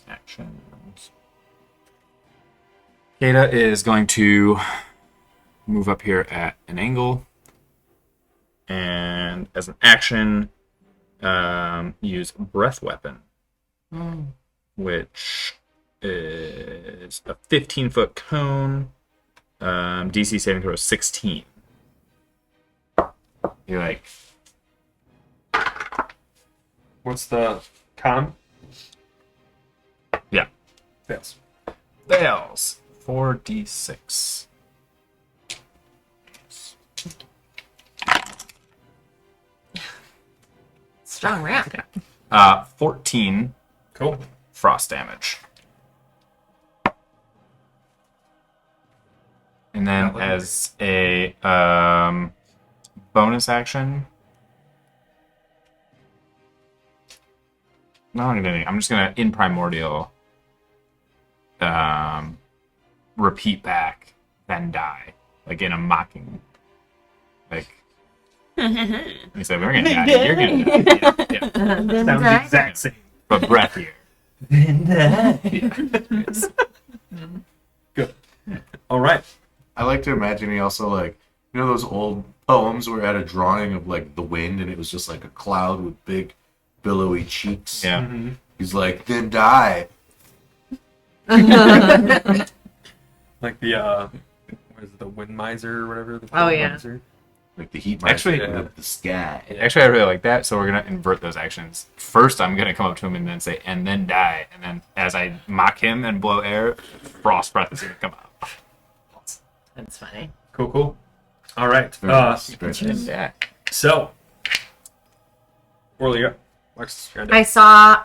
Actions. Kata is going to move up here at an angle, and as an action, use breath weapon, which is a 15-foot cone. DC saving throw is 16. You're like, what's the con? yeah, Fails. fails. 4d6. Strong ramp. 14 Cool. frost damage. And then That as a bonus action, not gonna do anything. I'm just gonna in primordial repeat back, then die, like in a mocking, like. He said, "We're gonna die. You're gonna die." Yeah. Sounds the exact same. But breath here. Good. All right. I like to imagine he also, like, you know those old poems where it had a drawing of, like, the wind and it was just like a cloud with big billowy cheeks? Yeah. He's like, then die. Like the what is it, the wind miser or whatever? The Oh, wind yeah. miser? Like the heat Actually, might of the sky. Actually, I really like that, so we're gonna invert those actions. First, I'm gonna come up to him and then say, "and then die," and then as I mock him and blow air, frost breath is gonna come out. That's funny. Cool. All right. Yeah. So, Orly, you're up. Alexis, you're on deck. I saw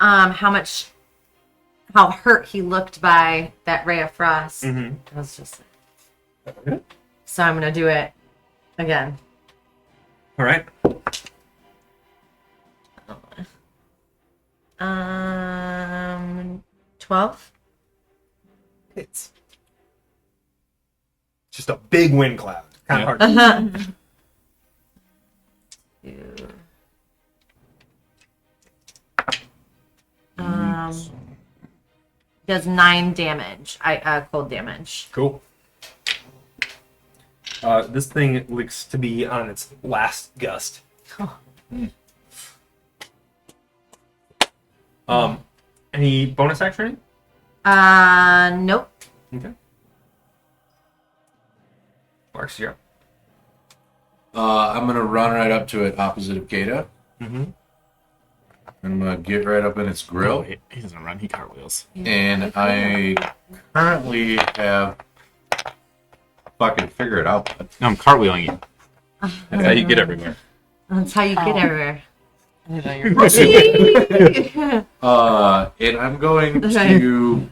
how hurt he looked by that ray of frost. Mhm. I was just so I'm gonna do it again. All right. 12. Hits. Just a big wind cloud. Kind of Yeah. hard. To Does 9 damage. Cold damage. Cool. This thing looks to be on its last gust. Any bonus action? Nope. Okay. Marks, you're up. I'm gonna run right up to it opposite of Kata. Mm-hmm. I'm gonna get right up in its Oh, grill, he doesn't run. He cartwheels. and I currently have. Fucking figure it out. No, I'm cartwheeling you. That's how you get everywhere. That's how you get everywhere. I know you're And I'm going to.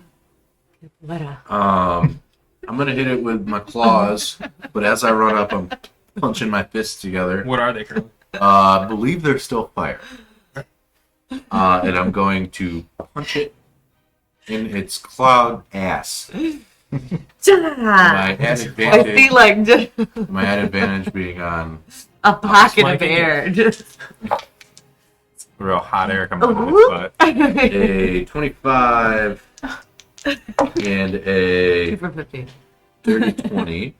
What a I'm gonna hit it with my claws, but as I run up, I'm punching my fists together. What are they currently? I believe they're still fire. And I'm going to punch it in its cloud ass. My added I see advantage, like just my added advantage being on a pocket my of air. Just Real hot air coming out of his butt. a 25 and a for 50. 30-20.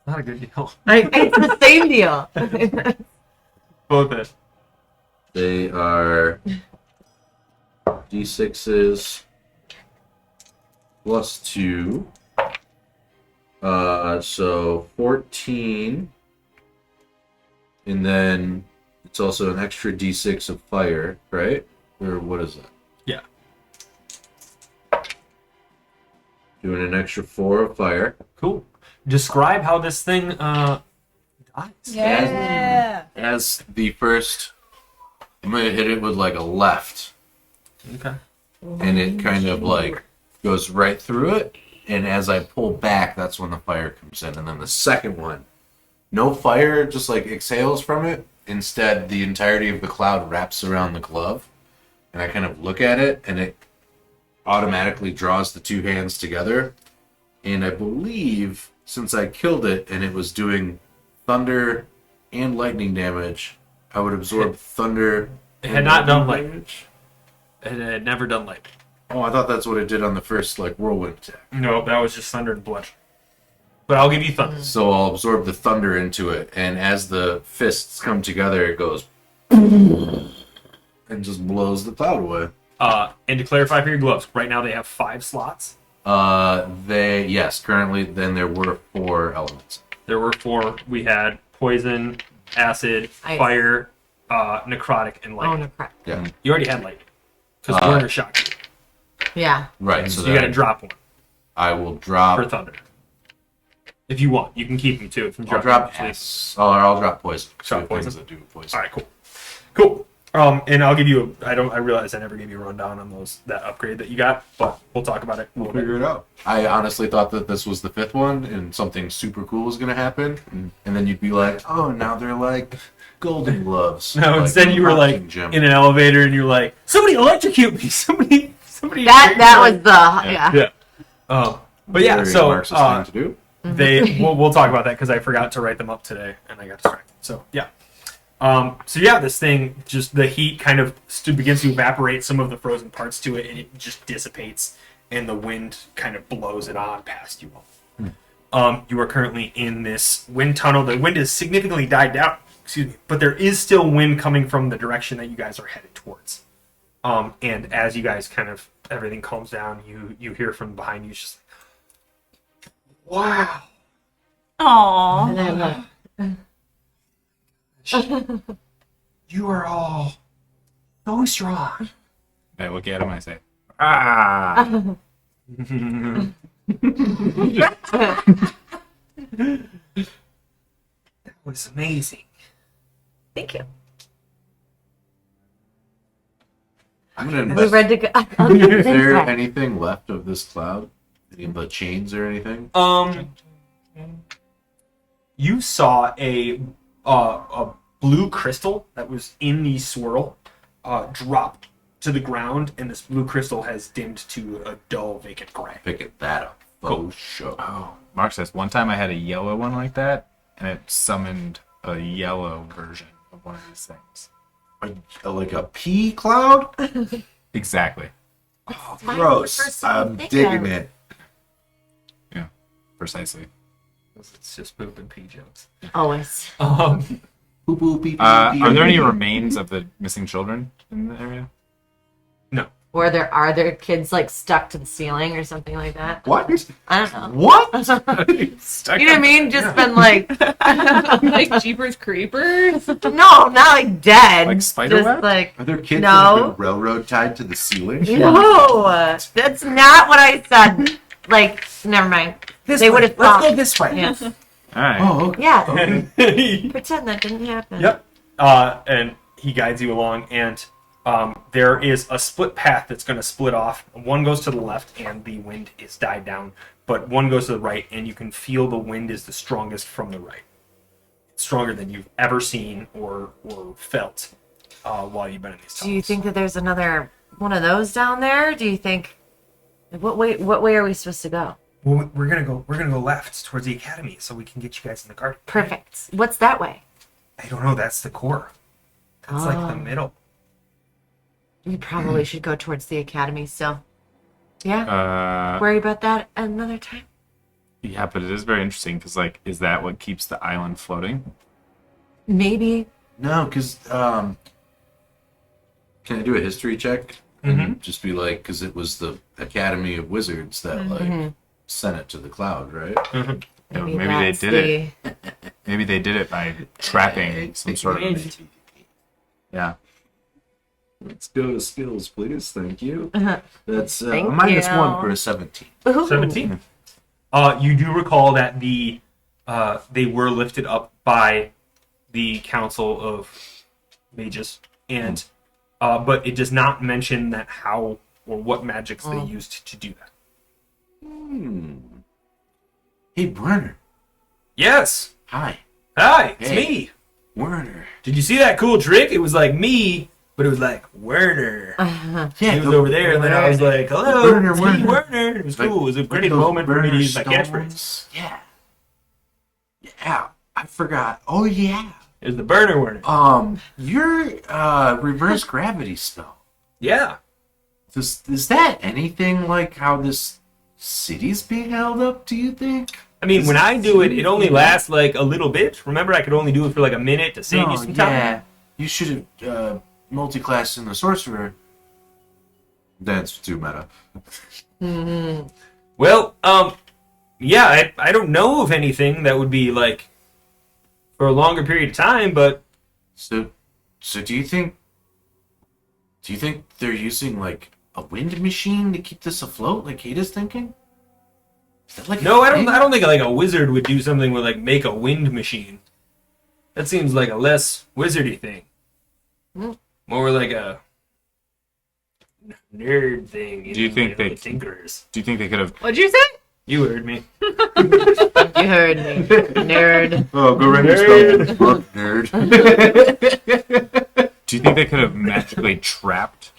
Not a good deal. It's the same deal. Both it. They are D6s plus 2. So 14. And then it's also an extra D6 of fire, right? Or what is that? Yeah. Doing an extra 4 of fire. Cool. Describe how this thing dies. Yeah. As the first, I'm going to hit it with like a left. Okay. And it kind of like goes right through it. And as I pull back, that's when the fire comes in. And then the second one, no fire just like exhales from it. Instead, the entirety of the cloud wraps around the glove. And I kind of look at it, and it automatically draws the two hands together. And I believe, since I killed it and it was doing thunder and lightning damage, I would absorb thunder. It had and not done lightning lightning. damage. It had never done lightning. Oh, I thought that's what it did on the first like whirlwind attack. No, that was just thunder and bludgeon. But I'll give you thunder. So I'll absorb the thunder into it, and as the fists come together, it goes and just blows the cloud away. And to clarify for your gloves, right now they have 5 slots. Currently then there were 4 elements. There were 4. We had poison, acid, Ice. fire, necrotic, and Oh, lightning. no crap. Yeah. You already had lightning. Because Werner shot you. Yeah. Right, So so you gotta then drop one I will for drop thunder. If you want, you can keep them too. If you I'll drop them, S. I'll drop poison. Drop Two poison? things that do poison. All right, cool. And I'll give you. I realize I never gave you a rundown on that upgrade that you got, but we'll talk about it. A We'll little bit. figure it out. I honestly thought that this was the 5th one and something super cool was gonna happen. And then you'd be like, oh, now they're like golden gloves. No, Like instead you were like Hawking gem. in an elevator and you're like, somebody electrocute me. Somebody. That was the yeah. Yeah. But yeah, Very so Marxist thing to do. we'll talk about that because I forgot to write them up today and I got distracted. So yeah. This thing just the heat kind of begins to evaporate some of the frozen parts to it, and it just dissipates, and the wind kind of blows it on past you all. You are currently in this wind tunnel. The wind has significantly died down. Excuse me, but there is still wind coming from the direction that you guys are headed towards. And as you guys kind of everything calms down, you hear from behind you, it's just like, wow. Aww. And I look. You are all so strong. I look at him and I say, ah. That was amazing. Thank you. I'm gonna Are we invest. ready to go? Is there anything left of this cloud? Any of the chains or anything? You saw a blue crystal that was in the swirl drop to the ground, and this blue crystal has dimmed to a dull, vacant gray. Picking that up. Cool. Oh, show. Oh, Mark says, one time I had a yellow one like that, and it summoned a yellow version of one of these things. Like a pea cloud? Exactly. Gross. I'm digging it. Yeah, precisely. It's just poop and pee jokes. Always. Poo poo pee pee. Are there any remains of the missing children in the area? No. Or are there kids like stuck to the ceiling or something like that? What? I don't know. What? You know what I mean? Just been like, Like Jeepers Creepers. no, not like dead. Like spider Just web? like, Are there kids No. that have been railroad tied to the ceiling? no, that's not what I said. Like, never mind. They would have thought. Let's go this way. Yes. All right. Oh, okay. Yeah. Pretend that didn't happen. Yep. And he guides you along, and there is a split path that's going to split off. One goes to the left, and the wind is died down, but one goes to the right, and you can feel the wind is the strongest from the right. It's stronger than you've ever seen or felt while you've been in these tunnels. Do you think that there's another one of those down there? Do you think? What way are we supposed to go? Well, we're gonna go left towards the academy, so we can get you guys in the garden. Perfect. What's that way? I don't know. That's the core. That's like the middle. We probably should go towards the academy still. Yeah. Uh, Worry about that another time. yeah, but it is very interesting because, like, is that what keeps the island floating? Maybe. No, because can I do a history check? And just be like, because it was the Academy of Wizards that like sent it to the cloud, right? Maybe, maybe that's they did it. Maybe they did it by trapping some sort of. Yeah. Let's go to skills, please. Thank you. Uh-huh. That's Thank -1 you. for a 17. Ooh. 17. You do recall that they were lifted up by the Council of Mages, and but it does not mention that how or what magics they used to do that. Hey, Werner. Yes. Hi. Hi, it's Hey. me. Werner. Did you see that cool trick? It was like me, but it was like Werner. Yeah, He was over there, and then I was like, "Hello, Werner, it's me, Werner." Werner." It was cool. It was a great moment for me to use my catchphrase. Yeah. Yeah. I forgot. Oh yeah. It was the burner Werner. Your reverse gravity spell. Yeah. Is that anything like how this city's being held up, do you think? I mean, when I do it, it only lasts like a little bit. Remember, I could only do it for like a minute to save you some time. Yeah. You should have multi-classed in the sorcerer. That's too meta. Well, yeah, I don't know of anything that would be like for a longer period of time, but So do you think they're using like a wind machine to keep this afloat, like Kata's thinking? Is that like no, a I thing? don't think like a wizard would do something with like make a wind machine. That seems like a less wizardy thing. More like a nerd thing. Do you think know, they- tinkerers? Do you think they could have? What'd you say? You heard me. You heard me, nerd. Oh, go ring Nerd. the spell. Nerd. Do you think they could have magically trapped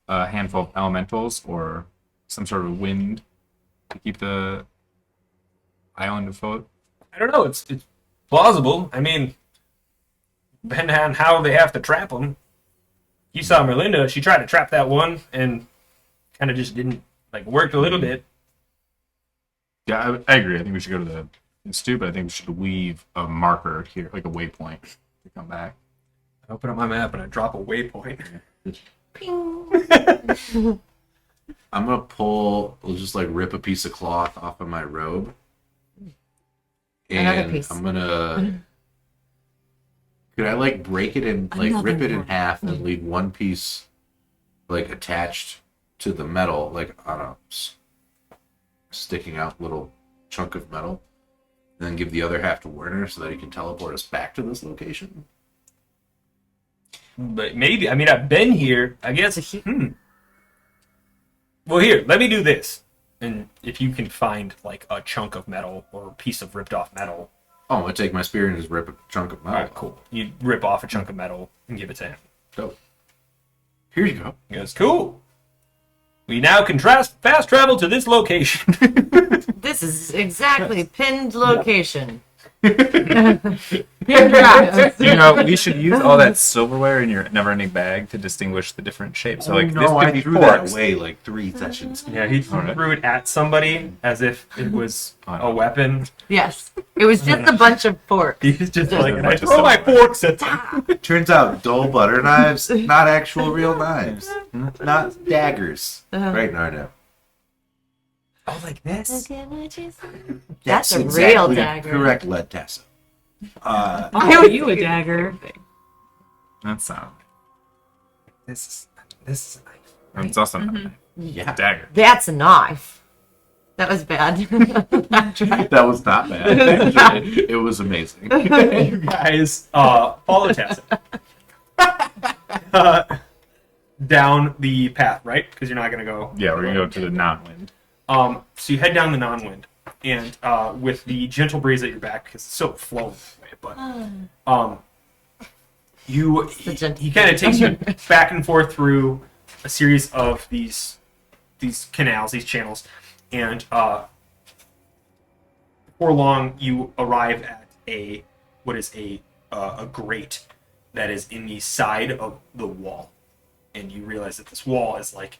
a handful of elementals or some sort of wind to keep the island afloat? I don't know. It's plausible. I mean, depending on how they have to trap them. You saw Merlinda. She tried to trap that one and kind of just didn't like worked a little bit. Yeah, I agree. I think we should go to the institute, but I think we should leave a marker here, like a waypoint, to come back. I open up my map and I drop a waypoint. I'm gonna I'll just like rip a piece of cloth off of my robe. Another And piece. I'm gonna could I like break it and like Another rip it in one. half and leave one piece like attached to the metal, like on a sticking out little chunk of metal, and then give the other half to Werner so that he can teleport us back to this location? But maybe. I mean, I've been here. I guess. Well, here. Let me do this. And if you can find like a chunk of metal or a piece of ripped off metal. Oh, I'm gonna take my spear and just rip a chunk of metal. All right, cool. You rip off a chunk of metal and give it to him. Dope. Here you go. He goes, cool. We now can fast travel to this location. This is exactly pinned location. You know, we should use all that silverware in your never-ending bag to distinguish the different shapes. So, like, this no, could I be threw that forks. away like 3 sessions. Yeah, he threw it at somebody as if it was a weapon. Yes. It was just a bunch of forks. He's just like, a and I bunch of throw my silverware. forks at them. Turns out dull butter knives, not actual real knives. Not daggers. Right, Nardo? Oh, like this? That's a real exactly dagger. correct, Lead Tasso. Oh, you a dagger. That's sound. This is a knife. And it's also not a knife. Yeah. Dagger. That's a knife. That was bad. That was not bad. Actually, it was amazing. You guys follow Tessa down the path, right? Because you're not going to go. Yeah, we're gonna go to the non-wind. So you head down the non-wind, and with the gentle breeze at your back, because it's so flowing away, but The gentle he kind of takes you back and forth through a series of these canals, these channels, and before long you arrive at a grate that is in the side of the wall, and you realize that this wall is like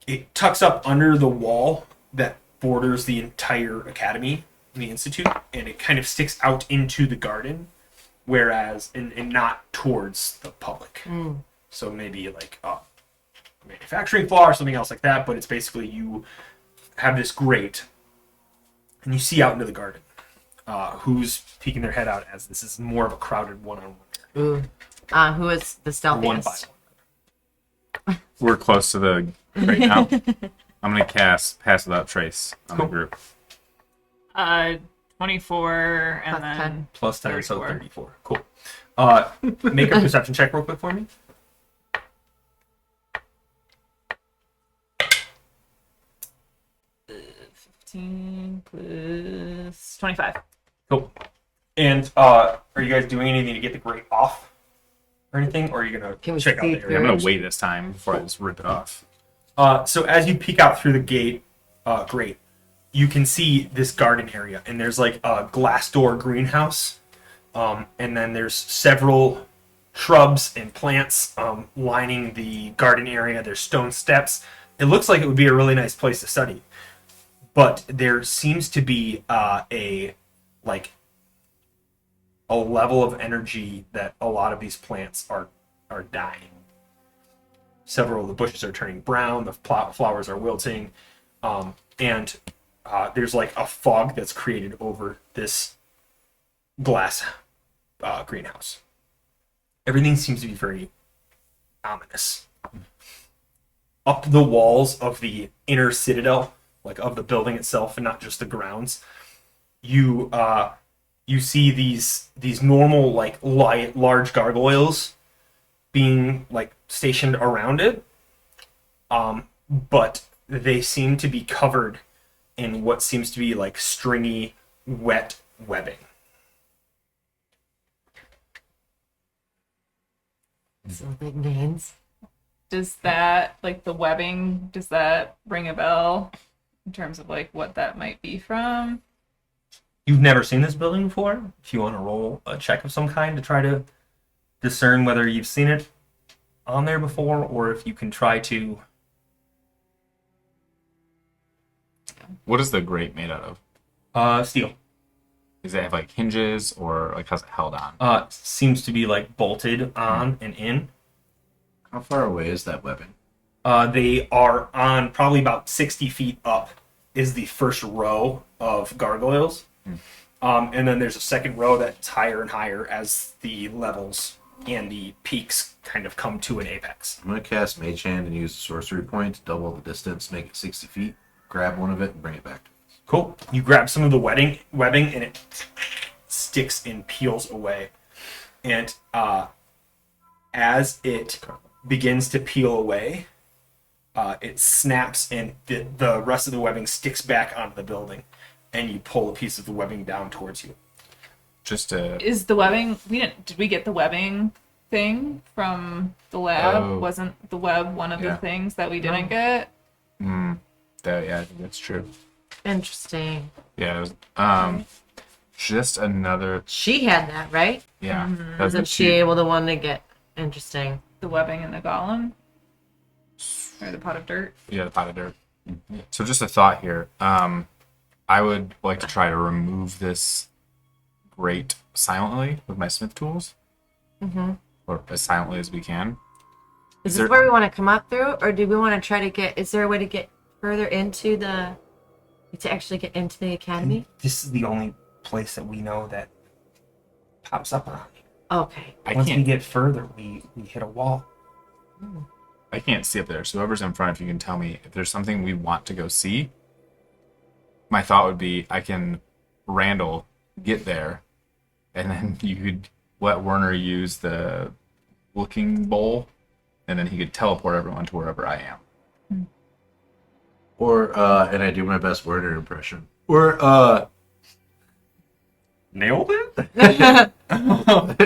it tucks up under the wall that borders the entire academy, the institute, and it kind of sticks out into the garden, whereas and not towards the public. So maybe like a manufacturing flaw or something else like that, but it's basically you have this grate and you see out into the garden who's peeking their head out, as this is more of a crowded one-on-one. Ooh. Who is the One by stealthiest? one. We're close to the right now. I'm gonna cast Pass Without Trace on the group. 24 and Plus then 10. Plus 10, so 34. 34. Cool. Make a perception check real quick for me. Plus 25. Cool. And are you guys doing anything to get the grate off or anything, or are you gonna Can we check out see the through area? I'm gonna wait this time before I just rip it off. So as you peek out through the grate, you can see this garden area, and there's like a glass door greenhouse, and then there's several shrubs and plants lining the garden area. There's stone steps. It looks like it would be a really nice place to study, but there seems to be a level of energy that a lot of these plants are dying. Several of the bushes are turning brown, the flowers are wilting, and there's like a fog that's created over this glass greenhouse. Everything seems to be very ominous. Up the walls of the inner citadel, like of the building itself and not just the grounds, you see these normal like large gargoyles being like stationed around it, but they seem to be covered in what seems to be like stringy, wet webbing. Some big names. Does that, like the webbing, does that ring a bell in terms of like what that might be from? You've never seen this building before. If you want to roll a check of some kind to try to discern whether you've seen it on there before, or if you can try to. What is the grate made out of? Steel. Does it have like hinges, or like how's it held on? Seems to be like bolted on and in. How far away is that webbing? They are on probably about 60 feet up is the first row of gargoyles. And then there's a second row that's higher and higher as the levels and the peaks kind of come to an apex. I'm going to cast Mage Hand and use the sorcery point to double the distance, make it 60 feet, grab one of it, and bring it back to us. Cool. You grab some of the webbing and it sticks and peels away. And as it begins to peel away, it snaps and the rest of the webbing sticks back onto the building, and you pull a piece of the webbing down towards you. Just to Is the webbing, did we get the webbing thing from the lab? Oh. Wasn't the web one of Yeah. the things that we didn't get? yeah, I think that's true. Interesting. Yeah. It was, just another. She had that, right? Yeah. Mm-hmm. That's Wasn't she able to one to get interesting? The webbing and the golem, or the pot of dirt. Yeah, the pot of dirt. So just a thought here. I would like to try to remove this grate silently with my smith tools, or as silently as we can. Is there- this where we want to come up through, or do we want to try to get? Is there a way to get further into to actually get into the academy? This is the only place that we know that pops up around here. Okay. I Once we can't. get further, we hit a wall. I can't see up there. So whoever's in front, if you can tell me if there's something we want to go see. My thought would be I can Randall get there, and then you could let Werner use the looking bowl, and then he could teleport everyone to wherever I am. Or and I do my best Werner impression. Or Nailed it?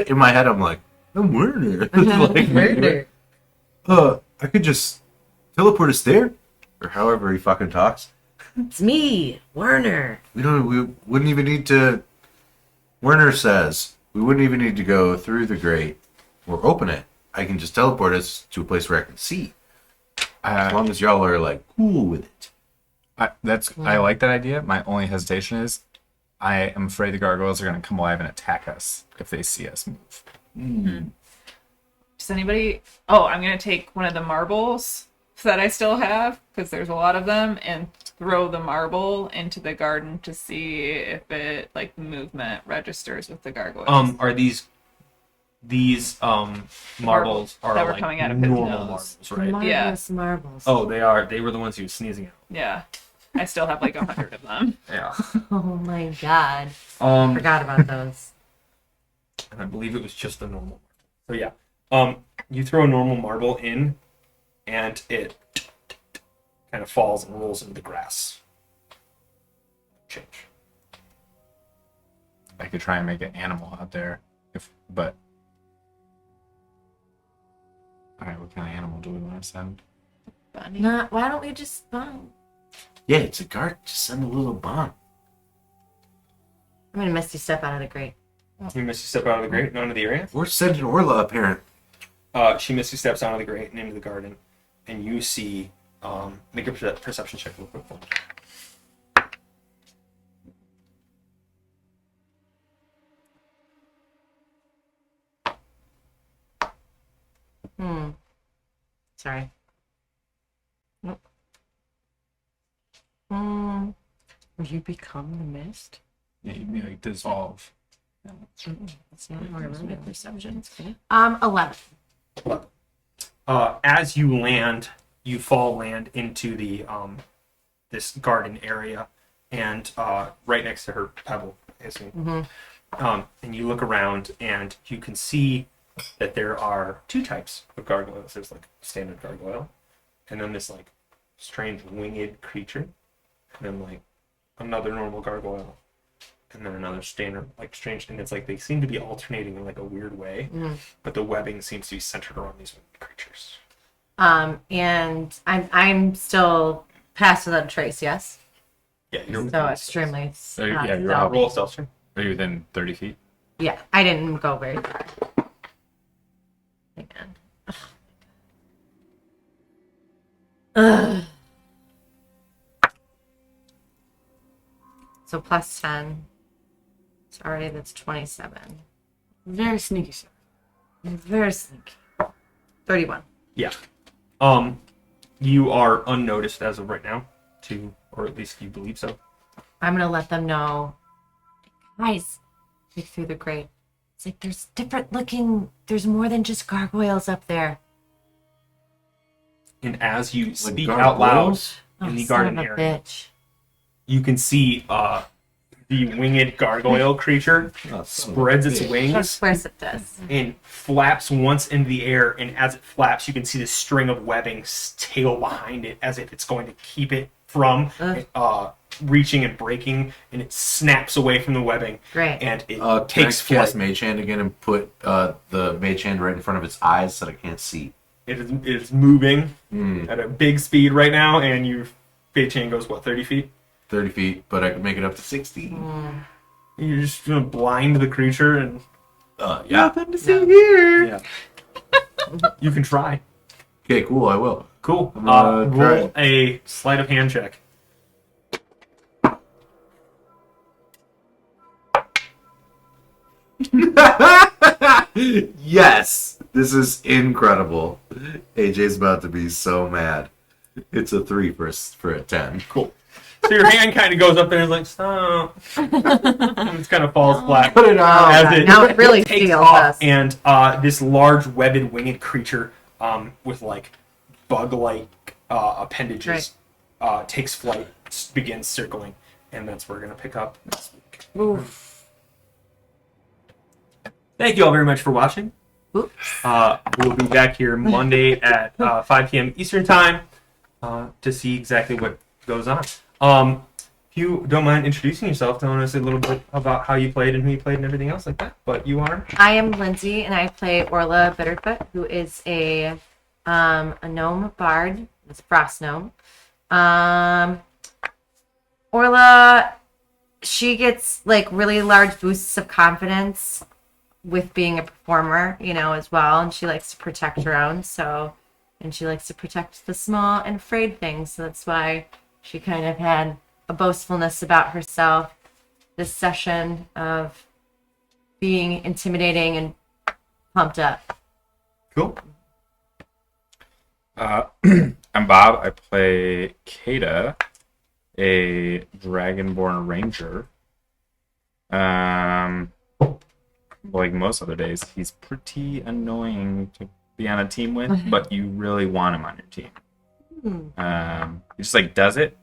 in my head I'm like, I'm Werner. Like, Werner. I could just teleport us there, or however he fucking talks. It's me, Werner. We wouldn't even need to. Werner says we wouldn't even need to go through the grate or open it. I can just teleport us to a place where I can see. As long as y'all are like cool with it. I like that idea. My only hesitation is I am afraid the gargoyles are going to come alive and attack us if they see us move. Does anybody? Oh, I'm gonna take one of the marbles that I still have because there's a lot of them, and throw the marble into the garden to see if it like movement registers with the gargoyles. Are these marbles are that were like coming out of his normal nose. marbles, right? Marvelous marbles. Oh, they are. They were the ones he was sneezing at. Yeah, I still have like 100 of them. Yeah. Oh my god. Um, Forgot about those. and I believe it was just a normal. So yeah. You throw a normal marble in, and it kind of falls and rolls into the grass. Change. I could try and make an animal out there, but all right, what kind of animal do we want to send? Bunny. Not. Why don't we just? Yeah, it's a guard. Just send a little bomb. I'm gonna misty step out of the grate. You misty step out of the grate and onto the area. We're sending Orla up here. She misty steps out of the grate and into the garden, and you see. Make a perception check real quick. Sorry. Nope. Will you become the mist? Yeah, you like dissolve. That's not how I run my perceptions. 11. As you land, you fall land into the this garden area, and right next to her pebble, I assume. And you look around, and you can see that there are two types of gargoyles. There's like standard gargoyle, and then this like strange winged creature, and then like another normal gargoyle, and then another standard like strange. And it's like they seem to be alternating in like a weird way, but the webbing seems to be centered around these winged creatures. And I'm still past without a trace. Yes. Yeah, you're So extremely. You're stealthy. roll stealth check. Are you within 30 feet? Yeah, I didn't go very far. Again. Ugh. So plus 10. Sorry, that's 27. Very sneaky, sir. Very sneaky. 31. Yeah. You are unnoticed as of right now, or at least you believe so. I'm gonna let them know. Guys, look through the grate. It's like there's different looking. There's more than just gargoyles up there. And as you speak gargoyles? out loud Oh, in the son garden of a area, bitch. you can see the winged gargoyle creature spreads its Of wings course it does. and flaps once into the air. And as it flaps, you can see this string of webbing tail behind it, as if it's going to keep it from reaching and breaking. And it snaps away from the webbing. Great. And it Can takes I cast flight. Mage Hand again and put the Mage Hand right in front of its eyes so that I can't see? It is moving at a big speed right now, and your fate chain goes, what, 30 feet? 30 feet, but I could make it up to 60. You're just gonna blind the creature and Yeah. nothing to see here. Yeah. You can try. Okay, cool. I will. Cool. Try Roll it. a sleight of hand check. Yes, this is incredible. AJ's about to be so mad. It's a 3 for a 10. Cool. So your hand kind of goes up there and is like, stop. And it kind of falls flat. Put it out. As Now it really takes feels off, us. and this large webbed winged creature with like bug-like appendages takes flight, begins circling, and that's where we're gonna pick up next week. Oof. Thank you all very much for watching. Oops. We'll be back here Monday at 5 p.m. Eastern Time to see exactly what goes on. If you don't mind introducing yourself, telling us a little bit about how you played and who you played and everything else like that. But you are? I am Lindsay, and I play Orla Bitterfoot, who is a gnome bard. It's a frost gnome. Orla, she gets like really large boosts of confidence with being a performer, as well, and she likes to protect her own. And she likes to protect the small and afraid things. So that's why she kind of had a boastfulness about herself this session of being intimidating and pumped up. Cool. I'm Bob. I play Kata, a Dragonborn Ranger. Like most other days, he's pretty annoying to be on a team with, but you really want him on your team. He just like does it,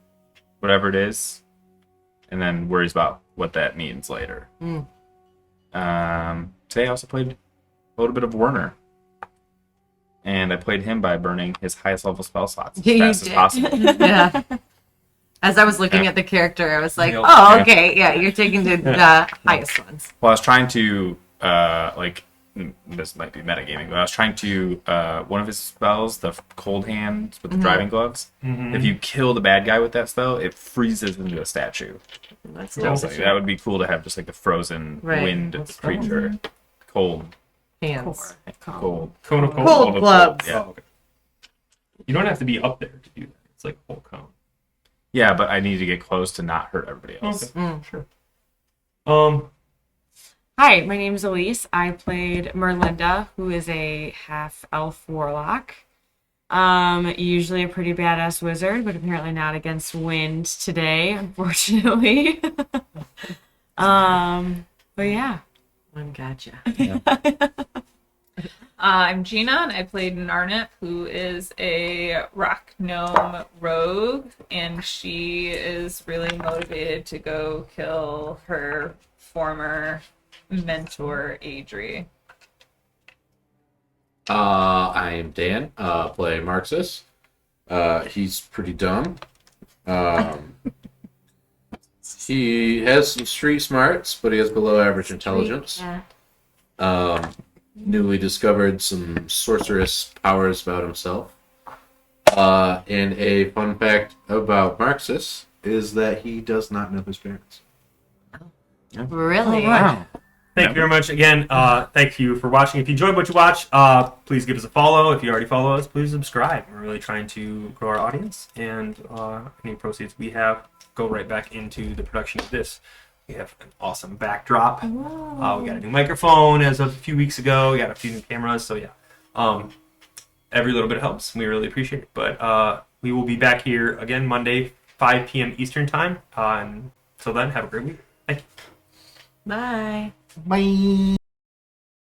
whatever it is, and then worries about what that means later. Today I also played a little bit of Werner. And I played him by burning his highest level spell slots as fast as possible. Yeah. As I was looking at the character, I was like, Yep. oh, okay, yeah, you're taking the highest ones. Well, I was trying to, this might be metagaming, but I was trying to, one of his spells, the cold hand with the driving gloves, if you kill the bad guy with that spell, it freezes into a statue. That's Cool. dope. So that would be cool to have just like the frozen wind creature. Cold. Hands. Cold. Cone of Cold gloves. Yeah. Oh, okay. You don't have to be up there to do that. It's like a whole cone. Yeah, but I need to get close to not hurt everybody else. Okay. Sure. Hi, my name is Elise. I played Merlinda, who is a half-elf warlock. Usually a pretty badass wizard, but apparently not against wind today, unfortunately. But yeah. Gotcha. I'm Gina, and I played Narnet, who is a rock gnome rogue, and she is really motivated to go kill her former mentor, Adri. I am Dan. Play Marxus. He's pretty dumb. He has some street smarts, but he has below average intelligence. Yeah. Newly discovered some sorceress powers about himself. And a fun fact about Marxus is that he does not know his parents. Really? Wow. Thank you very much again. Thank you for watching. If you enjoyed what you watched, please give us a follow. If you already follow us, please subscribe. We're really trying to grow our audience, and any proceeds we have go right back into the production of this. We have an awesome backdrop. We got a new microphone as of a few weeks ago. We got a few new cameras. So yeah, every little bit helps. We really appreciate it. But we will be back here again Monday, 5 p.m. Eastern time. Until then, have a great week. Thank you. Bye. Bye.